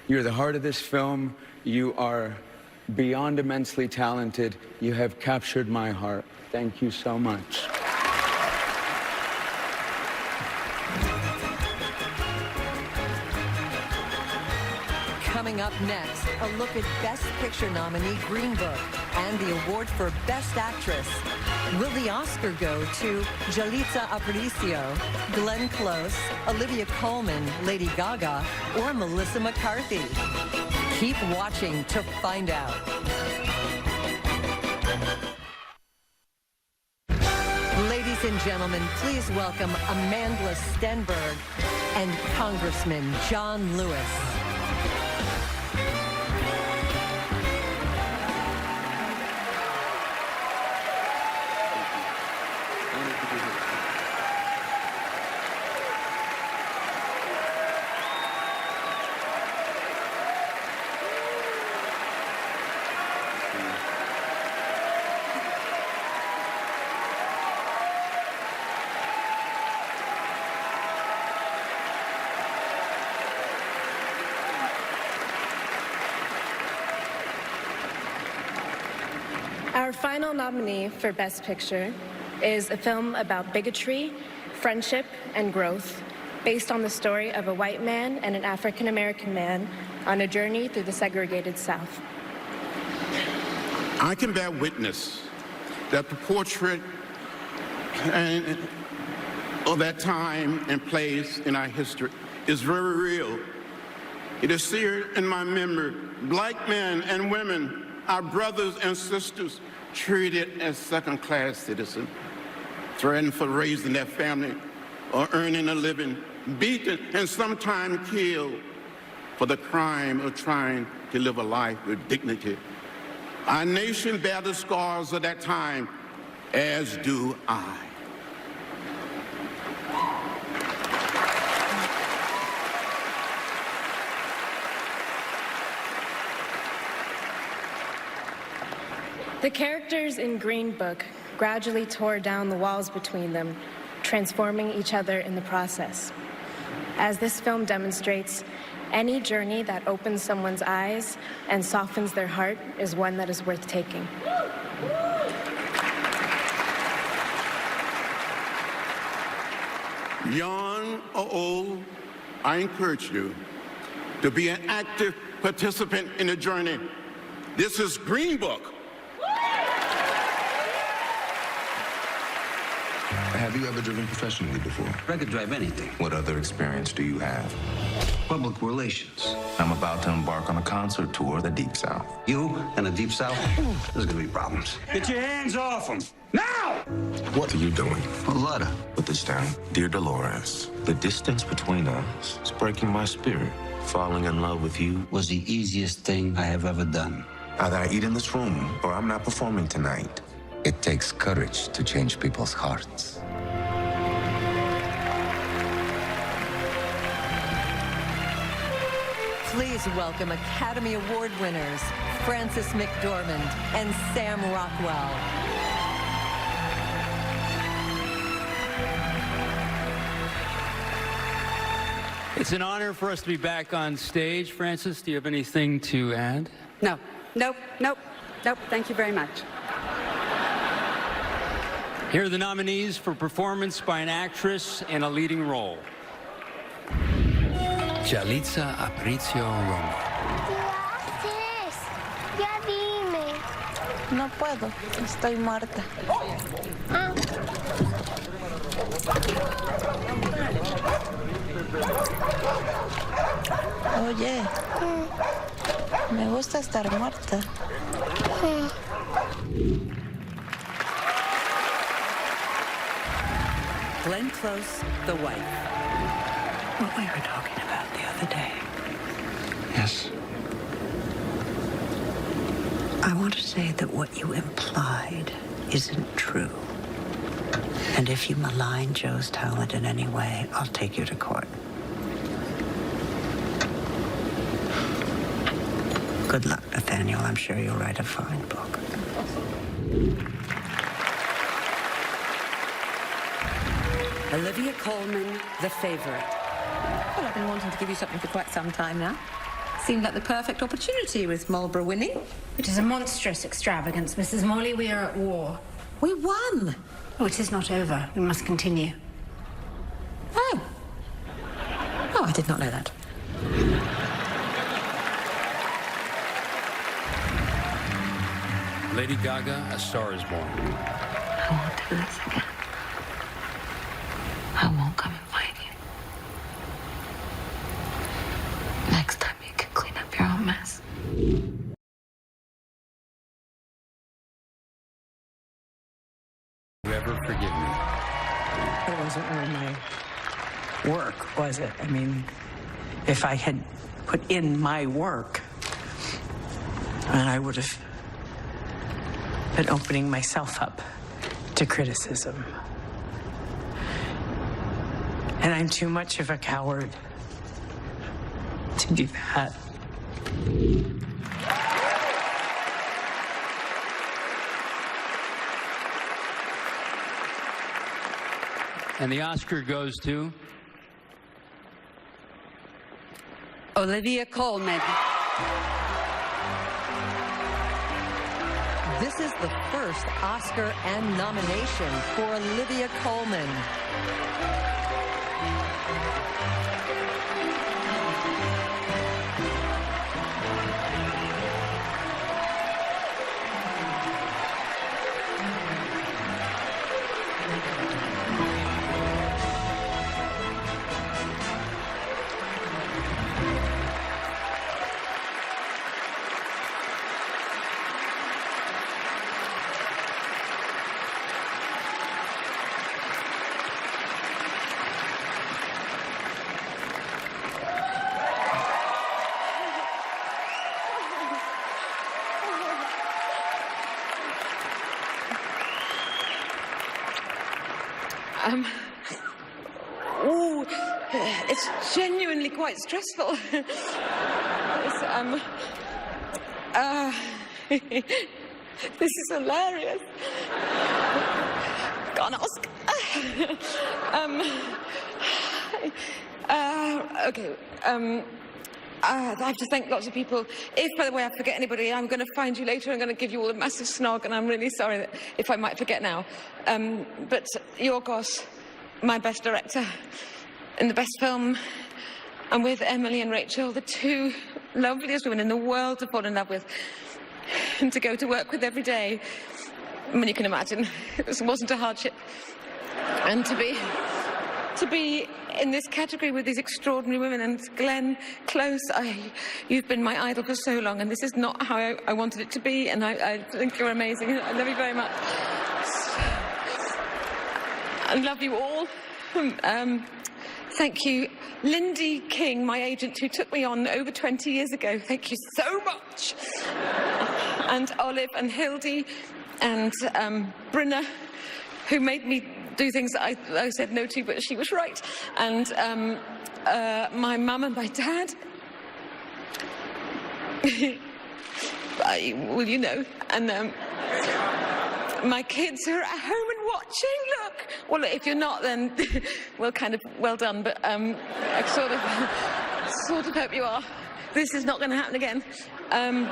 You're the heart of this film. You are beyond immensely talented. You have captured my heart. Thank you so much. Coming up next, a look at Best Picture nominee Green Book and the award for Best Actress. Will the Oscar go to Yalitza Aparicio, Glenn Close, Olivia Colman, Lady Gaga, or Melissa McCarthy? Keep watching to find out. Ladies and gentlemen, please welcome Amandla Stenberg and Congressman John Lewis. Our final nominee for Best Picture is a film about bigotry, friendship, and growth, based on the story of a white man and an African-American man on a journey through the segregated South. I can bear witness that the portrait of that time and place in our history is very real. It is seared in my memory. Black men and women, our brothers and sisters, treated as second-class citizens, threatened for raising their family or earning a living, beaten and sometimes killed for the crime of trying to live a life with dignity. Our nation bears the scars of that time, as do I. The characters in Green Book gradually tore down the walls between them, transforming each other in the process. As this film demonstrates, any journey that opens someone's eyes and softens their heart is one that is worth taking. Young or old, I encourage you to be an active participant in the journey. This is Green Book. Have you ever driven professionally before? I could drive anything. What other experience do you have? Public relations. I'm about to embark on a concert tour of the Deep South. You and the Deep South? There's gonna be problems. Get your hands off them! Now! What are you doing? A letter. Put this down. Dear Dolores, the distance between us is breaking my spirit. Falling in love with you Was the easiest thing I have ever done. Either I eat in this room or I'm not performing tonight. It takes courage to change people's hearts. Please welcome Academy Award winners Frances McDormand and Sam Rockwell. It's an honor for us to be back on stage. Frances, do you have anything to add? No. Nope. Thank you very much. Here are the nominees for performance by an actress in a leading role. Yalitza Aparicio Romo. ¿Qué haces? Ya dime. No puedo, estoy muerta. Ah. Oye, me gusta estar muerta. Glenn Close, the wife. What we were talking about the other day. Yes. I want to say that what you implied isn't true. And if you malign Joe's talent in any way, I'll take you to court. Good luck, Nathaniel. I'm sure you'll write a fine book. Olivia Colman, The Favorite. Well, I've been wanting to give you something for quite some time now. Seemed like the perfect opportunity with Marlborough winning. It is a monstrous extravagance, Mrs. Morley. We are at war. We won. Oh, it is not over. We must continue. Oh. Oh, I did not know that. Lady Gaga, A Star Is Born. I won't do this again. I won't come and find you. Next time you can clean up your own mess. You ever forgive me? It wasn't really my work, was it? I mean, if I had put in my work, then I would have been opening myself up to criticism. And I'm too much of a coward to do that. And the Oscar goes to... Olivia Colman. This is the first Oscar and nomination for Olivia Colman. It's genuinely quite stressful. This is hilarious. Can't ask. Okay. I have to thank lots of people. If, by the way, I forget anybody, I'm going to find you later. I'm going to give you all a massive snog, and I'm really sorry that if I might forget now. But Yorgos, my best director in the best film, and with Emily and Rachel, the two loveliest women in the world to fall in love with and to go to work with every day. I mean, you can imagine, it wasn't a hardship. And to be in this category with these extraordinary women, and Glenn Close, you've been my idol for so long, and this is not how I wanted it to be, and I think you're amazing. I love you very much. I love you all. Thank you, Lindy King, my agent, who took me on over 20 years ago. Thank you so much. And Olive and Hildy and Brynna, who made me do things that I said no to, but she was right. And my mum and my dad. Well, you know. And my kids who are at home and watching. Look. Well, if you're not, then well, kind of well done. But I sort of hope you are. This is not going to happen again. And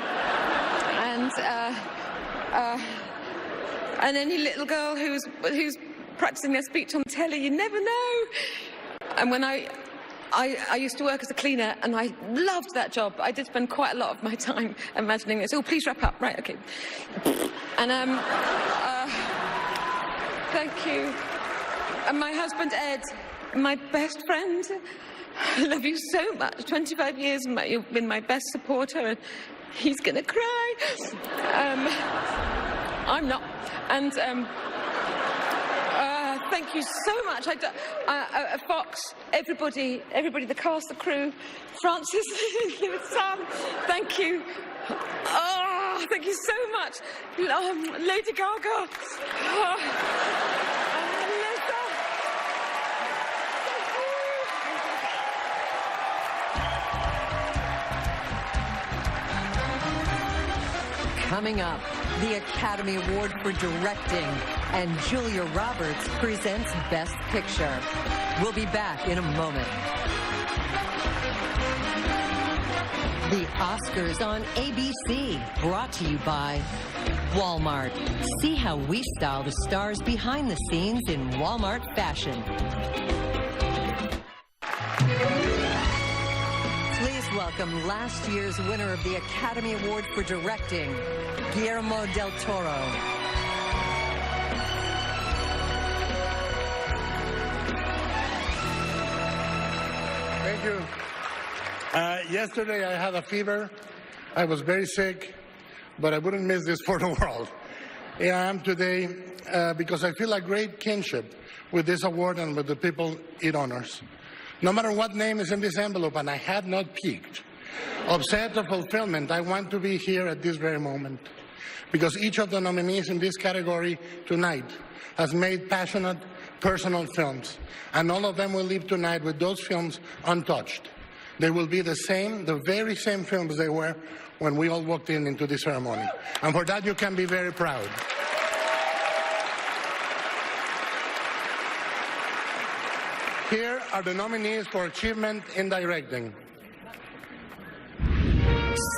any little girl who's practicing their speech on telly, you never know. And when I used to work as a cleaner, and I loved that job. I did spend quite a lot of my time imagining this. Oh, please wrap up. Right, okay. And thank you. And my husband, Ed, my best friend. I love you so much. 25 years, you've been my best supporter, and he's gonna cry. I'm not. And thank you so much. Fox, everybody, the cast, the crew, Francis, Sam, thank you. Oh, thank you so much. Lady Gaga. Coming up, the Academy Award for Directing, and Julia Roberts presents Best Picture. We'll be back in a moment. The Oscars on ABC, brought to you by Walmart. See how we style the stars behind the scenes in Walmart fashion. Please welcome last year's winner of the Academy Award for Directing, Guillermo del Toro. Thank you. Yesterday I had a fever. I was very sick, but I wouldn't miss this for the world. Here I am today because I feel a great kinship with this award and with the people it honors. No matter what name is in this envelope, and I had not peeked, upset or fulfillment, I want to be here at this very moment. Because each of the nominees in this category tonight has made passionate, personal films. And all of them will leave tonight with those films untouched. They will be the same, the very same films they were when we all walked into this ceremony. And for that you can be very proud. Here are the nominees for achievement in directing.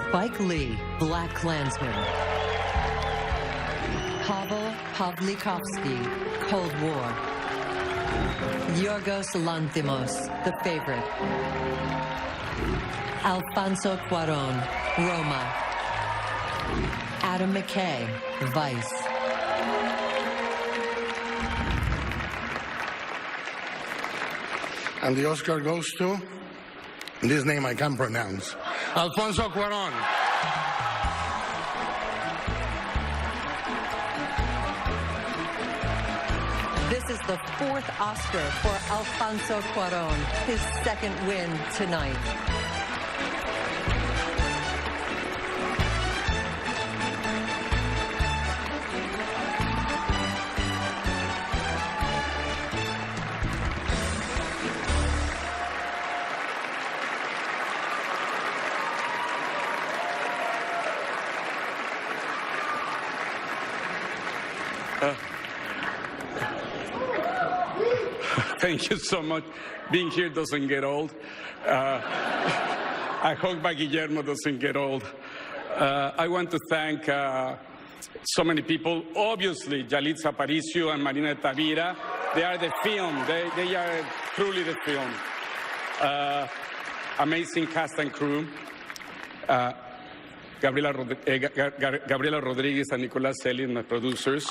Spike Lee, Black Klansman. Pavel Pawlikowski, Cold War. Yorgos Lanthimos, The Favorite. Alfonso Cuarón, Roma. Adam McKay, Vice. And the Oscar goes to this name I can't pronounce. Alfonso Cuarón. This is the fourth Oscar for Alfonso Cuarón, his second win tonight. Thank you so much. Being here doesn't get old. I hope my Guillermo doesn't get old. I want to thank so many people. Obviously, Yalitza Aparicio and Marina Tavira. They are the film. They are truly the film. Amazing cast and crew. Gabriela Rodriguez and Nicolas Selly, my producers.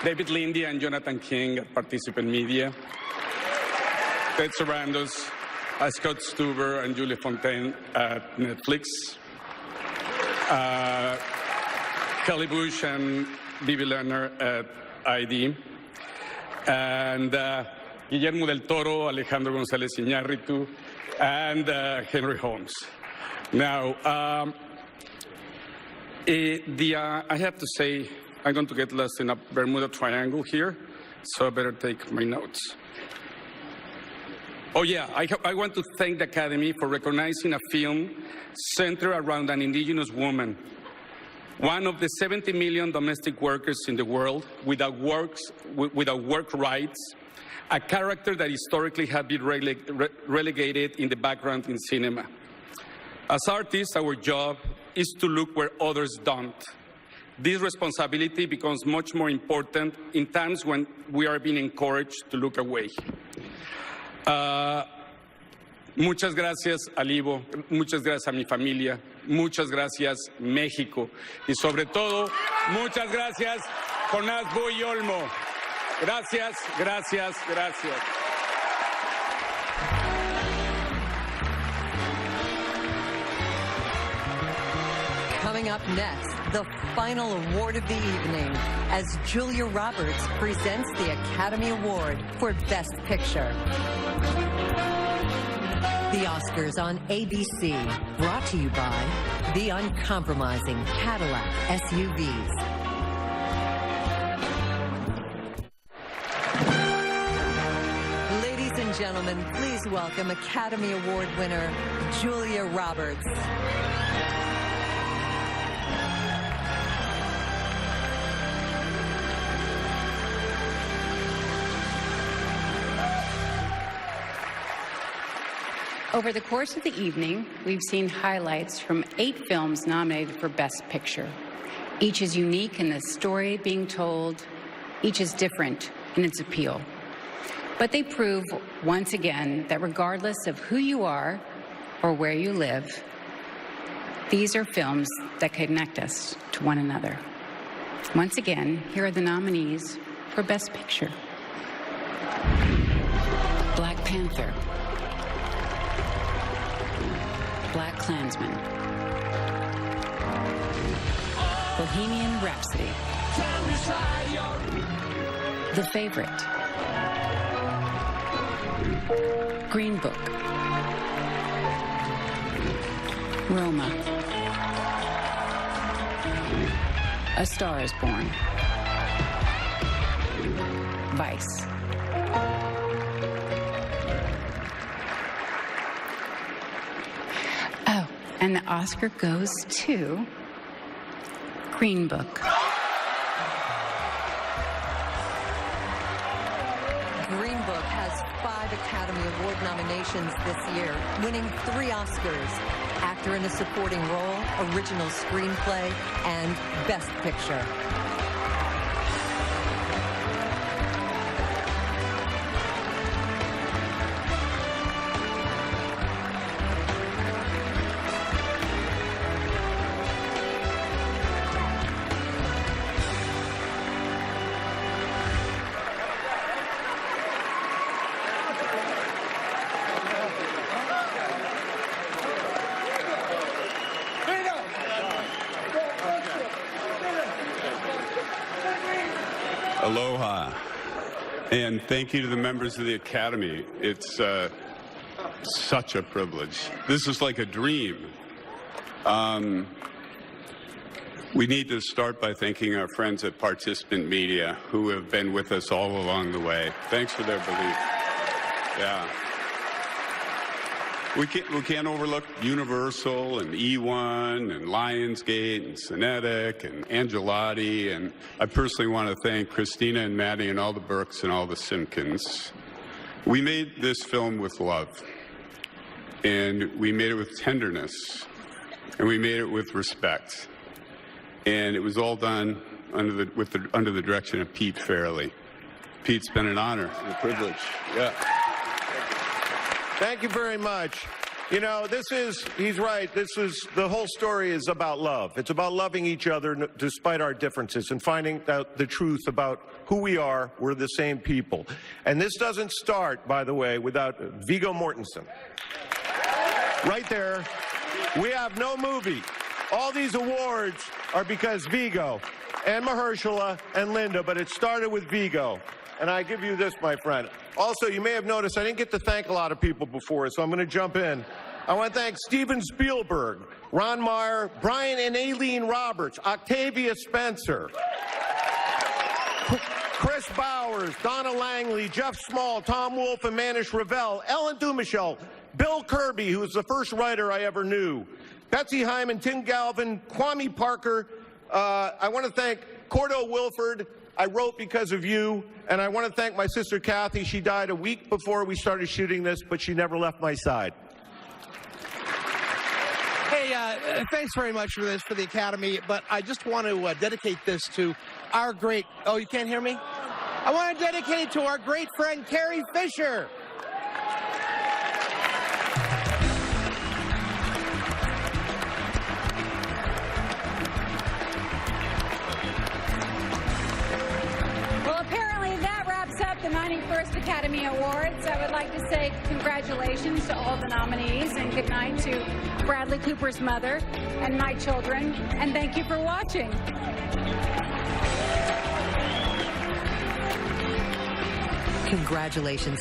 David Lindy and Jonathan King at Participant Media. Ted Sarandos, Scott Stuber and Julie Fontaine at Netflix. Kelly Bush and Bibi Lerner at ID. And Guillermo del Toro, Alejandro González Iñárritu, and Henry Holmes. Now, I have to say, I'm going to get lost in a Bermuda Triangle here, so I better take my notes. Oh yeah, I want to thank the Academy for recognizing a film centered around an indigenous woman, one of the 70 million domestic workers in the world without work rights, a character that historically had been relegated in the background in cinema. As artists, our job is to look where others don't. This responsibility becomes much more important in times when we are being encouraged to look away. Muchas gracias al Ivo, muchas gracias a mi familia, muchas gracias México y sobre todo, muchas gracias Jonás Boy Olmo. Gracias, gracias, gracias. Coming up next, the final award of the evening, as Julia Roberts presents the Academy Award for Best Picture. The Oscars on ABC, brought to you by the uncompromising Cadillac SUVs. Ladies and gentlemen, please welcome Academy Award winner Julia Roberts. Over the course of the evening, we've seen highlights from 8 films nominated for Best Picture. Each is unique in the story being told. Each is different in its appeal. But they prove once again that regardless of who you are or where you live, these are films that connect us to one another. Once again, here are the nominees for Best Picture. Black Panther, Black Klansman, Bohemian Rhapsody, The Favorite, Green Book, Roma, A Star is Born, Vice. Oh, and the Oscar goes to Green Book. Green Book has 5 Academy Award nominations this year, winning 3 Oscars: Actor in a Supporting Role, Original Screenplay, and Best Picture. Aloha, and thank you to the members of the Academy. It's such a privilege. This is like a dream. We need to start by thanking our friends at Participant Media, who have been with us all along the way. Thanks for their belief. Yeah. We can't overlook Universal and E1 and Lionsgate and Cinetic and Angelotti. And I personally want to thank Christina and Maddie and all the Burks and all the Simpkins. We made this film with love. And we made it with tenderness. And we made it with respect. And it was all done under the direction of Pete Fairley. Pete's been an honor and a privilege. Yeah. Thank you very much. You know, he's right. The whole story is about love. It's about loving each other despite our differences and finding out the truth about who we are. We're the same people. And this doesn't start, by the way, without Viggo Mortensen. Right there. We have no movie. All these awards are because Viggo and Mahershala and Linda, but it started with Viggo. And I give you this, my friend. Also, you may have noticed I didn't get to thank a lot of people before, so I'm going to jump in. I want to thank Steven Spielberg, Ron Meyer, Brian and Aileen Roberts, Octavia Spencer, Chris Bowers, Donna Langley, Jeff Small, Tom Wolfe, and Manish Ravel, Ellen Dumichel, Bill Kirby, who was the first writer I ever knew, Betsy Hyman, Tim Galvin, Kwame Parker. I want to thank Cordo Wilford. I wrote because of you, and I want to thank my sister Kathy. She died a week before we started shooting this, but she never left my side. Hey, thanks very much for this, for the Academy, but I just want to dedicate this to our great... Oh, you can't hear me? I want to dedicate it to our great friend, Carrie Fisher. The 91st Academy Awards. I would like to say congratulations to all the nominees and good night to Bradley Cooper's mother and my children, and thank you for watching. Congratulations